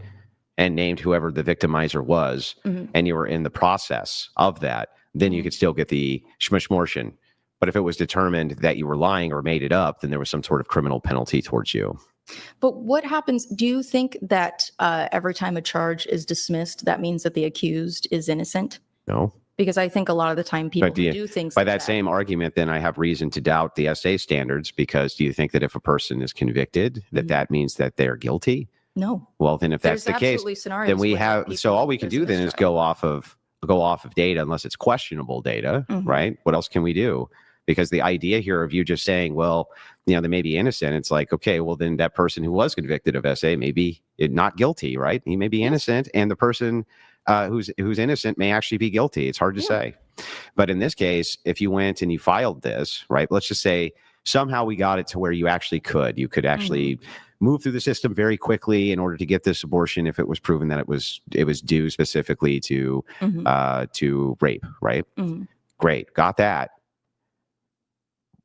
and named whoever the victimizer was, and you were in the process of that, then you could still get the shmishmortion. But if it was determined that you were lying or made it up, then there was some sort of criminal penalty towards you. But what happens? Do you think that every time a charge is dismissed, that means that the accused is innocent? No. Because I think a lot of the time people But do who you- do things By like that same argument, then I have reason to doubt the SA standards, because do you think that if a person is convicted, that that means that they're guilty? No. Well, then if that's There's the case, absolutely scenarios then we where have, people- so all we can there's do a then is mistrial. go off of data, unless it's questionable data, right? What else can we do? Because the idea here of you just saying, well, you know, they may be innocent. It's like, okay, well, then that person who was convicted of SA may be not guilty, right? He may be innocent, and the person who's innocent may actually be guilty. It's hard to say. But in this case, if you went and you filed this, right? Let's just say somehow we got it to where you could actually move through the system very quickly in order to get this abortion if it was proven that it was due specifically to rape, right? Great, got that.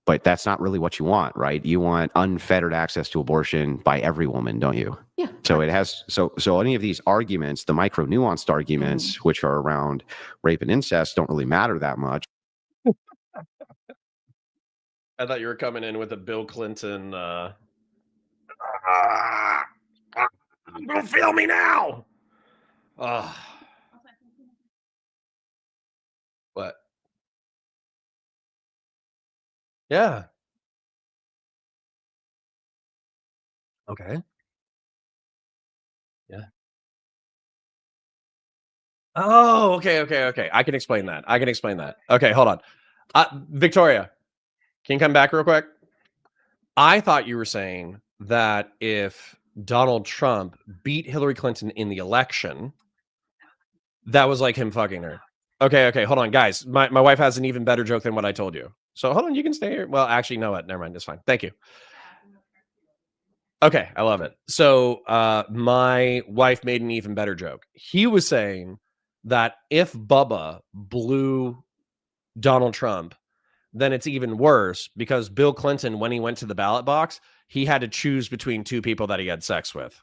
But that's not really what you want, right? You want unfettered access to abortion by every woman, don't you? Yeah. So it has so any of these arguments, the micro nuanced arguments, which are around rape and incest, don't really matter that much. I thought you were coming in with a Bill Clinton. Don't feel me now. What? Yeah. Okay. Yeah. Oh, okay. I can explain that. Okay, hold on. Victoria, can you come back real quick? I thought you were saying that if Donald Trump beat Hillary Clinton in the election, that was like him fucking her. Okay, hold on, guys. My wife has an even better joke than what I told you. So hold on, you can stay here. Well, actually, no, what? Never mind. It's fine. Thank you. Okay, I love it. So my wife made an even better joke. He was saying that if Bubba blew Donald Trump, then it's even worse because Bill Clinton, when he went to the ballot box, he had to choose between two people that he had sex with.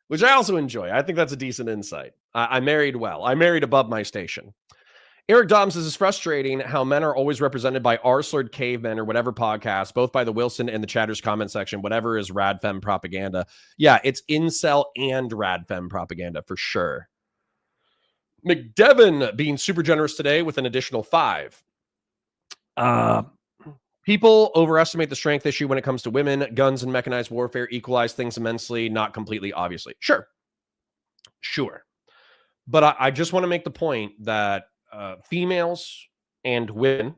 Which I also enjoy. I think that's a decent insight. I married well. I married above my station. Eric Dobbs says it's frustrating how men are always represented by R-slurred cavemen or whatever podcast, both by the Wilson and the Chatters comment section, whatever is radfem propaganda. Yeah, it's incel and radfem propaganda for sure. McDevin being super generous today with an additional 5. People overestimate the strength issue when it comes to women. Guns and mechanized warfare equalize things immensely, not completely, obviously. Sure. But I just want to make the point that females and women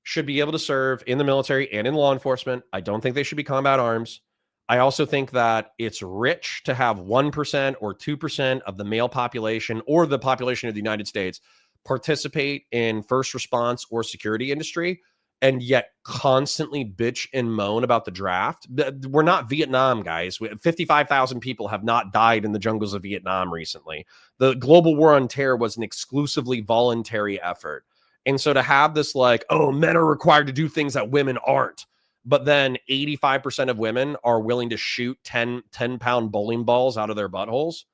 should be able to serve in the military and in law enforcement. I don't think they should be combat arms. I also think that it's rich to have 1% or 2% of the male population or the population of the United States participate in first response or security industry and yet constantly bitch and moan about the draft. We're not Vietnam, guys. 55,000 people have not died in the jungles of Vietnam recently. The global war on terror was an exclusively voluntary effort. And so to have this like, oh, men are required to do things that women aren't, but then 85% of women are willing to shoot 10-pound bowling balls out of their buttholes.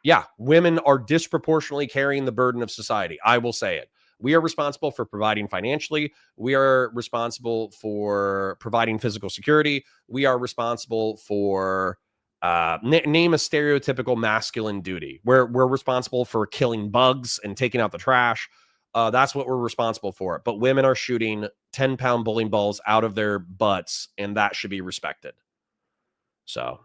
Yeah, women are disproportionately carrying the burden of society. I will say it. We are responsible for providing financially. We are responsible for providing physical security. We are responsible for name a stereotypical masculine duty. We're responsible for killing bugs and taking out the trash. That's what we're responsible for. But women are shooting 10-pound bowling balls out of their butts, and that should be respected. So,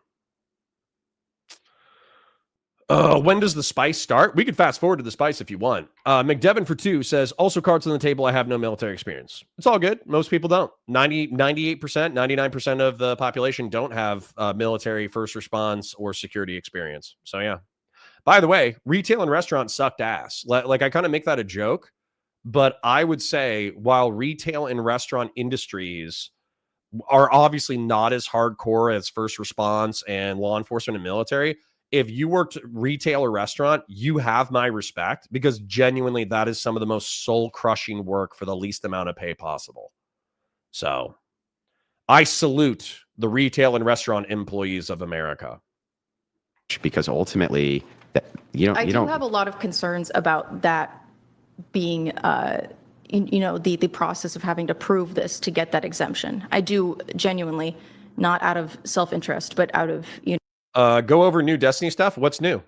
when does the spice start? We could fast forward to the spice if you want. McDevin for 2 says, also cards on the table, I have no military experience. It's all good. Most people don't. 98%, 99% of the population don't have military, first response, or security experience. So, yeah. By the way, retail and restaurants sucked ass. Like I kind of make that a joke, but I would say while retail and restaurant industries are obviously not as hardcore as first response and law enforcement and military, if you worked retail or restaurant, you have my respect, because genuinely that is some of the most soul crushing work for the least amount of pay possible. So I salute the retail and restaurant employees of America. Because ultimately, I do have a lot of concerns about that being, the process of having to prove this to get that exemption. I do genuinely, not out of self-interest, but out of, Go over new Destiny stuff. What's new?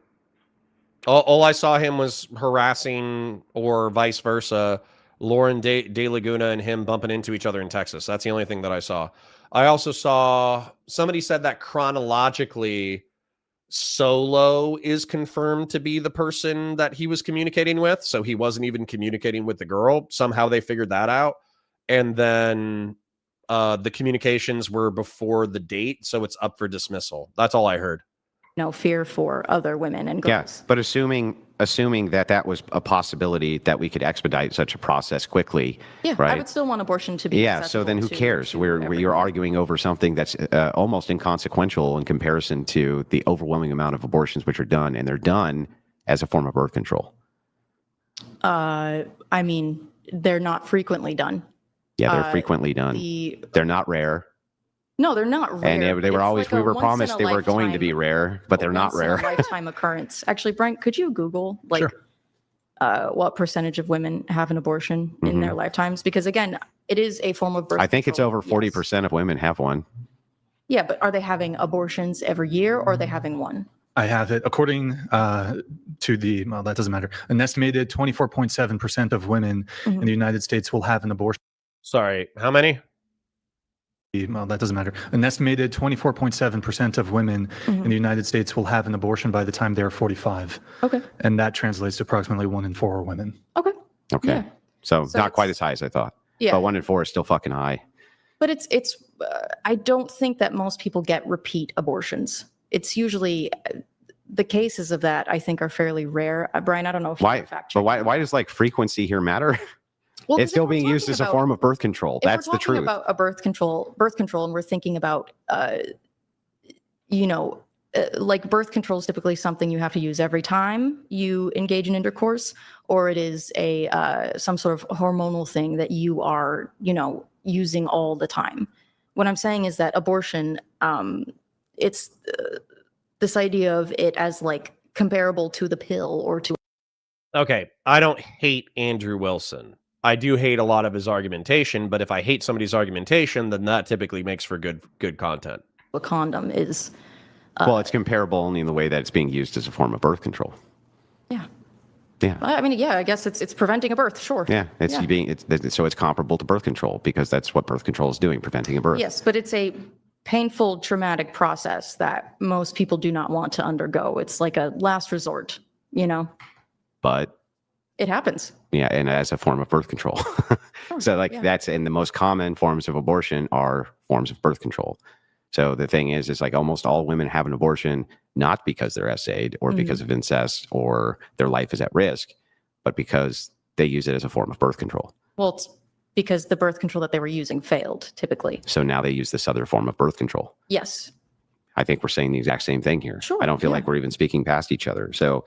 All I saw him was harassing, or vice versa, Lauren De Laguna and him bumping into each other in Texas. That's the only thing that I saw. I also saw somebody said that chronologically, Solo is confirmed to be the person that he was communicating with. So he wasn't even communicating with the girl. Somehow they figured that out. And then the communications were before the date. So it's up for dismissal. That's all I heard. fear for other women and girls. Yeah, but assuming that was a possibility that we could expedite such a process quickly. Yeah, right? I would still want abortion to be. Yeah, so then who cares? You're arguing over something that's almost inconsequential in comparison to the overwhelming amount of abortions which are done, and they're done as a form of birth control. I mean, they're not frequently done. Yeah, they're frequently done. They're not rare. No, they're not rare. And they were always, we were promised they were going to be rare, but they're not rare. Lifetime occurrence. Actually, Brian, could you Google what percentage of women have an abortion in their lifetimes? Because again, it is a form of birth. I think it's over 40% of women have one. Yeah, but are they having abortions every year, or are they having one? I have it. According to that doesn't matter. An estimated 24.7% of women in the United States will have an abortion. Sorry, how many? That doesn't matter. An estimated 24.7% of women in the United States will have an abortion by the time they're 45. Okay. And that translates to approximately 1 in 4 women. Okay. Okay. Yeah. So not quite as high as I thought. Yeah. But 1 in 4 is still fucking high. But it's I don't think that most people get repeat abortions. It's usually the cases of that, I think, are fairly rare. Brian, I don't know if why, you fact but why does frequency here matter? Well, it's still being used as a form of birth control. That's the truth. About a birth control, and we're thinking about, like birth control is typically something you have to use every time you engage in intercourse, or it is some sort of hormonal thing that you are, using all the time. What I'm saying is that abortion, it's this idea of it as like comparable to the pill or to. Okay, I don't hate Andrew Wilson. I do hate a lot of his argumentation, but if I hate somebody's argumentation, then that typically makes for good content. A condom is. Well, it's comparable only in the way that it's being used as a form of birth control. Yeah. Yeah. I mean, yeah, I guess it's preventing a birth, sure. Yeah, so it's comparable to birth control, because that's what birth control is doing, preventing a birth. Yes, but it's a painful, traumatic process that most people do not want to undergo. It's like a last resort, But it happens. Yeah, and as a form of birth control. So that's in the most common forms of abortion are forms of birth control. So the thing is like almost all women have an abortion, not because they're SA'd or because of incest or their life is at risk, but because they use it as a form of birth control. Well, it's because the birth control that they were using failed, typically. So now they use this other form of birth control. Yes. I think we're saying the exact same thing here. Sure, I don't feel like we're even speaking past each other. So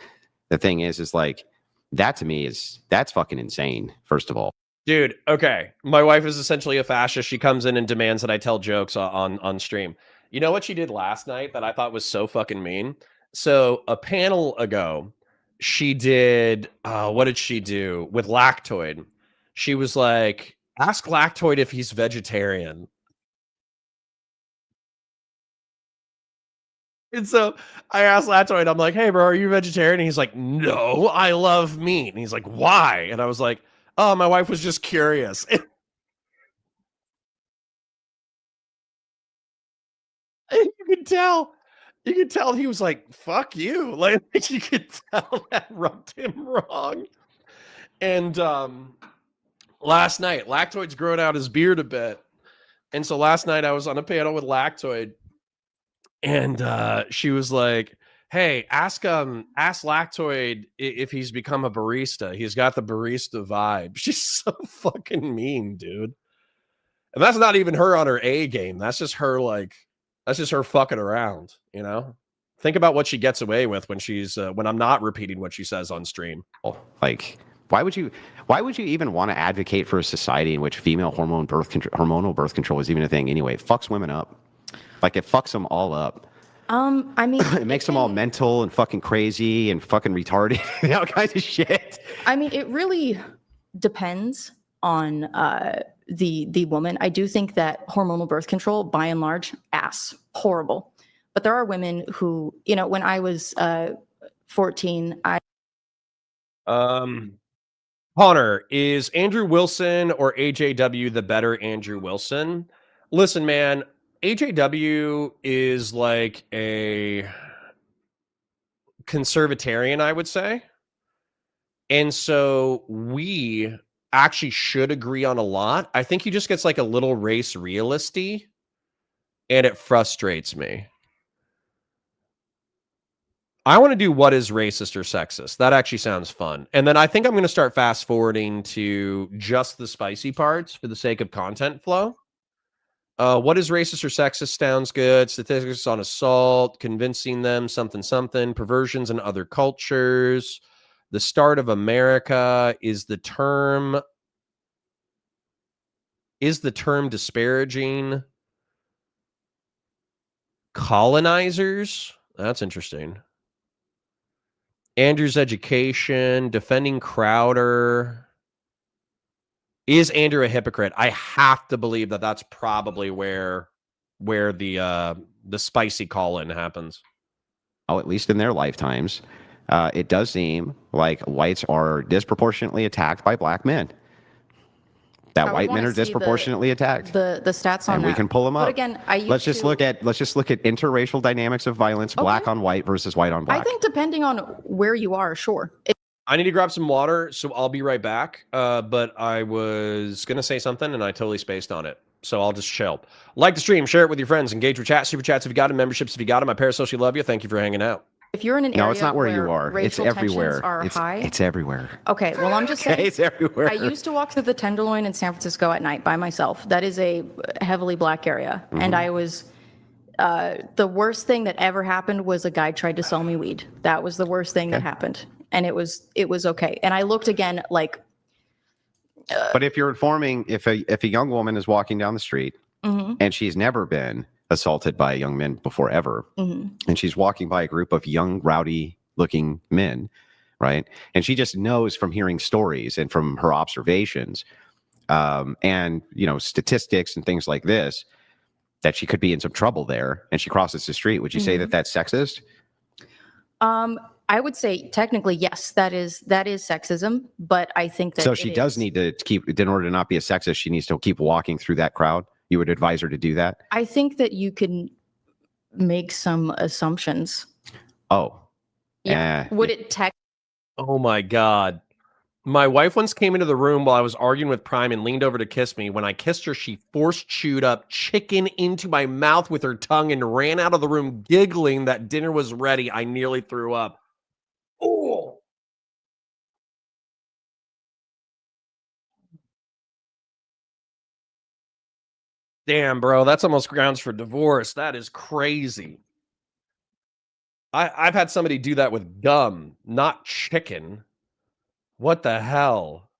the thing is like, that to me that's fucking insane, first of all. Dude, okay. My wife is essentially a fascist. She comes in and demands that I tell jokes on stream. You know what she did last night that I thought was so fucking mean? So a panel ago, she did, what did she do? With Lactoid. She was like, ask Lactoid if he's vegetarian. And so I asked Latoid, I'm like, hey, bro, are you vegetarian? And he's like, no, I love meat. And he's like, why? And I was like, oh, my wife was just curious. You could tell. You could tell he was like, fuck you. Like, you could tell that rubbed him wrong. And last night, Lactoid's growing out his beard a bit. And so last night I was on a panel with Lactoid. And she was like, hey, ask Lactoid if he's become a barista. He's got the barista vibe. She's so fucking mean, dude. And that's not even her on her A game. That's just her fucking around, you know? Think about what she gets away with when she's when I'm not repeating what she says on stream. Like, why would you even want to advocate for a society in which female hormonal birth control is even a thing anyway? It fucks women up. Like, it fucks them all up. I mean, it makes them all mental and fucking crazy and fucking retarded and all kinds of shit. I mean, it really depends on the woman. I do think that hormonal birth control, by and large, horrible. But there are women who, you know, when I was 14, Connor, is Andrew Wilson or AJW the better Andrew Wilson? Listen, man, AJW is like a conservatarian, I would say. And so we actually should agree on a lot. I think he just gets like a little race realisty, and it frustrates me. I want to do what is racist or sexist. That actually sounds fun. And then I think I'm going to start fast forwarding to just the spicy parts for the sake of content flow. What is racist or sexist sounds good. Statistics on assault, convincing them, something, perversions in other cultures. The start of America is the term disparaging. Colonizers. That's interesting. Andrew's education, defending Crowder. Is Andrew a hypocrite? I have to believe that that's probably where the spicy call-in happens. Oh, at least in their lifetimes. It does seem like whites are disproportionately attacked by black men. That white men are disproportionately attacked. The stats on and that. we can pull them up. But again, let's just look at interracial dynamics of violence, black on white versus white on black. I think depending on where you are, sure. I need to grab some water, so I'll be right back. But I was gonna say something and I totally spaced on it. So I'll just chill. Like the stream, share it with your friends, engage with chat, super chats if you got them, memberships if you got them. My parasocial love you. Thank you for hanging out. If you're in an area no, it's not where you are. It's everywhere. High, it's everywhere. Okay, well, I'm just saying. Okay, it's everywhere. I used to walk through the Tenderloin in San Francisco at night by myself. That is a heavily black area. Mm-hmm. And I was, the worst thing that ever happened was a guy tried to sell me weed. That was the worst thing that happened. And it was okay. And I looked again like. But if you're informing, if a young woman is walking down the street and she's never been assaulted by young men before ever, and she's walking by a group of young, rowdy looking men, right? And she just knows from hearing stories and from her observations and, you know, statistics and things like this, that she could be in some trouble there, and she crosses the street. Would you say that that's sexist? I would say technically, yes, that is sexism, but I think that so she does need to keep, in order to not be a sexist, she needs to keep walking through that crowd. You would advise her to do that? I think that you can make some assumptions. Oh. Yeah. Would it Oh my God. My wife once came into the room while I was arguing with Prime and leaned over to kiss me. When I kissed her, she force chewed up chicken into my mouth with her tongue and ran out of the room giggling that dinner was ready. I nearly threw up. Oh. Damn, bro, that's almost grounds for divorce. That is crazy. I've had somebody do that with gum, not chicken. What the hell?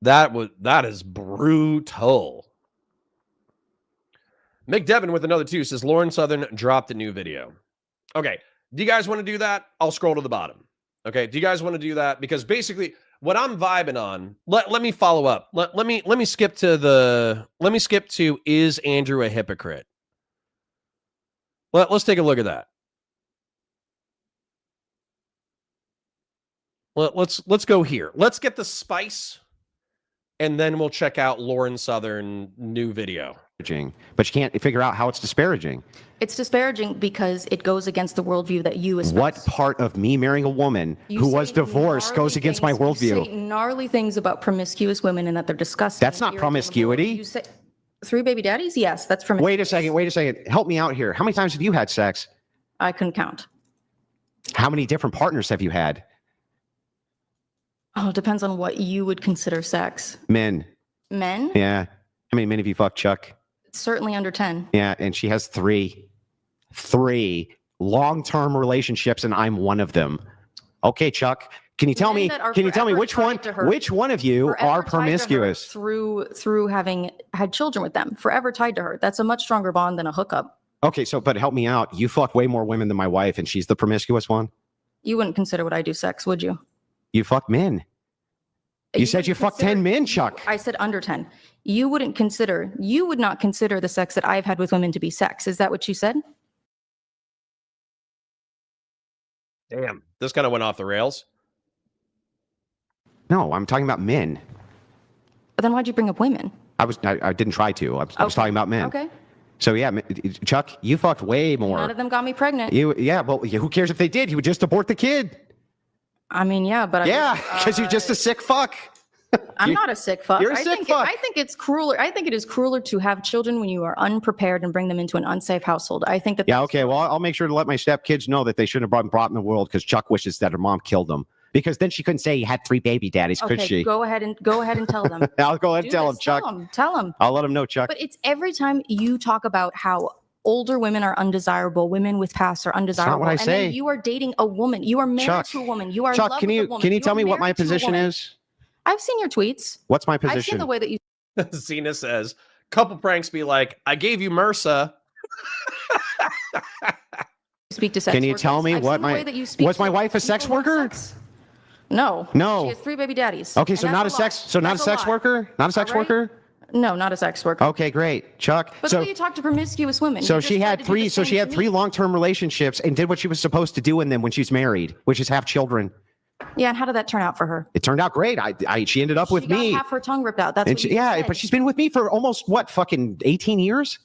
That is brutal. Mick Devin with another 2 says Lauren Southern dropped a new video. Okay. Do you guys want to do that? I'll scroll to the bottom. Okay. Do you guys want to do that? Because basically what I'm vibing on, let me follow up. Let me skip to is Andrew a hypocrite? Let's take a look at that. Let's go here. Let's get the spice, and then we'll check out Lauren Southern new video. But you can't figure out how it's disparaging. It's disparaging because it goes against the worldview that you espouse. What part of me marrying a woman who was divorced goes against my worldview? You say gnarly things about promiscuous women and that they're disgusting. That's not promiscuity. You say 3 baby daddies? Yes, that's promiscuity. Wait a second. Help me out here. How many times have you had sex? I couldn't count. How many different partners have you had? Oh, it depends on what you would consider sex. Men. Men? Yeah. How many men have you fucked, Chuck? Certainly under 10. Yeah, and she has 3 long-term relationships, and I'm one of them. Okay, Chuck, can you tell me which one of you are promiscuous? Through having had children with them, forever tied to her. That's a much stronger bond than a hookup. Okay, but help me out. You fuck way more women than my wife, and she's the promiscuous one? You wouldn't consider what I do sex, would you? You fuck men. You said you fucked 10 men, Chuck. I said under 10. You would not consider the sex that I've had with women to be sex. Is that what you said? Damn, this kind of went off the rails. No, I'm talking about men. But then why'd you bring up women? I didn't try to. I was talking about men. Okay. So yeah, Chuck, you fucked way more. None of them got me pregnant. Well, who cares if they did? You would just abort the kid. I mean, yeah, but because you're just a sick fuck. I'm not a sick fuck. You're a sick fuck. I think it's crueler. I think it is crueler to have children when you are unprepared and bring them into an unsafe household. I think that. Yeah. Okay. Well, I'll make sure to let my stepkids know that they shouldn't have been brought in the world because Chuck wishes that her mom killed them. Because then she couldn't say he had 3 baby daddies, could she? Go ahead and tell them. I'll go ahead and tell them, Chuck. Tell them. I'll let them know, Chuck. But it's every time you talk about how older women are undesirable, women with pasts are undesirable. That's not what I say. Then you are dating a woman. You are married to a woman. You are in love with a woman. Can you tell me what my position is? I've seen your tweets. What's my position? I've seen the way that you. Zena says, couple pranks be like, I gave you MRSA. Speak to sex Can you workers. tell me I've what seen the way that you speak was my to wife a sex people who have worker? sex. No. No. She has 3 baby daddies. Okay, so And not a that's lot. sex. So not a That's sex lot. worker. Not a sex All right? worker. No, not a sex worker. Okay, great, Chuck. But the way you talk to promiscuous women. So you she just tried had to do 3. the So same she had to 3 me. long-term relationships and did what she was supposed to do in them when she's married, which is have children. Yeah, and how did that turn out for her? It turned out great. She ended up with She got me. half her tongue ripped out. That's And what you said. but she's been with me for almost fucking 18 years.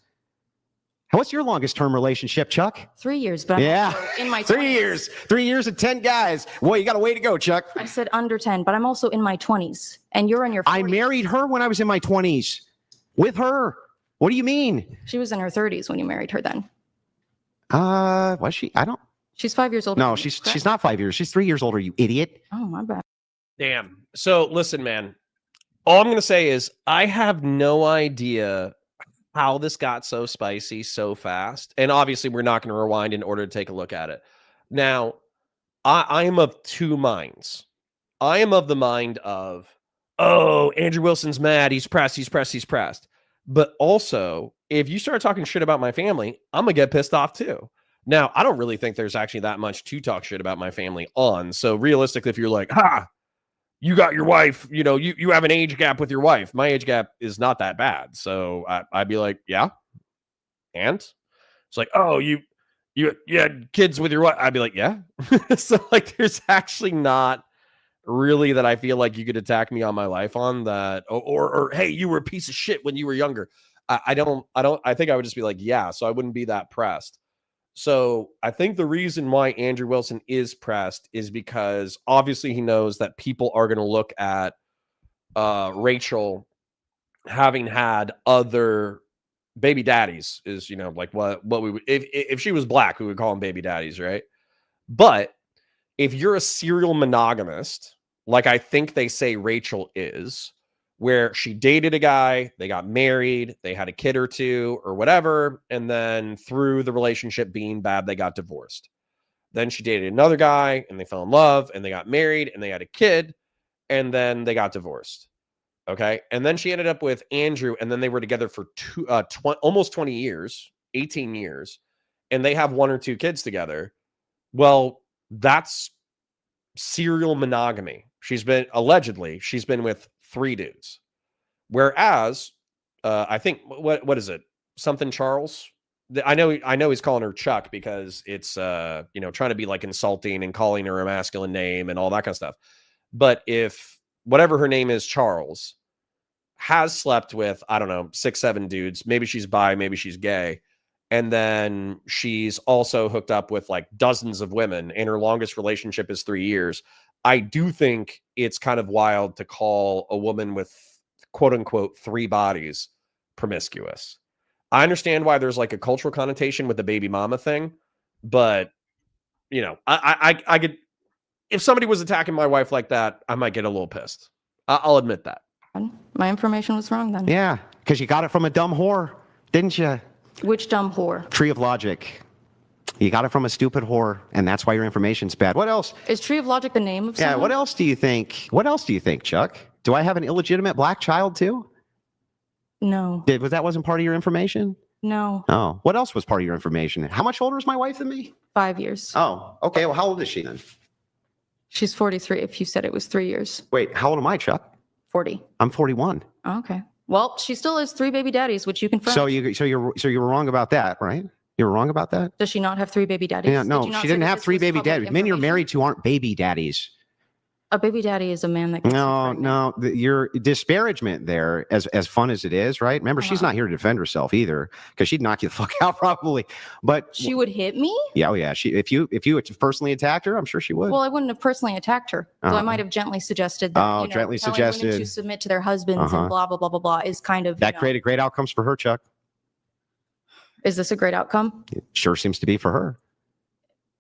What's your longest term relationship, Chuck? 3 years, but I'm also in my 3 20s. years. 3 years and 10 guys. Boy, you got a way to go, Chuck. I said under 10, but I'm also in my 20s, and you're in your 40s. I married her when I was in my 20s. With her. What do you mean? She was in her 30s when you married her then. Was she? I don't. She's 5 years older. No, than you, she's correct? not 5 years. She's 3 years older, you idiot. Oh, my bad. Damn. So listen, man, all I'm going to say is I have no idea how this got so spicy so fast. And obviously we're not going to rewind in order to take a look at it. Now, I am of 2 minds. I am of the mind of, oh, Andrew Wilson's mad. He's pressed. But also, if you start talking shit about my family, I'm going to get pissed off too. Now, I don't really think there's actually that much to talk shit about my family on. So realistically, if you're like, you got your wife, you have an age gap with your wife. My age gap is not that bad. So I'd be like, yeah. And it's like, oh, you had kids with your wife. I'd be like, yeah. So like, there's actually not really that I feel like you could attack me on my life on that. Or hey, you were a piece of shit when you were younger. I think I would just be like, yeah. So I wouldn't be that pressed. So I think the reason why Andrew Wilson is pressed is because obviously he knows that people are going to look at Rachel having had other baby daddies is, like what we would, if she was black, we would call them baby daddies, right? But if you're a serial monogamist, like I think they say Rachel is, where she dated a guy, they got married, they had a kid or 2 or whatever, and then through the relationship being bad, they got divorced. Then she dated another guy, and they fell in love, and they got married, and they had a kid, and then they got divorced. Okay? And then she ended up with Andrew, and then they were together for almost 20 years, 18 years, and they have 1 or 2 kids together. Well, that's serial monogamy. She's been with 3 dudes. Whereas, I think, what is it? Something Charles I know he's calling her Chuck because it's trying to be like insulting and calling her a masculine name and all that kind of stuff. But if whatever her name is, Charles, has slept with, I don't know, 6-7 dudes, maybe she's bi, maybe she's gay, and then she's also hooked up with like dozens of women, and her longest relationship is 3 years. I do think it's kind of wild to call a woman with quote unquote 3 bodies promiscuous. I understand why there's like a cultural connotation with the baby mama thing, but I could, if somebody was attacking my wife like that, I might get a little pissed. I'll admit that. My information was wrong then. Yeah, because you got it from a dumb whore, didn't you? Which dumb whore? Tree of Logic. You got it from a stupid whore, and that's why your information's bad. What else? Is Tree of Logic the name of someone? Yeah, what else do you think? What else do you think, Chuck? Do I have an illegitimate black child too? No. That wasn't part of your information? No. Oh, what else was part of your information? How much older is my wife than me? 5 years. Oh, okay. Well, how old is she then? She's 43 if you said it was 3 years. Wait, how old am I, Chuck? 40. I'm 41. Oh, okay. Well, she still has 3 baby daddies, which you confirmed. So you were wrong about that, right? You were wrong about that? Does she not have 3 baby daddies? Yeah, no, Did you not she say didn't that have this 3 was baby public daddies. Men you're information? married to aren't baby daddies. A baby daddy is a man that gets you No, pregnant. your disparagement there, as fun as it is, right? Remember, she's not here to defend herself either, because she'd knock you the fuck out probably. But She would hit me? yeah, oh yeah, if you personally attacked her, I'm sure she would. Well, I wouldn't have personally attacked her. So I Uh-huh. might have gently suggested that, gently telling women suggested. to submit to their husbands Uh-huh. and blah, blah, blah, blah, blah is kind of, That created great outcomes for her, Chuck. is this a great outcome? It sure seems to be for her.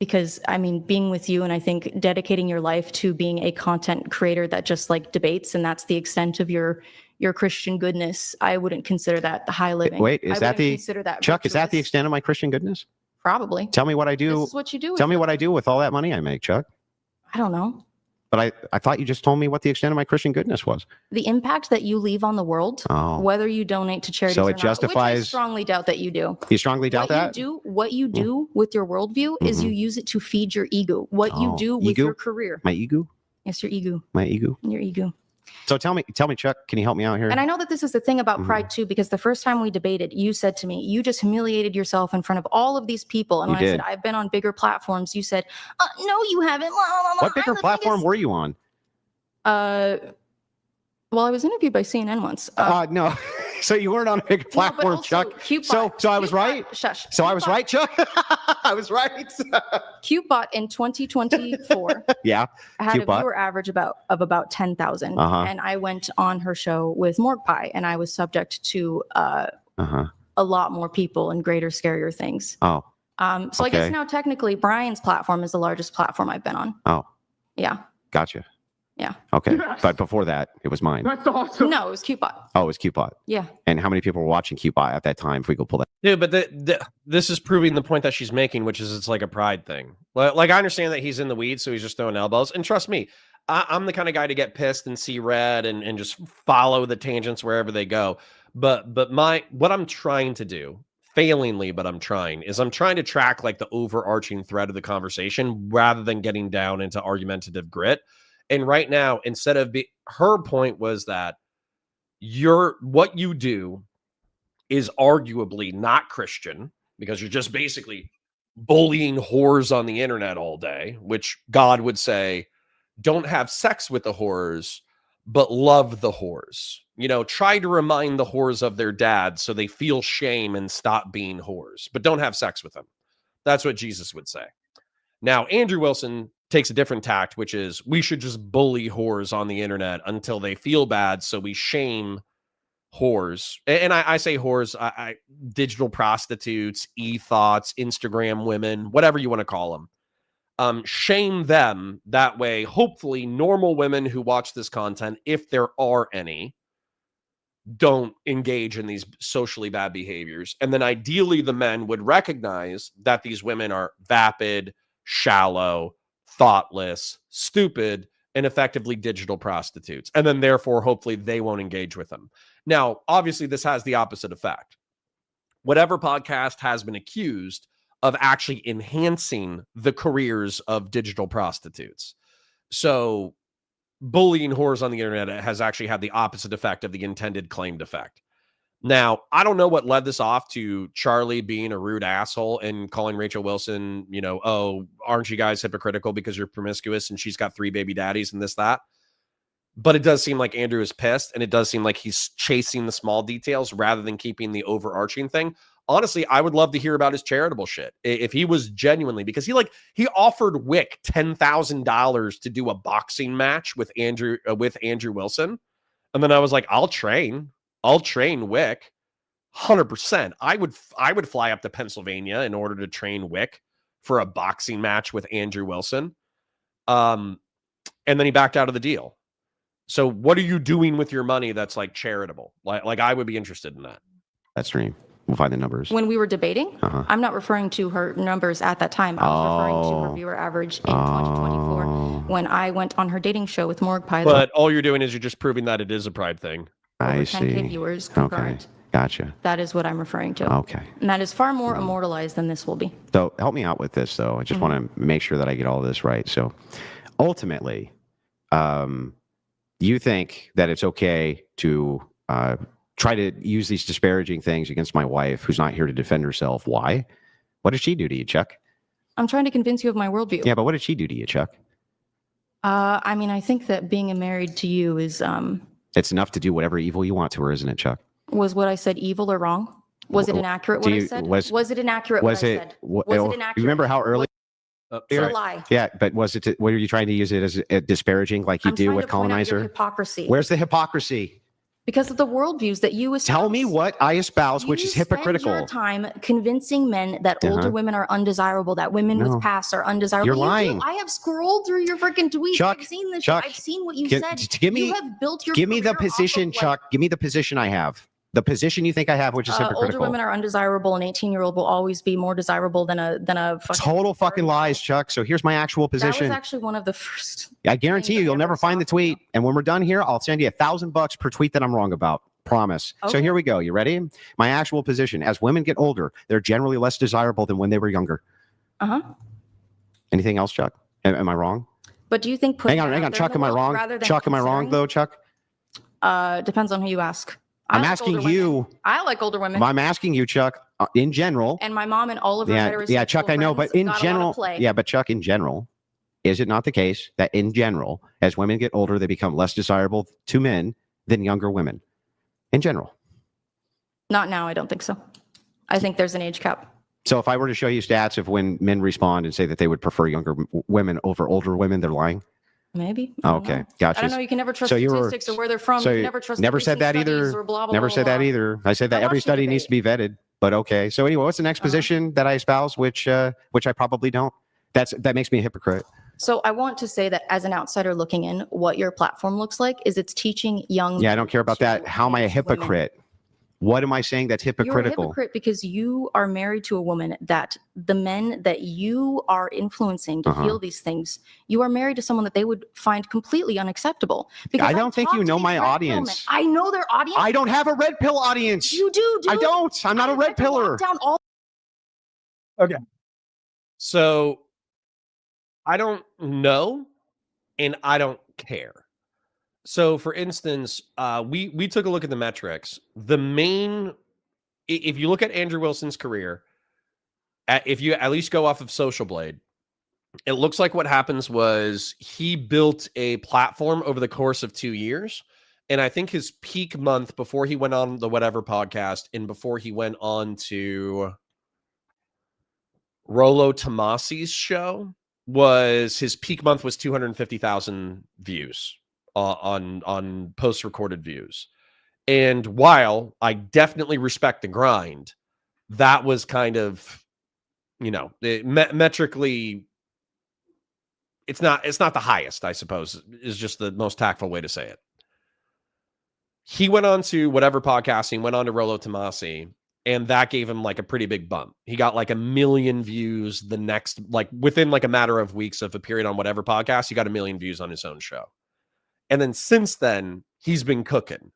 Because I mean, being with you and I think dedicating your life to being a content creator that just like debates and that's the extent of your Christian goodness, I wouldn't consider that high living. Wait, I is that wouldn't the consider that Chuck? Is that the virtuous. extent of my Christian goodness? Probably. Tell me what I do. This is what you do. Tell me what I do with all that money I make, Chuck. I don't know. But I thought you just told me what the extent of my Christian goodness was. The impact that you leave on the world, Oh. whether you donate to charities So or it not, which I justifies- strongly doubt that you do. You strongly doubt that? What you do with your worldview is you use it to feed your ego. What you Oh, do with ego? your career. My ego? Yes, your ego. My ego? Your ego. So tell me, Chuck, can you help me out here? And I know that this is the thing about pride too, because the first time we debated, you said to me, you just humiliated yourself in front of all of these people. And You when I said, did. I've been on bigger platforms, you said, no, you haven't. What bigger platform were you on? Well, I was interviewed by CNN once. No. So you weren't on a bigger platform, also Chuck. Cutebot- So I was Cutebot- right? Shush. So I was right, Chuck? I was right. Cutebot in 2024 Yeah. had Cutebot. a viewer average of about 10,000. Uh-huh. And I went on her show with Morgue Pie, and I was subject to Uh-huh. a lot more people and greater, scarier things. Oh. So I guess Okay. now technically Brian's platform is the largest platform I've been on. Oh. Yeah. Gotcha. Yeah. Okay. But before that, it was mine. No, it was Cutebot. Oh, it was Cupid. Yeah. And how many people were watching Cupid at that time? If we go pull that. Dude, but this is proving the point that she's making, which is it's like a pride thing. Like, I understand that he's in the weeds, so he's just throwing elbows. And trust me, I'm the kind of guy to get pissed and see red and just follow the tangents wherever they go. But what I'm trying to do, failingly, but I'm trying to track like the overarching thread of the conversation rather than getting down into argumentative grit. And right now, instead of her point was that what you do is arguably not Christian because you're just basically bullying whores on the internet all day, which God would say, don't have sex with the whores, but love the whores. Try to remind the whores of their dad so they feel shame and stop being whores, but don't have sex with them. That's what Jesus would say. Now, Andrew Wilson takes a different tact, which is we should just bully whores on the internet until they feel bad. So we shame whores. And I say whores, digital prostitutes, e-thoughts, Instagram women, whatever you want to call them. Shame them. That way, hopefully, normal women who watch this content, if there are any, don't engage in these socially bad behaviors. And then ideally, the men would recognize that these women are vapid, shallow, thoughtless, stupid, and effectively digital prostitutes. And then therefore, hopefully they won't engage with them. Now, obviously, this has the opposite effect. Whatever podcast has been accused of actually enhancing the careers of digital prostitutes. So bullying whores on the internet has actually had the opposite effect of the intended claimed effect. Now, I don't know what led this off to Charlie being a rude asshole and calling Rachel Wilson, oh, aren't you guys hypocritical because you're promiscuous and she's got 3 baby daddies and this, that. But it does seem like Andrew is pissed, and it does seem like he's chasing the small details rather than keeping the overarching thing. Honestly, I would love to hear about his charitable shit. If he was genuinely, because he offered Wick $10,000 to do a boxing match with Andrew Wilson. And then I was like, I'll train Wick 100%. I would fly up to Pennsylvania in order to train Wick for a boxing match with Andrew Wilson. And then he backed out of the deal. So what are you doing with your money that's like charitable? Like I would be interested in that. That stream. We'll find the numbers. When we were debating, I'm not referring to her numbers at that time. I was referring to her viewer average in 2024 when I went on her dating show with Morg Pie. But all you're doing is you're just proving that it is a pride thing. I 10K see. viewers concurrent. Okay. Gotcha. That is what I'm referring to. Okay. And that is far more immortalized than this will be. So help me out with this, though. I just want to make sure that I get all this right. So ultimately, you think that it's okay to try to use these disparaging things against my wife who's not here to defend herself. Why? What did she do to you, Chuck? I'm trying to convince you of my worldview. Yeah, but what did she do to you, Chuck? I mean, I think that being married to you is It's enough to do whatever evil you want to her, isn't it, Chuck? was what I said evil or wrong? Was it inaccurate what I said? Was it inaccurate what I said? Was it inaccurate? You remember how early? It's a lie. Yeah, but was it? What are you trying to use it as disparaging, like you do with colonizer? Hypocrisy. Where's the hypocrisy? Because of the worldviews that you espouse. Tell me what I espouse, which is hypocritical. You spend your time convincing men that older women are undesirable, that women with past are undesirable. You're lying. I have scrolled through your freaking tweets. Chuck, I've seen this. Chuck, I've seen what you said. You have built your give me the career position, off of, Chuck. Give me the position I have. The position you think I have, which is hypocritical. Older women are undesirable. An 18-year-old will always be more desirable than a fucking total fucking lies, Chuck. So here's my actual position. That was actually one of the first. I guarantee you'll never find the tweet. And when we're done here, I'll send you $1,000 per tweet that I'm wrong about. Promise. Okay. So here we go. You ready? My actual position: as women get older, they're generally less desirable than when they were younger. Anything else, Chuck? Am I wrong? But do you think? Hang on, Chuck. Am I wrong? Chuck, am I wrong though, Chuck? Depends on who you ask. I'm asking you. I like older women. I'm asking you, Chuck, in general. And my mom and all of her heterosexual yeah, Chuck, I know, but in general, yeah, but Chuck, in general, is it not the case that in general, as women get older, they become less desirable to men than younger women? In general. Not now, I don't think so. I think there's an age cap. So if I were to show you stats of when men respond and say that they would prefer younger women over older women, they're lying? Maybe. Okay, gotcha. I don't know. You can never trust statistics or where they're from. So you can never trust. Never said that either. Never said that either. I said that every study needs to be vetted. But okay. So anyway, what's the next position that I espouse, which I probably don't? That makes me a hypocrite. So I want to say that as an outsider looking in, what your platform looks like is it's teaching young. Yeah, I don't care about that. How am I a hypocrite? Women. What am I saying that's hypocritical? You're a hypocrite because you are married to a woman that the men that you are influencing to feel these things, you are married to someone that they would find completely unacceptable. Because I don't think you know my audience. I know their audience. I don't have a red pill audience. You do, dude. I don't. I'm not a red pillar. Okay. So I don't know and I don't care. So, for instance, we took a look at the metrics. If you look at Andrew Wilson's career, if you at least go off of Social Blade, it looks like what happens was he built a platform over the course of 2 years. And I think his peak month before he went on the Whatever podcast and before he went on to Rollo Tomasi's show was his peak month was 250,000 views. On post-recorded views. And while I definitely respect the grind, that was kind of, metrically, it's not the highest, I suppose, is just the most tactful way to say it. He went on to Whatever podcasting, went on to Rollo Tomasi, and that gave him like a pretty big bump. He got like 1 million views the next, like within like a matter of weeks of a period on Whatever podcast, he got 1 million views on his own show. And then since then, he's been cooking.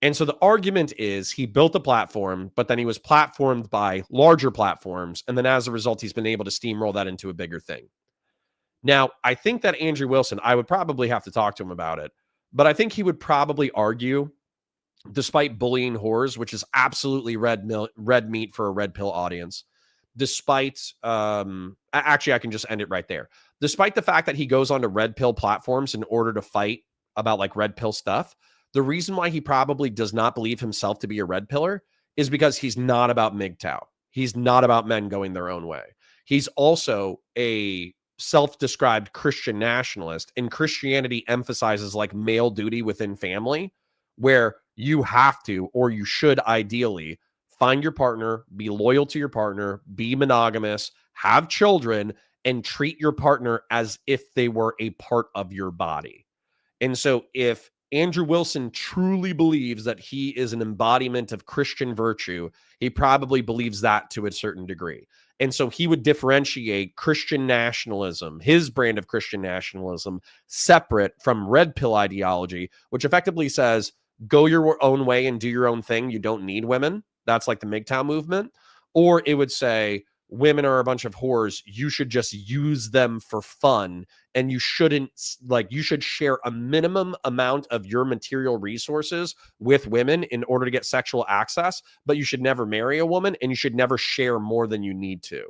And so the argument is he built a platform, but then he was platformed by larger platforms. And then as a result, he's been able to steamroll that into a bigger thing. Now, I think that Andrew Wilson, I would probably have to talk to him about it, but I think he would probably argue despite bullying whores, which is absolutely red meat for a red pill audience, despite actually I can just end it right there. Despite the fact that he goes onto red pill platforms in order to fight about like red pill stuff, the reason why he probably does not believe himself to be a red pillar is because he's not about MGTOW. He's not about men going their own way. He's also a self-described Christian nationalist, and Christianity emphasizes like male duty within family, where you have to, or you should ideally, find your partner, be loyal to your partner, be monogamous, have children, and treat your partner as if they were a part of your body. And so if Andrew Wilson truly believes that he is an embodiment of Christian virtue, he probably believes that to a certain degree. And so he would differentiate Christian nationalism, his brand of Christian nationalism, separate from red pill ideology, which effectively says, go your own way and do your own thing. You don't need women. That's like the MGTOW movement. Or it would say, women are a bunch of whores. You should just use them for fun. And you shouldn't, like, you should share a minimum amount of your material resources with women in order to get sexual access, but you should never marry a woman and you should never share more than you need to.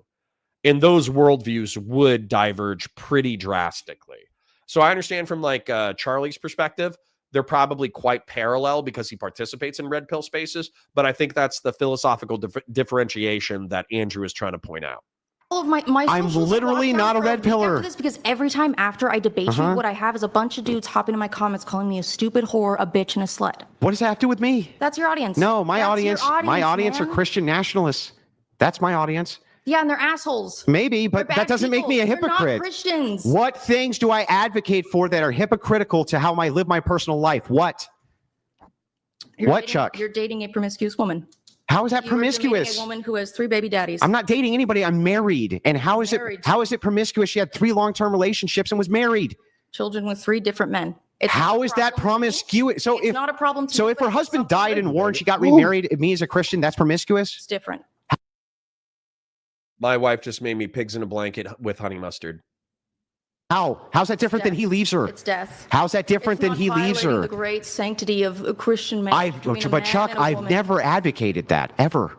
And those worldviews would diverge pretty drastically. So I understand from like Charlie's perspective, they're probably quite parallel because he participates in red pill spaces, but I think that's the philosophical differentiation that Andrew is trying to point out. All of my I'm socials literally are not a locked down red for week after pillar. this because every time after I debate you, what I have is a bunch of dudes hopping in my comments calling me a stupid whore, a bitch, and a slut. What does that have to do with me? That's your audience. No, my That's audience, your my audience are man. Christian nationalists. That's my audience. Yeah, and they're assholes. Maybe, They're but bad that doesn't make people. me a They're hypocrite. not Christians. What things do I advocate for that are hypocritical to how I live my personal life? What? What, Chuck? You're dating a promiscuous woman. How is that You are dating promiscuous? a woman who has 3 baby daddies. I'm not dating anybody. I'm married. And how is Married. it promiscuous? She had 3 long-term relationships and was married. Children with 3 different men. It's not How a is that problem to me. promiscuous? So It's not a problem to so me, if but her it's husband something died in that- war and she got remarried, me as a Christian, that's promiscuous? It's different. My wife just made me pigs in a blanket with honey mustard. How? How's that different than he Death. leaves her? It's death. How's that different It's than not he leaves violating her? The great sanctity of a Christian marriage between a But man Chuck, and a I've woman. never advocated that ever.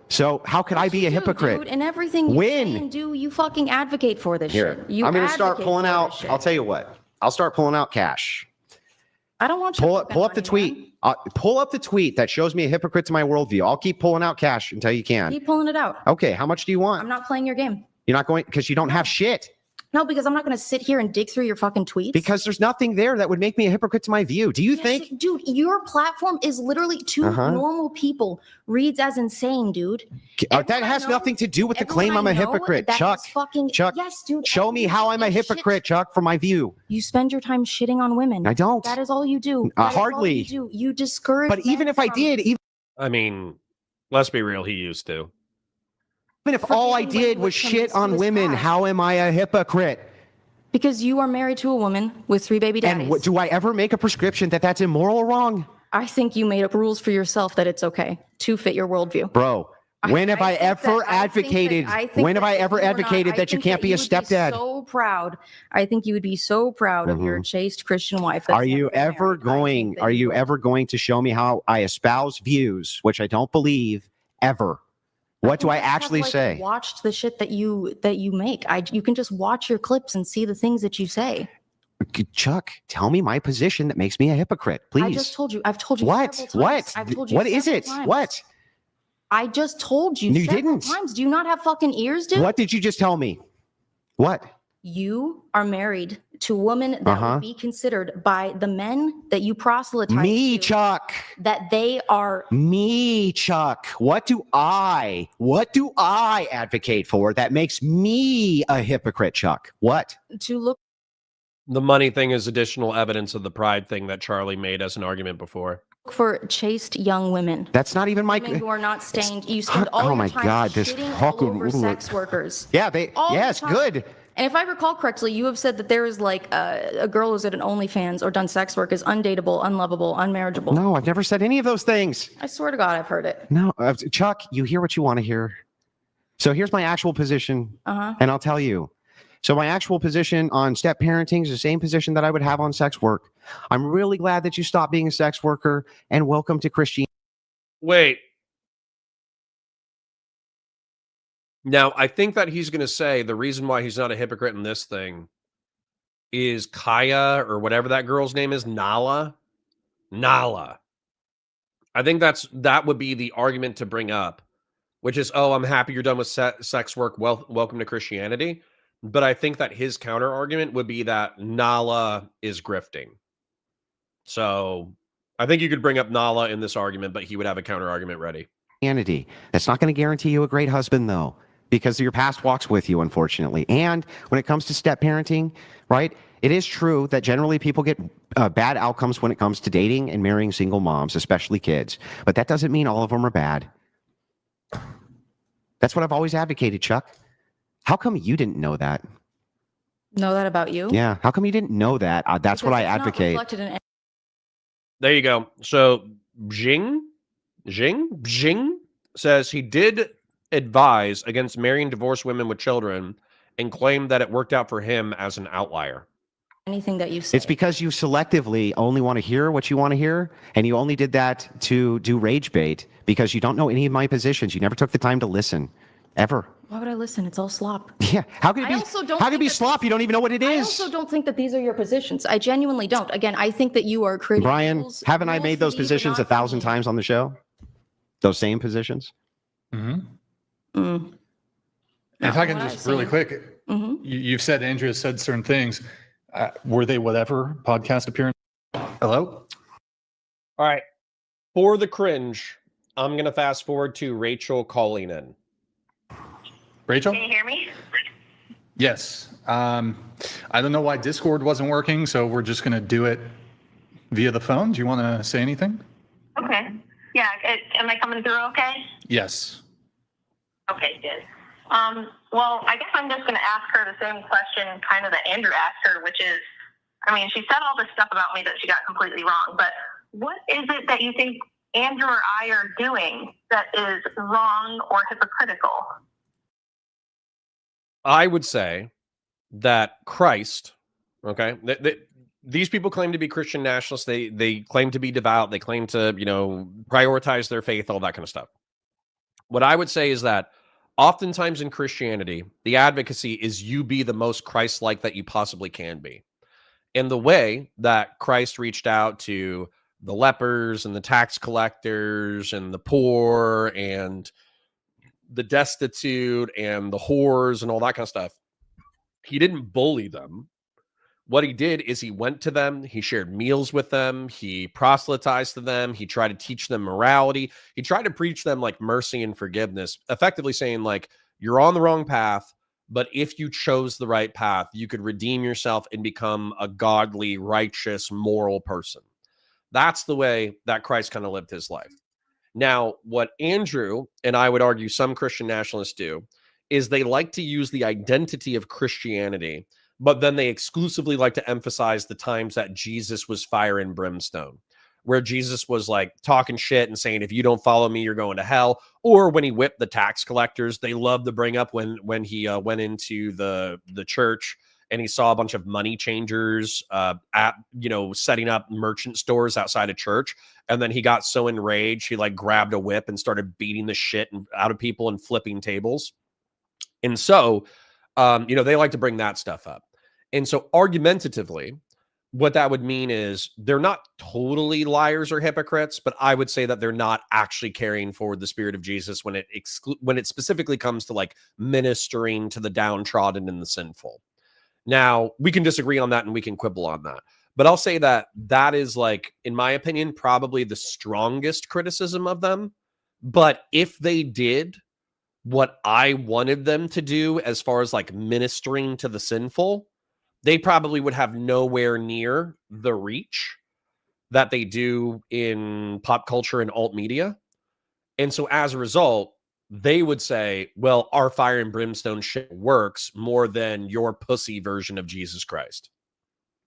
So how could I be a You do, hypocrite? dude, and everything you When? say and do, you fucking advocate for this Here, shit. You I'm going to start advocate pulling for out. this shit. I'll tell you what. I'll start pulling out cash. I don't want you Pull up the tweet. Pull up the tweet that shows me a hypocrite to my worldview. I'll keep pulling out cash until you can. Keep pulling it out. Okay, how much do you want? I'm not playing your game. You're not going because you don't have shit. No, because I'm not going to sit here and dig through your fucking tweets. Because there's nothing there that would make me a hypocrite to my view. Do you Yes, think? dude, your platform is literally two normal people reads as insane, dude. That Everyone has I know- nothing to do with the everyone claim I'm I a know hypocrite, that Chuck. is fucking, Chuck, yes, dude. show me how I'm a everyone is hypocrite, Chuck, from my view. shit. You spend your time shitting on women. I don't. That is all you do. That is all Hardly. you do. You discourage. But even men if I from- did, even I mean, let's be real, he used to. if all I Forgiving did women was with shit on promiscuous women, past. how am I a hypocrite? Because you are married to a woman with 3 baby daddies. And do I ever make a prescription that that's immoral or wrong? I think you made up rules for yourself that it's okay to fit your worldview. Bro, when have I think ever that- I think advocated? that- I think When have that I if ever you were not- advocated I that you think can't be a would stepdad? So proud. I think you would be so proud of your chaste Christian wife. that's Are you never been ever married. I going? think that Are you would. ever going to show me how I espouse views, which I don't believe ever? What do You I just have, actually like, say? Watched the shit that you make. You can just watch your clips and see the things that you say. Chuck, tell me my position that makes me a hypocrite, please. I just told you. I've told you. What? several What? times. I've told you What is several it? times. What? I just told you. You several didn't. Times. Do you not have fucking ears, dude? What did you just tell me? What? You are married to a woman that would be considered by the men that you proselytize Me, to, Chuck. that they are. Me, Chuck. What do I advocate for that makes me a hypocrite, Chuck? What? To look The money thing is additional evidence of the pride thing that Charlie made as an argument before. for chaste young women. That's not even my. Women who are not stained. You spend all Oh your my time God, this shitting fucking- all over sex workers. Yeah, they. All the Yes, time. good. And if I recall correctly, you have said that there is like a girl who's at an OnlyFans or done sex work is undateable, unlovable, unmarriageable. No, I've never said any of those things. I swear to God, I've heard it. No, Chuck, you hear what you want to hear. So here's my actual position, Uh-huh. and I'll tell you. So my actual position on step parenting is the same position that I would have on sex work. I'm really glad that you stopped being a sex worker and welcome to Christianity. Wait. Now, I think that he's going to say the reason why he's not a hypocrite in this thing is Kaya, or whatever that girl's name is, Nala. I think that would be the argument to bring up, which is, oh, I'm happy you're done with sex work. Well, welcome to Christianity. But I think that his counter argument would be that Nala is grifting. So I think you could bring up Nala in this argument, but he would have a counter argument ready. That's not going to guarantee you a great husband, though, because your past walks with you, unfortunately. And when it comes to step parenting, right, it is true that generally people get bad outcomes when it comes to dating and marrying single moms, especially kids. But that doesn't mean all of them are bad. That's what I've always advocated, Chuck. How come you didn't know that? Know that about you? Yeah. How come you didn't know that? That's what I advocate. There you go. So Jing says he did advise against marrying divorced women with children and claimed that it worked out for him as an outlier. Anything that you say. It's because you selectively only want to hear what you want to hear, and you only did that to do rage bait because you don't know any of my positions. You never took the time to listen, ever. Why would I listen? It's all slop. Yeah. How could it be? How could it be slop? You don't even know what it is. I also don't think that these are your positions. I genuinely don't. Again, I think that you are creating. Brian, haven't I made those positions 1,000 times on the show? Those same positions? Mm-hmm. If I can just really quick, you've said Andrea said certain things. Were they whatever podcast appearance? Hello? All right. For the cringe, I'm going to fast forward to Rachel calling in. Rachel? Can you hear me? Yes. I don't know why Discord wasn't working, so we're just going to do it via the phone. Do you want to say anything? Okay. Yeah. Am I coming through okay? Yes. Okay, good. Well, I guess I'm just going to ask her the same question kind of that Andrew asked her, which is, I mean, she said all this stuff about me that she got completely wrong, but what is it that you think Andrew or I are doing that is wrong or hypocritical? I would say that Christ, okay, these people claim to be Christian nationalists. They claim to be devout. They claim to, prioritize their faith, all that kind of stuff. What I would say is that oftentimes in Christianity, the advocacy is you be the most Christ-like that you possibly can be. And the way that Christ reached out to the lepers and the tax collectors and the poor and the destitute and the whores and all that kind of stuff, he didn't bully them. What he did is he went to them, he shared meals with them, he proselytized to them, he tried to teach them morality, he tried to preach them like mercy and forgiveness, effectively saying like, you're on the wrong path, but if you chose the right path, you could redeem yourself and become a godly, righteous, moral person. That's the way that Christ kind of lived his life. Now, what Andrew and I would argue some Christian nationalists do is they like to use the identity of Christianity, but then they exclusively like to emphasize the times that Jesus was fire and brimstone, where Jesus was like talking shit and saying, if you don't follow me, you're going to hell. Or when he whipped the tax collectors, they love to bring up when he went into the church and he saw a bunch of money changers setting up merchant stores outside a church. And then he got so enraged, he like grabbed a whip and started beating the shit out of people and flipping tables. And so, they like to bring that stuff up. And so argumentatively, what that would mean is they're not totally liars or hypocrites, but I would say that they're not actually carrying forward the spirit of Jesus when it specifically comes to like ministering to the downtrodden and the sinful. Now, we can disagree on that and we can quibble on that. But I'll say that is like, in my opinion, probably the strongest criticism of them. But if they did what I wanted them to do as far as like ministering to the sinful, they probably would have nowhere near the reach that they do in pop culture and alt media. And so as a result, they would say, well, our fire and brimstone shit works more than your pussy version of Jesus Christ.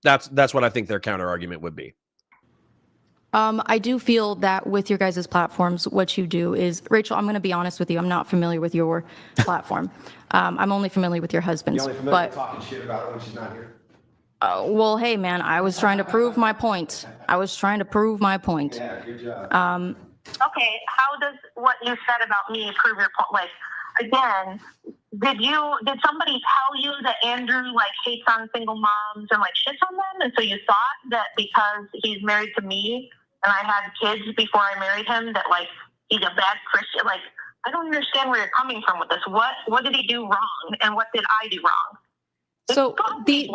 That's what I think their counter argument would be. I do feel that with your guys' platforms, what you do is, Rachel, I'm going to be honest with you. I'm not familiar with your platform. I'm only familiar with your husband's. But talking shit about her when she's not here. well, hey, man, I was trying to prove my point. Yeah, good job. Okay, how does what you said about me prove your point? Like, again, did somebody tell you that Andrew like hates on single moms and like shits on them, and so you thought that because he's married to me and I had kids before I married him that like he's a bad Christian? Like, I don't understand where you're coming from with this. What did he do wrong, and what did I do wrong? So the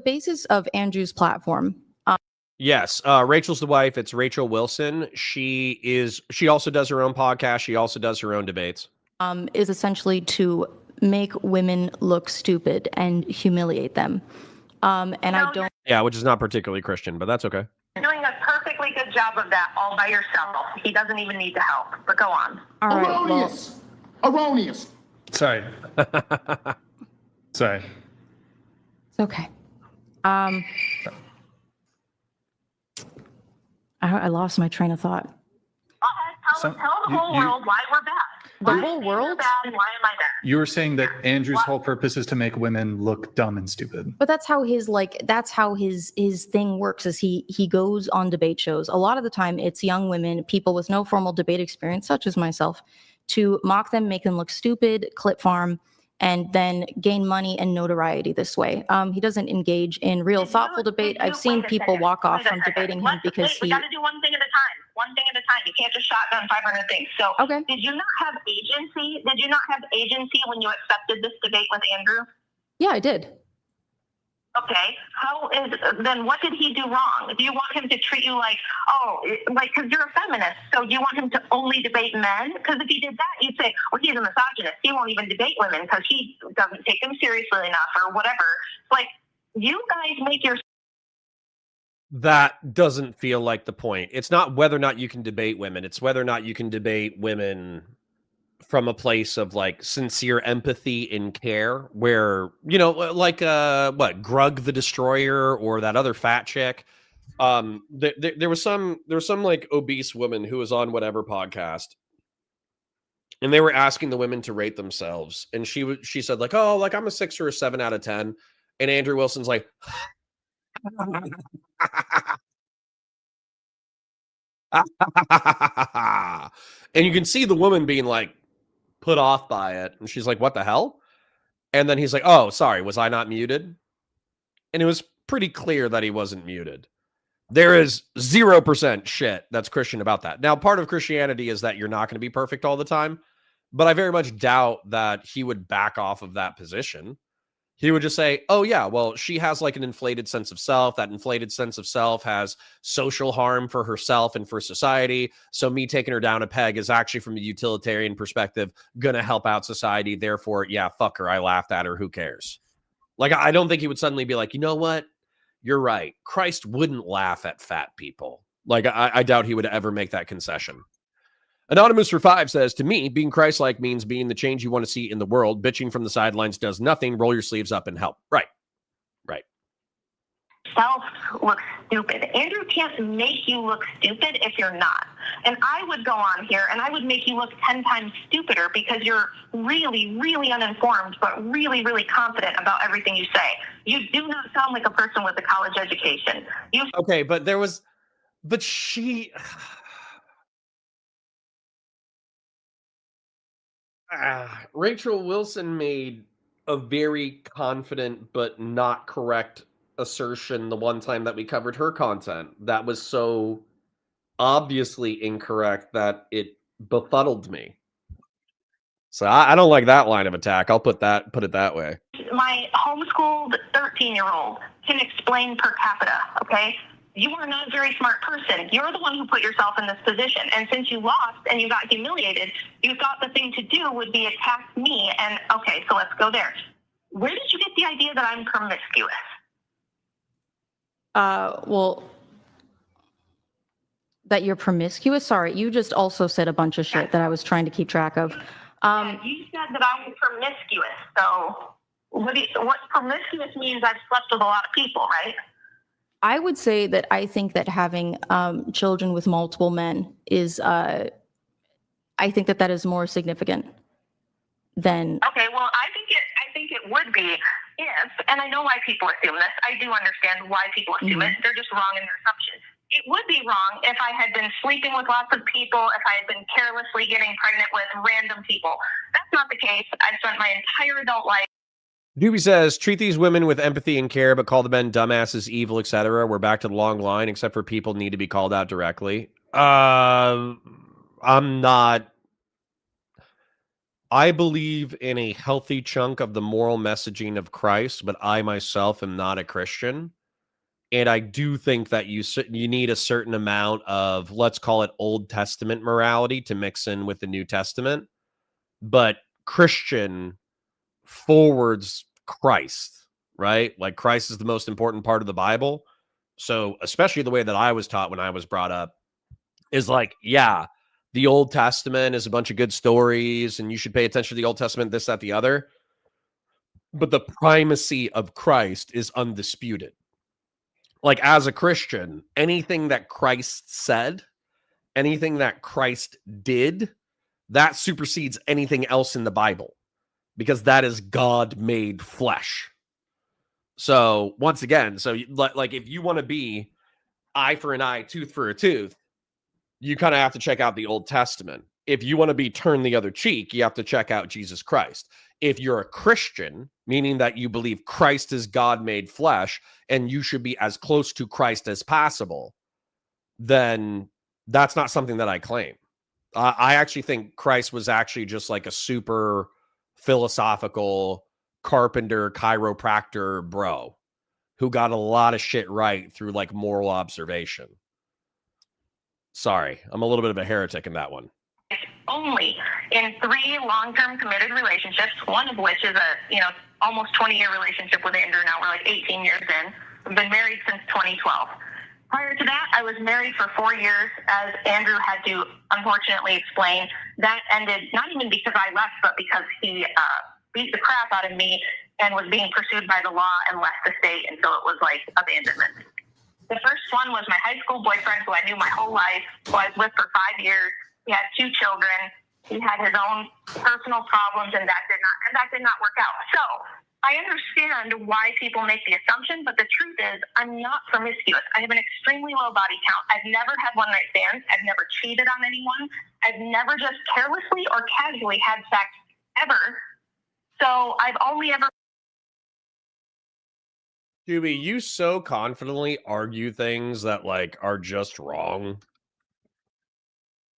basis of Andrew's platform. Yes, Rachel's the wife. It's Rachel Wilson. She also does her own podcast. She also does her own debates. Is essentially to make women look stupid and humiliate them. Yeah, which is not particularly Christian, but that's okay. You're doing a perfectly good job of that all by yourself. He doesn't even need to help. But go on. All right, Erroneous. Erroneous. Sorry. Sorry. It's okay. I lost my train of thought. Tell the whole world why we're bad. The whole world? Bad, and why am I bad? You were saying that Andrew's whole purpose is to make women look dumb and stupid. But that's how his thing works. Is he goes on debate shows. A lot of the time, it's young women, people with no formal debate experience, such as myself, to mock them, make them look stupid, clip farm, and then gain money and notoriety this way. He doesn't engage in real thoughtful debate. I've seen people walk off from debating him because we got to do one thing at a time. One thing at a time. You can't just shotgun 500 things. So, okay. Did you not have agency? Did you not have agency when you accepted this debate with Andrew? Yeah, I did. Okay. Then what did he do wrong? Do you want him to treat you like, because you're a feminist, so you want him to only debate men? Because if he did that, you'd say, well, he's a misogynist. He won't even debate women because he doesn't take them seriously enough or whatever. Like, you guys make your... That doesn't feel like the point. It's not whether or not you can debate women. It's whether or not you can debate women from a place of like sincere empathy and care where, like Grug the Destroyer or that other fat chick. There was some like obese woman who was on whatever podcast and they were asking the women to rate themselves. And she said like, oh, like I'm a 6 or a 7 out of 10. And Andrew Wilson's like, and you can see the woman being like put off by it. And she's like, what the hell? And then he's like, oh, sorry, was I not muted? And it was pretty clear that he wasn't muted. There is 0% shit that's Christian about that. Now, part of Christianity is that you're not going to be perfect all the time, but I very much doubt that he would back off of that position. He would just say, oh, yeah, well, she has like an inflated sense of self. That inflated sense of self has social harm for herself and for society. So me taking her down a peg is actually, from a utilitarian perspective, going to help out society. Therefore, yeah, fuck her. I laughed at her. Who cares? Like, I don't think he would suddenly be like, you know what? You're right. Christ wouldn't laugh at fat people. Like, I doubt he would ever make that concession. Anonymous for 5 says, to me, being Christ-like means being the change you want to see in the world. Bitching from the sidelines does nothing. Roll your sleeves up and help. Right. Self looks stupid. Andrew can't make you look stupid if you're not. And I would go on here and I would make you look 10 times stupider because you're really, really uninformed, but really, really confident about everything you say. You do not sound like a person with a college education. Okay, but she... Rachel Wilson made a very confident but not correct assertion the one time that we covered her content that was so obviously incorrect that it befuddled me. So I don't like that line of attack. I'll put it that way. My homeschooled 13-year-old can explain per capita, okay? You are not a very smart person. You're the one who put yourself in this position. And since you lost and you got humiliated, you thought the thing to do would be attack me. And okay, so let's go there. Where did you get the idea that I'm promiscuous? Well, that you're promiscuous? Sorry, you just also said a bunch of shit that I was trying to keep track of. Yeah, you said that I was promiscuous. So what promiscuous means I've slept with a lot of people, right? I would say that I think that having children with multiple men is, I think that that is more significant than. Okay, well, I think it would be if, and I know why people assume this. I do understand why people assume it. They're just wrong in their assumptions. It would be wrong if I had been sleeping with lots of people, if I had been carelessly getting pregnant with random people. That's not the case. I've spent my entire adult life. Doobie says, treat these women with empathy and care, but call the men dumbasses, evil, etc. We're back to the long line, except for people need to be called out directly. I'm not. I believe in a healthy chunk of the moral messaging of Christ, but I myself am not a Christian. And I do think that you need a certain amount of, let's call it Old Testament morality to mix in with the New Testament. But Christian forwards Christ, right? Like Christ is the most important part of the Bible. So especially the way that I was taught when I was brought up is like, yeah, the Old Testament is a bunch of good stories and you should pay attention to the Old Testament, this, that, the other. But the primacy of Christ is undisputed. Like as a Christian, anything that Christ said, anything that Christ did, that supersedes anything else in the Bible because that is God made flesh. So once again, so like if you want to be eye for an eye, tooth for a tooth, you kind of have to check out the Old Testament. If you want to be turn the other cheek, you have to check out Jesus Christ. If you're a Christian, meaning that you believe Christ is God made flesh and you should be as close to Christ as possible, then that's not something that I claim. I actually think Christ was actually just like a super philosophical carpenter, chiropractor bro who got a lot of shit right through like moral observation. Sorry, I'm a little bit of a heretic in that one. Only in 3 long-term committed relationships, one of which is a, almost 20-year relationship with Andrew. Now we're like 18 years in. We've been married since 2012. Prior to that, I was married for 4 years, as Andrew had to unfortunately explain. That ended not even because I left, but because he beat the crap out of me and was being pursued by the law and left the state, and so it was like abandonment. The first one was my high school boyfriend, who I knew my whole life, who I was with for 5 years. He had 2 children. He had his own personal problems, and that did not work out. So I understand why people make the assumption, but the truth is I'm not promiscuous. I have an extremely low body count. I've never had one-night stands. I've never cheated on anyone. I've never just carelessly or casually had sex ever. So I've only ever... Doobie, you so confidently argue things that like are just wrong.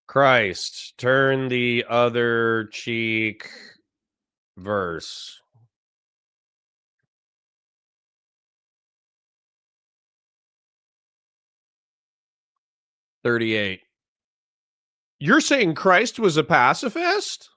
Christ, turn the other cheek verse. $38. You're saying Christ was a pacifist?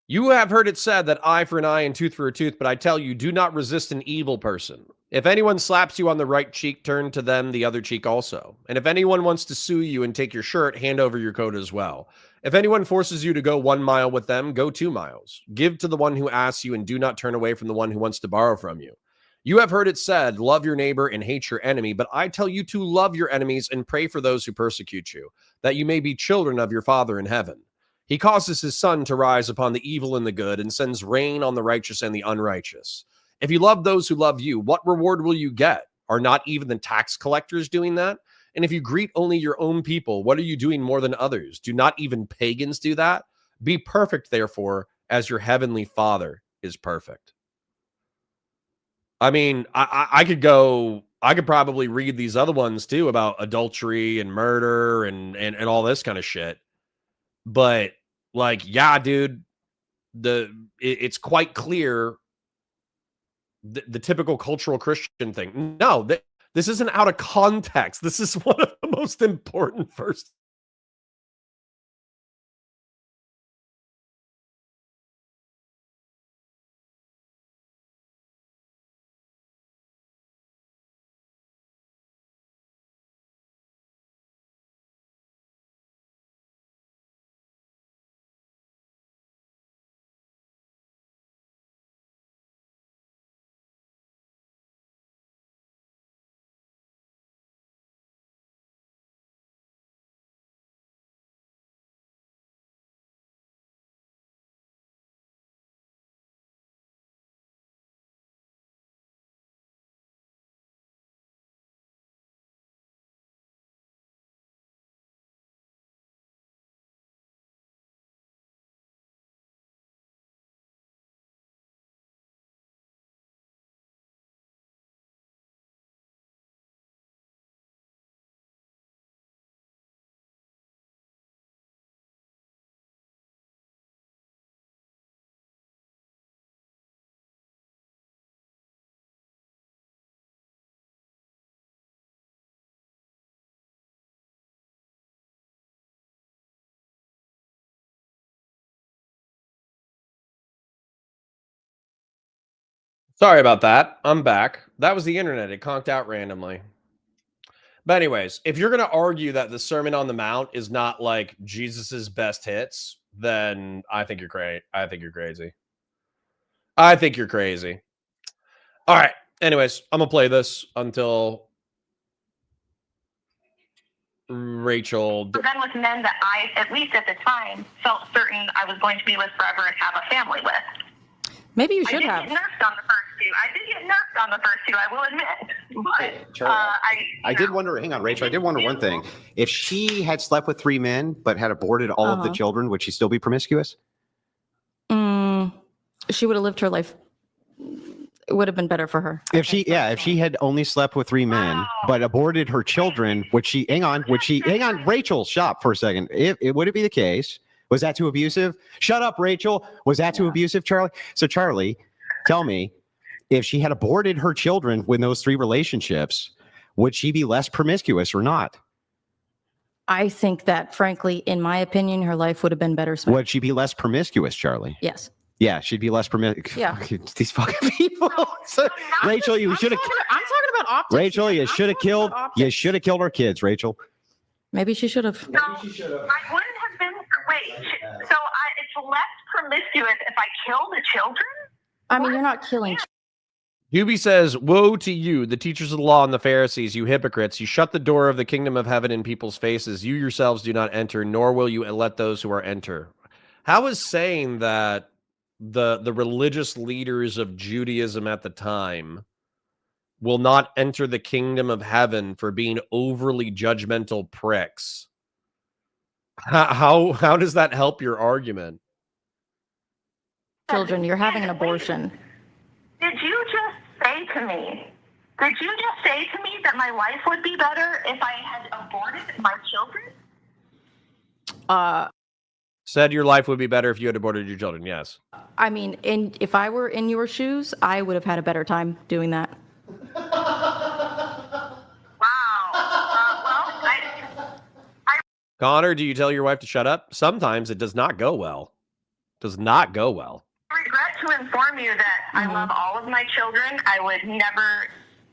You have heard it said that eye for an eye and tooth for a tooth, but I tell you, do not resist an evil person. If anyone slaps you on the right cheek, turn to them the other cheek also. And if anyone wants to sue you and take your shirt, hand over your coat as well. If anyone forces you to go 1 mile with them, go 2 miles. Give to the one who asks you and do not turn away from the one who wants to borrow from you. You have heard it said, love your neighbor and hate your enemy, but I tell you to love your enemies and pray for those who persecute you, that you may be children of your Father in heaven. He causes his sun to rise upon the evil and the good and sends rain on the righteous and the unrighteous. If you love those who love you, what reward will you get? Are not even the tax collectors doing that? And if you greet only your own people, what are you doing more than others? Do not even pagans do that? Be perfect, therefore, as your heavenly Father is perfect. I mean, I could probably read these other ones too about adultery and murder and all this kind of shit. But like, yeah, dude, it's quite clear the typical cultural Christian thing. No, this isn't out of context. This is one of the most important verses. Sorry about that. I'm back. That was the internet. It conked out randomly. But anyways, if you're going to argue that the Sermon on the Mount is not like Jesus's best hits, then I think you're great. I think you're crazy. I think you're crazy. All right. Anyways, I'm going to play this until Rachel. But then with men that I, at least at the time, felt certain I was going to be with forever and have a family with. Maybe you should I have. did get nerfed on the first two. I did get nerfed on the first two, I will admit. But Charlie, I you did know, wonder, hang on, Rachel, I did wonder one thing. If she had slept with 3 men but had aborted all of the children, would she still be promiscuous? She would have lived her life. It would have been better for her. If she had only slept with 3 men but aborted her children, hang on, Rachel, stop for a second. Would it be the case? Was that too abusive? Shut up, Rachel. Was that too abusive, Charlie? So Charlie, tell me, if she had aborted her children with those 3 relationships, would she be less promiscuous or not? I think that, frankly, in my opinion, her life would have been better spent. Would she be less promiscuous, Charlie? Yes. Yeah, she'd be less promiscuous. Yeah. These fucking people. So, Rachel, you should have. I'm talking about optics. Rachel, you should have killed. You should have killed our kids, Rachel. Maybe she should have. No, I wouldn't have been. Wait, so it's less promiscuous if I kill the children? I mean, you're not killing. Doobie says, "Woe to you, the teachers of the law and the Pharisees, you hypocrites! You shut the door of the kingdom of heaven in people's faces. You yourselves do not enter, nor will you let those who are enter." How is saying that the religious leaders of Judaism at the time will not enter the kingdom of heaven for being overly judgmental pricks? How does that help your argument? Children, you're having an abortion. Did you just say to me that my life would be better if I had aborted my children? Said your life would be better if you had aborted your children. Yes. I mean, if I were in your shoes, I would have had a better time doing that. Wow. Connor, do you tell your wife to shut up? Sometimes it does not go well. Does not go well. I regret to inform you that I love all of my children. I would never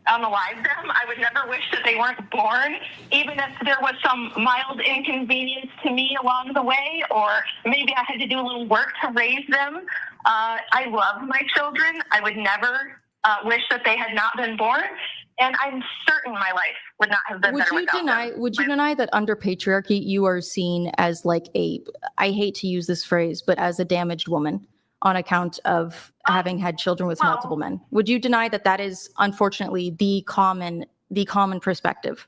unalive them. I would never wish that they weren't born, even if there was some mild inconvenience to me along the way, or maybe I had to do a little work to raise them. I love my children. I would never wish that they had not been born, and I'm certain my life would not have been better without them. Would you deny that under patriarchy, you are seen as like I hate to use this phrase, but as a damaged woman on account of having had children with multiple men? Would you deny that that is unfortunately the common perspective?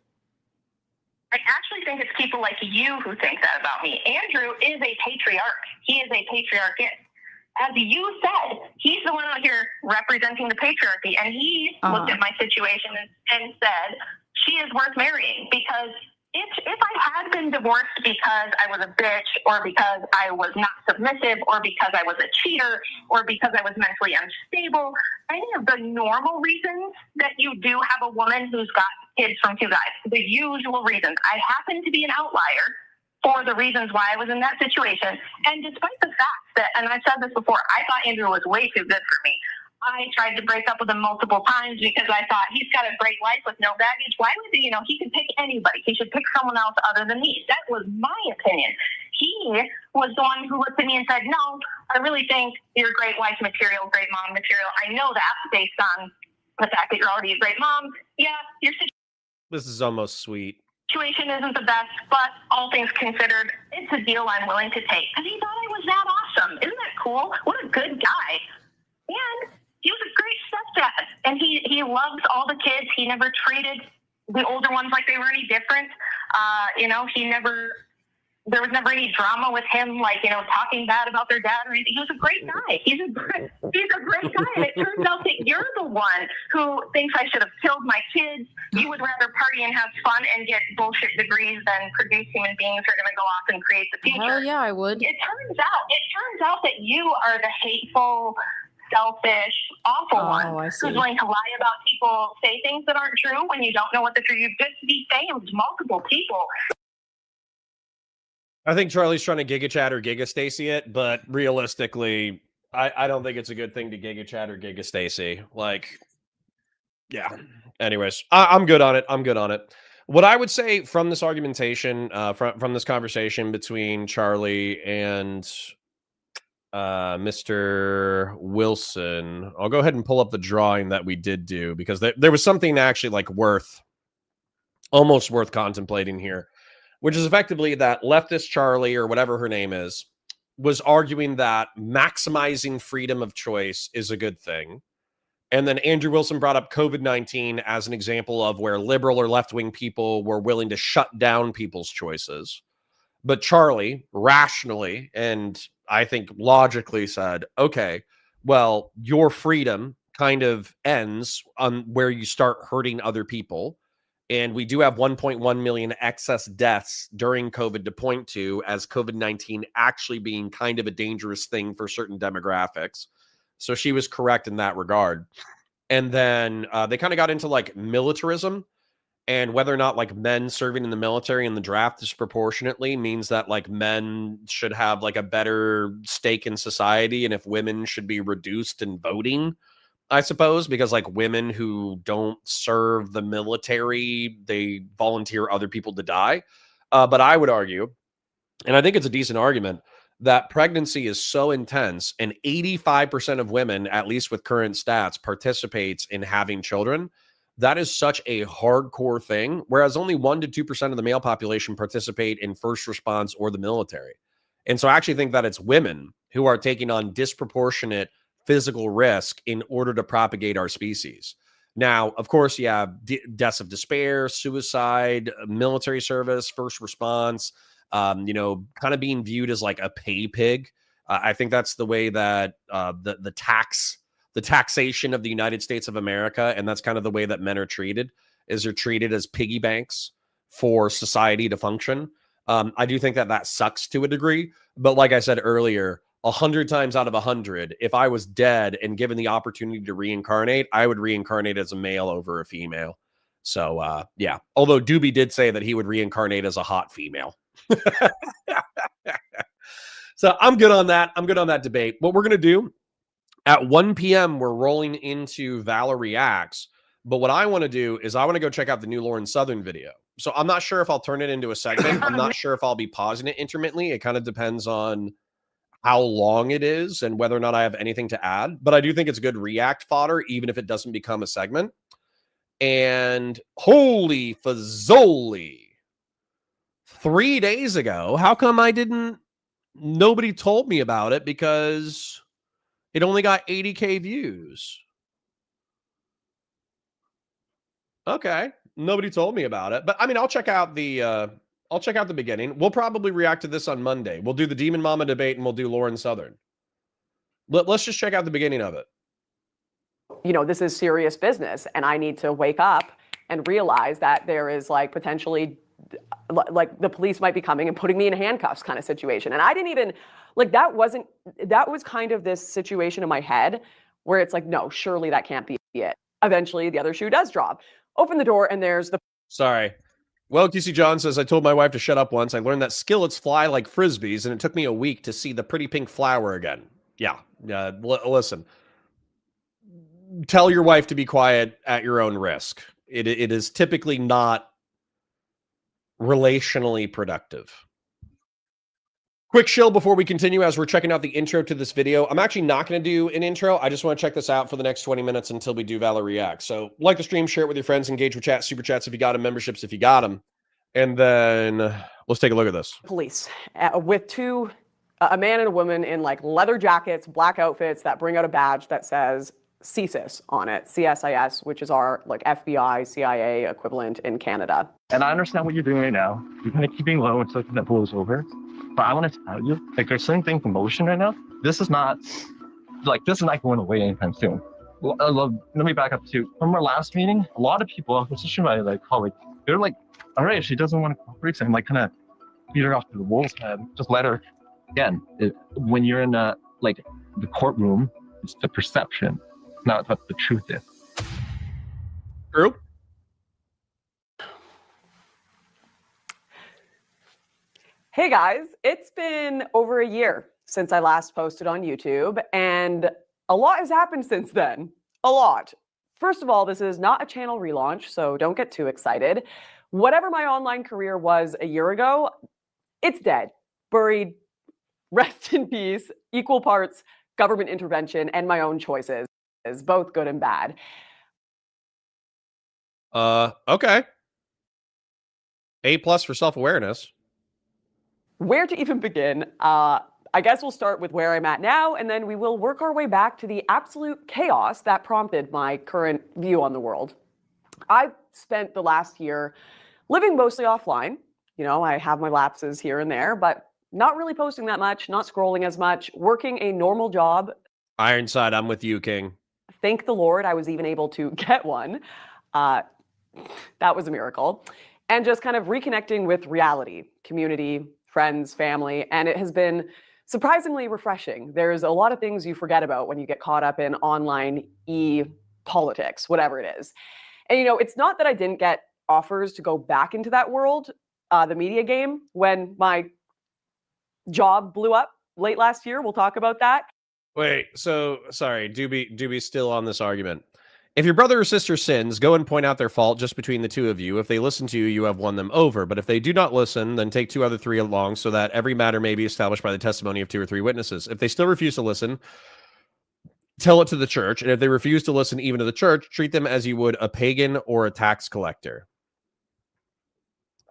I actually think it's people like you who think that about me. Andrew is a patriarch. He is a patriarchist. As you said, he's the one out here representing the patriarchy, and he looked at my situation and said, she is worth marrying, because if I had been divorced because I was a bitch, or because I was not submissive, or because I was a cheater, or because I was mentally unstable, any of the normal reasons that you do have a woman who's got kids from 2 guys, the usual reasons. I happen to be an outlier for the reasons why I was in that situation. And despite the fact that, and I've said this before, I thought Andrew was way too good for me. I tried to break up with him multiple times because I thought he's got a great life with no baggage. Why would he, he can pick anybody. He should pick someone else other than me. That was my opinion. He was the one who looked at me and said, no, I really think you're great wife material, great mom material. I know that based on the fact that you're already a great mom. Yeah, your This is almost sweet. situation isn't the best, but all things considered, it's a deal I'm willing to take. Because he thought I was that awesome. Isn't that cool? What a good guy. And he was a great stepdad, and he loves all the kids. He never treated the older ones like they were any different. There was never any drama with him, talking bad about their dad or anything. He was a great guy. He's a great guy. And it turns out that you're the one who thinks I should have killed my kids. You would rather party and have fun and get bullshit degrees than produce human beings who are going to go off and create the future. Hell yeah, I would. It turns out that you are the hateful, selfish, awful one who's willing to lie about people, say things that aren't true when you don't know what the truth. You've just defamed multiple people. I think Charlie's trying to Giga Chat or Giga Stacy it, but realistically, I don't think it's a good thing to Giga Chad or Giga Stacy. Like, yeah. Anyways, I'm good on it. I'm good on it. What I would say from this argumentation, from this conversation between Charlie and Mr. Wilson, I'll go ahead and pull up the drawing that we did do because there was something actually like almost worth contemplating here, which is effectively that leftist Charlie or whatever her name is was arguing that maximizing freedom of choice is a good thing. And then Andrew Wilson brought up COVID-19 as an example of where liberal or left-wing people were willing to shut down people's choices. But Charlie rationally and I think logically said, okay, well, your freedom kind of ends on where you start hurting other people. And we do have 1.1 million excess deaths during COVID to point to as COVID-19 actually being kind of a dangerous thing for certain demographics. So she was correct in that regard. And then they kind of got into like militarism and whether or not like men serving in the military in the draft disproportionately means that like men should have like a better stake in society. And if women should be reduced in voting, I suppose, because like women who don't serve the military, they volunteer other people to die. But I would argue, and I think it's a decent argument, that pregnancy is so intense and 85% of women, at least with current stats, participates in having children. That is such a hardcore thing, whereas only 1 to 2% of the male population participate in first response or the military. And so I actually think that it's women who are taking on disproportionate physical risk in order to propagate our species. Now, of course, you have deaths of despair, suicide, military service, first response, kind of being viewed as like a pay pig. I think that's the way that the taxation of the United States of America, and that's kind of the way that men are treated, is they're treated as piggy banks for society to function. I do think that sucks to a degree, but like I said earlier, 100 times out of 100, if I was dead and given the opportunity to reincarnate, I would reincarnate as a male over a female. So, yeah. Although Doobie did say that he would reincarnate as a hot female. So I'm good on that. I'm good on that debate. What we're going to do at 1 p.m., we're rolling into Valor Reacts. But what I want to do is I want to go check out the new Lauren Southern video. So I'm not sure if I'll turn it into a segment. I'm not sure if I'll be pausing it intermittently. It kind of depends on how long it is and whether or not I have anything to add. But I do think it's good react fodder, even if it doesn't become a segment. And holy fazoli, 3 days ago, how come nobody told me about it? Because it only got 80K views. Okay. Nobody told me about it. But I mean, I'll check out the beginning. We'll probably react to this on Monday. We'll do the Demon Mama debate and we'll do Lauren Southern. Let's just check out the beginning of it. This is serious business and I need to wake up and realize that there is like potentially like the police might be coming and putting me in handcuffs kind of situation. And I didn't even that was kind of this situation in my head where it's like, no, surely that can't be it. Eventually the other shoe does drop. Open the door and there's the... Sorry. Well, QC John says, I told my wife to shut up once. I learned that skillets fly like Frisbees, and it took me a week to see the pretty pink flower again. Yeah. Listen. Tell your wife to be quiet at your own risk. It is typically not relationally productive. Quick shill before we continue as we're checking out the intro to this video. I'm actually not going to do an intro. I just want to check this out for the next 20 minutes until we do Valor React. So like the stream, share it with your friends, engage with chat, super chats if you got them, memberships if you got them. And then let's take a look at this. Police with a man and a woman in like leather jackets, black outfits that bring out a badge that says CSIS on it, CSIS, which is our like FBI, CIA equivalent in Canada. And I understand what you're doing right now. You're kind of keeping low until that blows over. But I want to tell you, like, there's certain things in motion right now. This is not going away anytime soon. Let me back up to from our last meeting. A lot of people, especially my like colleague, they're like, all right, if she doesn't want to cooperate, so I'm like kind of beat her off to the wolf's head. Just let her. Again, when you're in the courtroom, it's the perception, not what the truth is. True. Hey guys, it's been over a year since I last posted on YouTube, and a lot has happened since then. A lot. First of all, this is not a channel relaunch, so don't get too excited. Whatever my online career was a year ago, it's dead, buried, rest in peace, equal parts government intervention and my own choices, both good and bad. Okay. A+ for self-awareness. Where to even begin? I guess we'll start with where I'm at now, and then we will work our way back to the absolute chaos that prompted my current view on the world. I've spent the last year living mostly offline. You know, I have my lapses here and there, but not really posting that much, not scrolling as much, working a normal job. Ironside, I'm with you, King. Thank the Lord I was even able to get one. That was a miracle. And just kind of reconnecting with reality, community, friends, family, and it has been surprisingly refreshing. There's a lot of things you forget about when you get caught up in online politics, whatever it is. And, you know, it's not that I didn't get offers to go back into that world, the media game, when my job blew up late last year. We'll talk about that. Wait, so sorry, Doobie still on this argument. If your brother or sister sins, go and point out their fault just between the two of you. If they listen to you, you have won them over. But if they do not listen, then take 2 other 3 along so that every matter may be established by the testimony of 2 or 3 witnesses. If they still refuse to listen, tell it to the church. And if they refuse to listen even to the church, treat them as you would a pagan or a tax collector.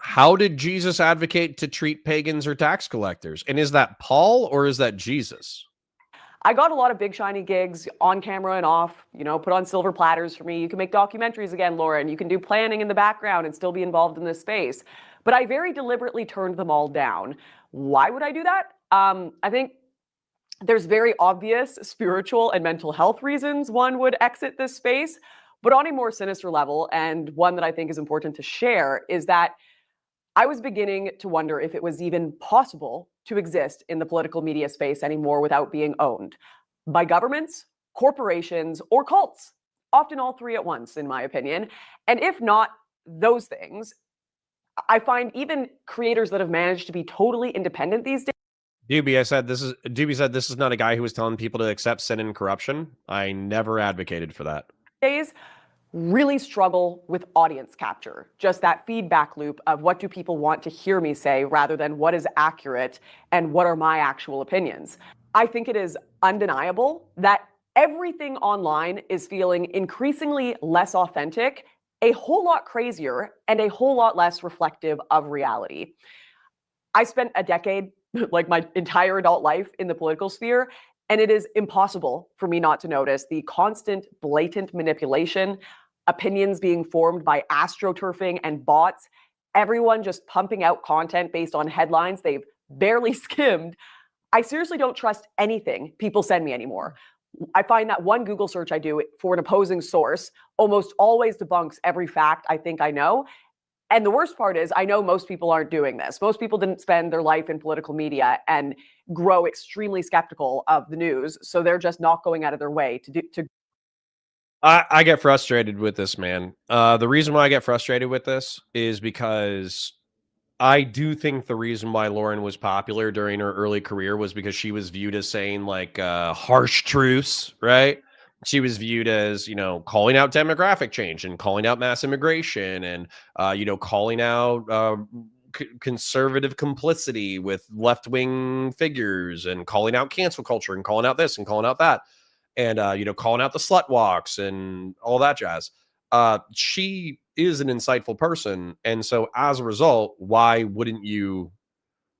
How did Jesus advocate to treat pagans or tax collectors? And is that Paul or is that Jesus? I got a lot of big shiny gigs on camera and off, you know, put on silver platters for me. You can make documentaries again, Lauren. You can do planning in the background and still be involved in this space. But I very deliberately turned them all down. Why would I do that? I think there's very obvious spiritual and mental health reasons one would exit this space. But on a more sinister level, and one that I think is important to share, is that I was beginning to wonder if it was even possible to exist in the political media space anymore without being owned by governments, corporations, or cults, often all 3 at once, in my opinion. And if not those things, I find even creators that have managed to be totally independent these days. Doobie said this is not a guy who was telling people to accept sin and corruption. I never advocated for that. Really struggle with audience capture, just that feedback loop of what do people want to hear me say rather than what is accurate and what are my actual opinions. I think it is undeniable that everything online is feeling increasingly less authentic, a whole lot crazier, and a whole lot less reflective of reality. I spent a decade, like my entire adult life, in the political sphere, and it is impossible for me not to notice the constant, blatant manipulation, opinions being formed by astroturfing and bots, everyone just pumping out content based on headlines they've barely skimmed. I seriously don't trust anything people send me anymore. I find that one Google search I do for an opposing source almost always debunks every fact I think I know. And the worst part is I know most people aren't doing this. Most people didn't spend their life in political media and grow extremely skeptical of the news. So they're just not going out of their way to I get frustrated with this, man. The reason why I get frustrated with this is because I do think the reason why Lauren was popular during her early career was because she was viewed as saying like harsh truths, right? She was viewed as, you know, calling out demographic change and calling out mass immigration and, you know, calling out conservative complicity with left-wing figures and calling out cancel culture and calling out this and calling out that. And, you know, calling out the slut walks and all that jazz. She is an insightful person. And so as a result, why wouldn't you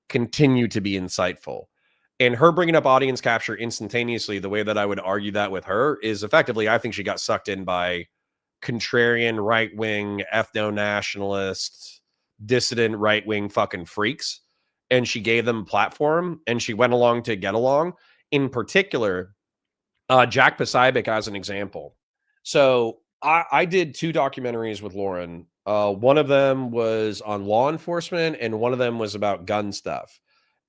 continue to be insightful? And her bringing up audience capture instantaneously, the way that I would argue that with her is effectively, I think she got sucked in by contrarian, right-wing, ethno-nationalist, dissident, right-wing fucking freaks. And she gave them a platform and she went along to get along. In particular, Jack Posobiec as an example. So I did 2 documentaries with Lauren. One of them was on law enforcement and one of them was about gun stuff.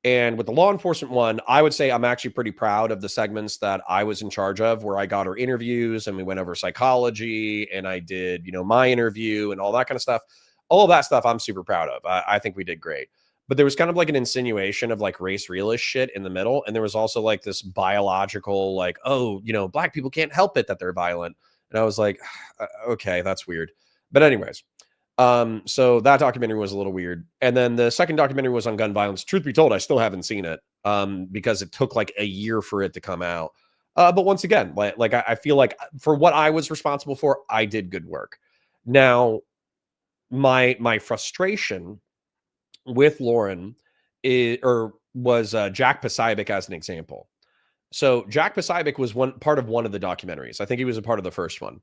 And with the law enforcement one, I would say I'm actually pretty proud of the segments that I was in charge of, where I got her interviews and we went over psychology and I did, you know, my interview and all that kind of stuff. All of that stuff I'm super proud of. I think we did great. but there was kind of like an insinuation of like race realist shit in the middle. And there was also like this biological, like, oh, you know, black people can't help it that they're violent. And I was like, okay, that's weird. But anyways, so that documentary was a little weird. And then the second documentary was on gun violence. Truth be told, I still haven't seen it because it took like a year for it to come out. But once again, like I feel like for what I was responsible for, I did good work. Now, my frustration with Lauren was Jack Posobiec as an example. So Jack Posobiec was part of one of the documentaries. I think he was a part of the first one.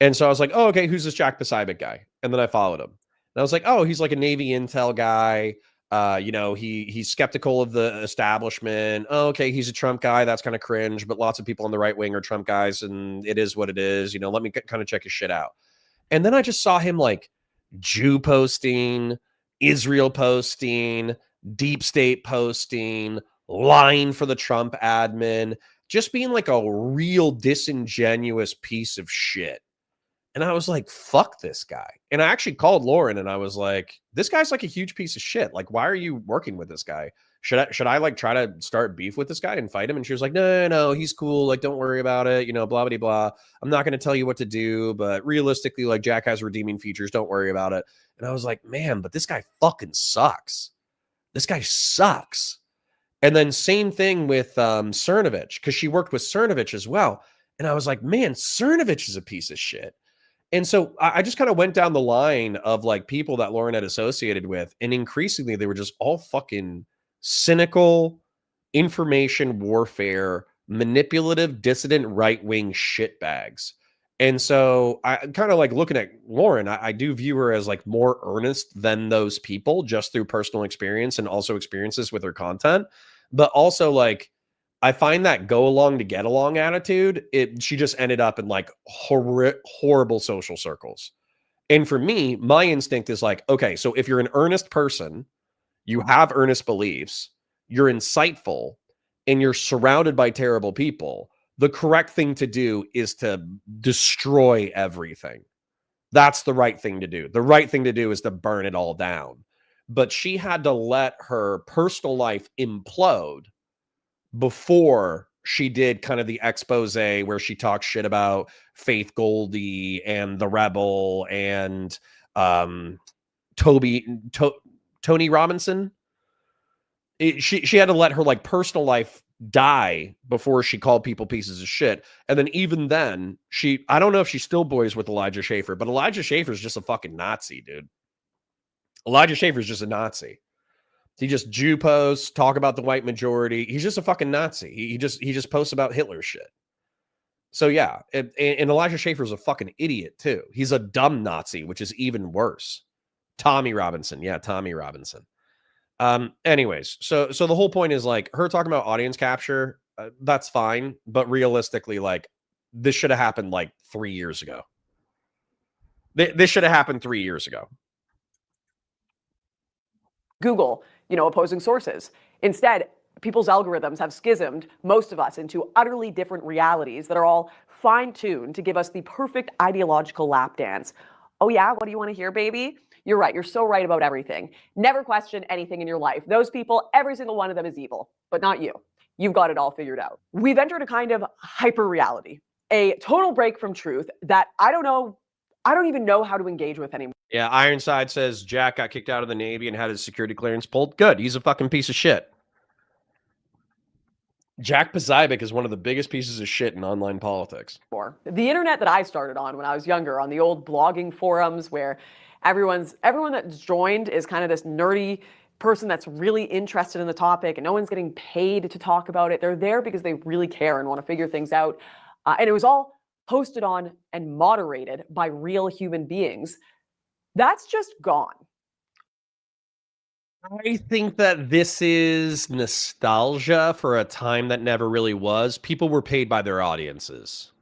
And so I was like, oh, okay, who's this Jack Posobiec guy? And then I followed him. And I was like, oh, he's like a Navy intel guy. You know, he's skeptical of the establishment. Oh, okay, he's a Trump guy. That's kind of cringe, but lots of people on the right wing are Trump guys, and it is what it is. You know, let me kind of check his shit out. And then I just saw him like Jew posting, Israel posting, deep state posting, lying for the Trump admin, just being like a real disingenuous piece of shit. And I was like, fuck this guy. And I actually called Lauren and I was like, this guy's like a huge piece of shit. Like, why are you working with this guy? Should I like try to start beef with this guy and fight him? And she was like, no, he's cool. Like, don't worry about it. You know, blah, blah, blah. I'm not going to tell you what to do, but realistically, like Jack has redeeming features. Don't worry about it. And I was like, man, but this guy fucking sucks. This guy sucks. And then same thing with Cernovich, because she worked with Cernovich as well. And I was like, man, Cernovich is a piece of shit. And so I just kind of went down the line of like people that Lauren had associated with. And increasingly, they were just all fucking cynical, information warfare, manipulative, dissident, right-wing shitbags. And so I kind of like looking at Lauren, I do view her as like more earnest than those people just through personal experience and also experiences with her content. But also like, I find that go along to get along attitude, she just ended up in like horrible social circles. And for me, my instinct is like, okay, so if you're an earnest person, you have earnest beliefs, you're insightful, and you're surrounded by terrible people, the correct thing to do is to destroy everything. That's the right thing to do. The right thing to do is to burn it all down. But she had to let her personal life implode before she did kind of the expose where she talks shit about Faith Goldie and the Rebel and Tony Robinson. She had to let her like personal life die before she called people pieces of shit. And then even then, I don't know if she still boys with Elijah Schaffer, but Elijah Schaffer is just a fucking Nazi, dude. Elijah Schaffer is just a Nazi. He just Jew posts, talk about the white majority. He's just a fucking Nazi. He just posts about Hitler shit. So yeah, and Elijah Schaffer is a fucking idiot too. He's a dumb Nazi, which is even worse. Tommy Robinson, yeah, Tommy Robinson. Anyways, so the whole point is like her talking about audience capture. That's fine, but realistically, like this should have happened like 3 years ago. This should have happened 3 years ago. Google, opposing sources. Instead, people's algorithms have schismed most of us into utterly different realities that are all fine-tuned to give us the perfect ideological lap dance. Oh yeah, what do you want to hear, baby? You're right. You're so right about everything. Never question anything in your life. Those people, every single one of them is evil, but not you. You've got it all figured out. We've entered a kind of hyper reality, a total break from truth that I don't even know how to engage with anymore. Yeah, Ironside says Jack got kicked out of the Navy and had his security clearance pulled. Good. He's a fucking piece of shit. Jack Posobiec is one of the biggest pieces of shit in online politics. The internet that I started on when I was younger, on the old blogging forums where everyone that's joined is kind of this nerdy person that's really interested in the topic and no one's getting paid to talk about it. They're there because they really care and want to figure things out. And it was all posted on and moderated by real human beings. That's just gone. I think that this is nostalgia for a time that never really was. People were paid by their audiences.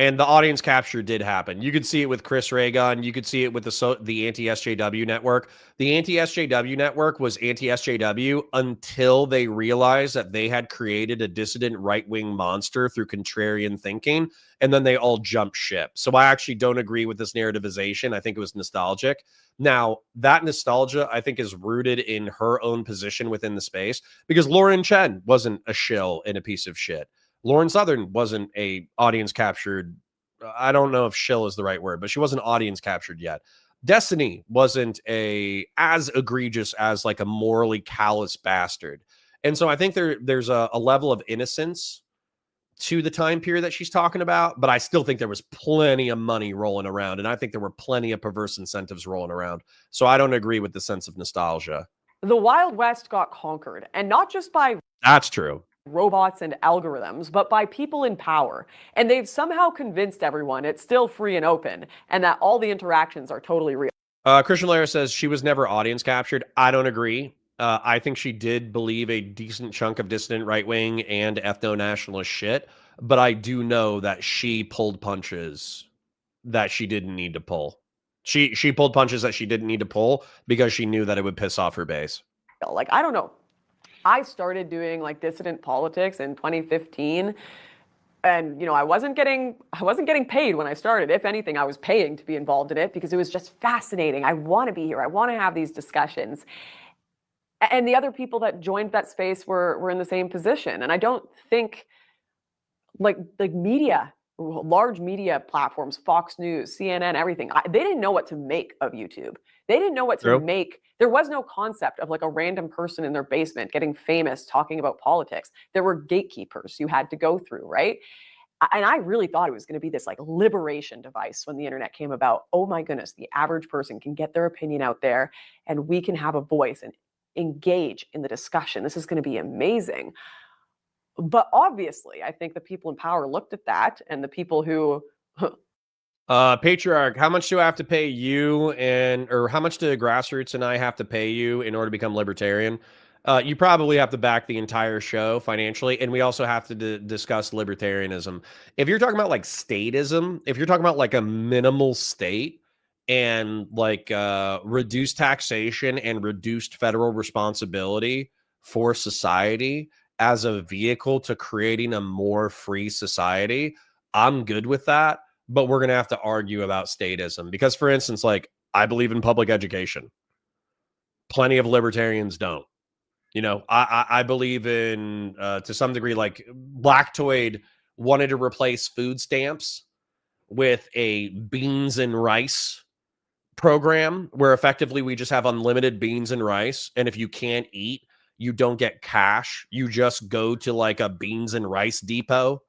And the audience capture did happen. You could see it with Chris Raygun. You could see it with the anti-SJW network. The anti-SJW network was anti-SJW until they realized that they had created a dissident right-wing monster through contrarian thinking, and then they all jumped ship. So I actually don't agree with this narrativization. I think it was nostalgic. Now, that nostalgia, I think, is rooted in her own position within the space, because Lauren Chen wasn't a shill and a piece of shit. Lauren Southern wasn't a audience captured. I don't know if shill is the right word, but she wasn't audience captured yet. Destiny wasn't as egregious as like a morally callous bastard. And so I think there's a level of innocence to the time period that she's talking about, but I still think there was plenty of money rolling around, and I think there were plenty of perverse incentives rolling around. So I don't agree with the sense of nostalgia. The Wild West got conquered, and not just by That's true. robots and algorithms, but by people in power. And they've somehow convinced everyone it's still free and open, and that all the interactions are totally real. Christian Lara says she was never audience captured. I don't agree. I think she did believe a decent chunk of dissident right wing and ethno nationalist shit, but I do know that she pulled punches that she didn't need to pull. She pulled punches that she didn't need to pull because she knew that it would piss off her base. Like, I don't know. I started doing like dissident politics in 2015. And, you know, I wasn't getting paid when I started. If anything, I was paying to be involved in it because it was just fascinating. I want to be here. I want to have these discussions. And the other people that joined that space were in the same position. And I don't think like media, large media platforms, Fox News, CNN, everything, they didn't know what to make of YouTube. They didn't know what to make. There was no concept of like a random person in their basement getting famous talking about politics. There were gatekeepers you had to go through, right? And I really thought it was going to be this like liberation device when the internet came about. Oh my goodness, the average person can get their opinion out there and we can have a voice and engage in the discussion. This is going to be amazing. But obviously, I think the people in power looked at that, and the people who Patriarch, how much do I have to pay you, or how much do Grassroots and I have to pay you in order to become libertarian? You probably have to back the entire show financially, and we also have to discuss libertarianism. If you're talking about like statism, if you're talking about like a minimal state and like reduced taxation and reduced federal responsibility for society as a vehicle to creating a more free society, I'm good with that. But we're going to have to argue about statism because, for instance, like I believe in public education. Plenty of libertarians don't. You know, I believe in, to some degree, like Lactoid wanted to replace food stamps with a beans and rice program where effectively we just have unlimited beans and rice. And if you can't eat, you don't get cash. You just go to like a beans and rice depot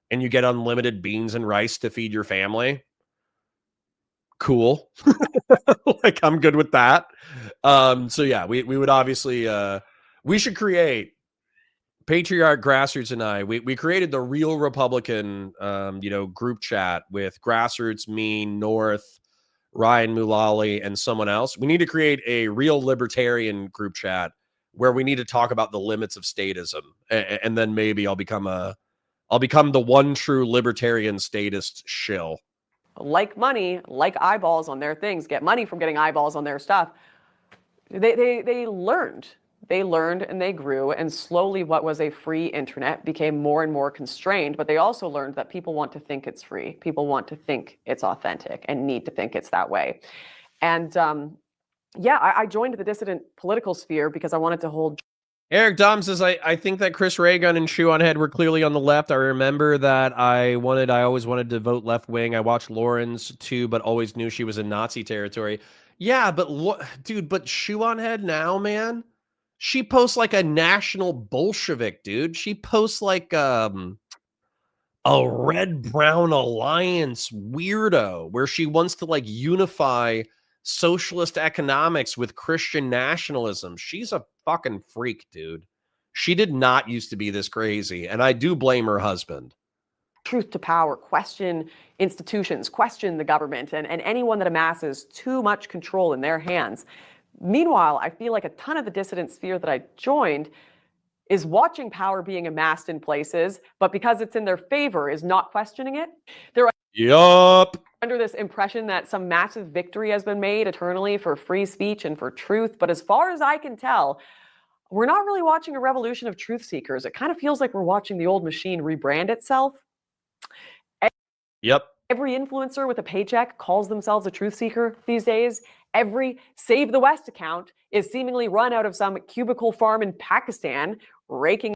and you get unlimited beans and rice to feed your family. Cool. Like I'm good with that. So yeah, we would obviously we should create Patriarch, Grassroots, and I. We created the Real Republican group chat with Grassroots, me, North, Ryan Mulally, and someone else. We need to create a Real Libertarian group chat where we need to talk about the limits of statism, and then maybe I'll become the one true libertarian statist shill. like money, like eyeballs on their things, get money from getting eyeballs on their stuff. They learned and they grew, and slowly what was a free internet became more and more constrained, but they also learned that people want to think it's free. People want to think it's authentic and need to think it's that way. And I joined the dissident political sphere because I wanted to hold. Eric Dom says, I think that Chris Raygun and Shoe on Head were clearly on the left. I remember that I always wanted to vote left wing. I watched Lawrence too, but always knew she was in Nazi territory. Yeah, but but Shoe on Head now, man, she posts like a national Bolshevik, dude. She posts like a red-brown alliance weirdo where she wants to like unify socialist economics with Christian nationalism. She's a fucking freak, dude. She did not used to be this crazy, and I do blame her husband. Truth to power, question institutions, question the government, and anyone that amasses too much control in their hands. Meanwhile, I feel like a ton of the dissident sphere that I joined is watching power being amassed in places, but because it's in their favor, is not questioning it. There Yup. Under this impression that some massive victory has been made eternally for free speech and for truth. But as far as I can tell, we're not really watching a revolution of truth seekers. It kind of feels like we're watching the old machine rebrand itself. Yep. Every influencer with a paycheck calls themselves a truth seeker these days. Every Save the West account is seemingly run out of some cubicle farm in Pakistan, raking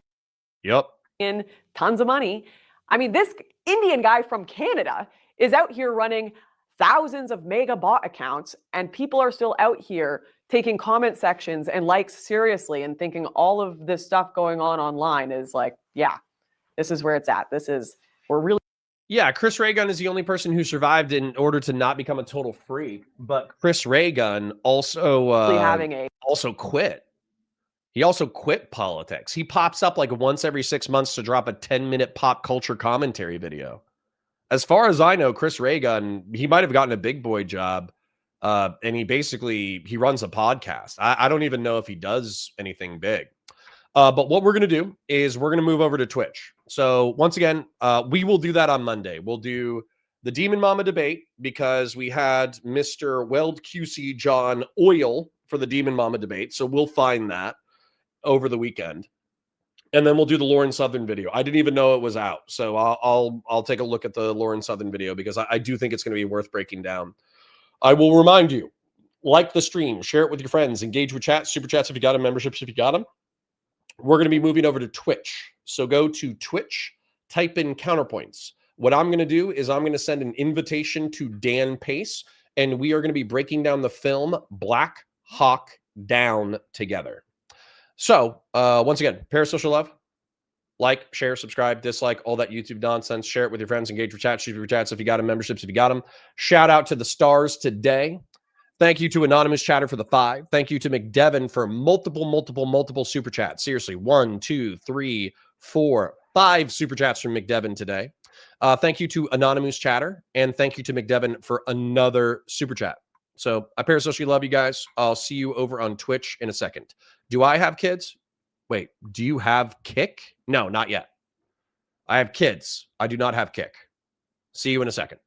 in tons of money. I mean, this Indian guy from Canada is out here running thousands of mega bot accounts, and people are still out here taking comment sections and likes seriously and thinking all of this stuff going on online is like, yeah, this is where it's at. We're really. Yeah, Chris Ray Gun is the only person who survived in order to not become a total freak. But Chris Ray Gun also also quit. He also quit politics. He pops up like once every 6 months to drop a 10-minute pop culture commentary video. As far as I know, Chris Ray Gun, he might have gotten a big boy job, and he runs a podcast. I don't even know if he does anything big. But what we're going to do is we're going to move over to Twitch. So once again, we will do that on Monday. We'll do the Demon Mama debate because we had Mr. Weld QC John Oil for the Demon Mama debate. So we'll find that over the weekend. And then we'll do the Lauren Southern video. I didn't even know it was out. So I'll take a look at the Lauren Southern video because I do think it's going to be worth breaking down. I will remind you, like the stream, share it with your friends, engage with chat, super chats if you got them, memberships if you got them. We're going to be moving over to Twitch. So go to Twitch, type in Counterpoints. What I'm going to do is I'm going to send an invitation to Dan Pace, and we are going to be breaking down the film Black Hawk Down together. So once again, parasocial love. Like, share, subscribe, dislike, all that YouTube nonsense. Share it with your friends. Engage with chat, super chats if you got them, memberships if you got them. Shout out to the stars today. Thank you to Anonymous Chatter for the 5. Thank you to McDevin for multiple super chats. Seriously, 1, 2, 3, 4, 5 super chats from McDevin today. Thank you to Anonymous Chatter, and thank you to McDevin for another super chat. So I parasocially love you guys. I'll see you over on Twitch in a second. Do I have kids? Wait, do you have Kick? No, not yet. I have kids. I do not have Kick. See you in a second.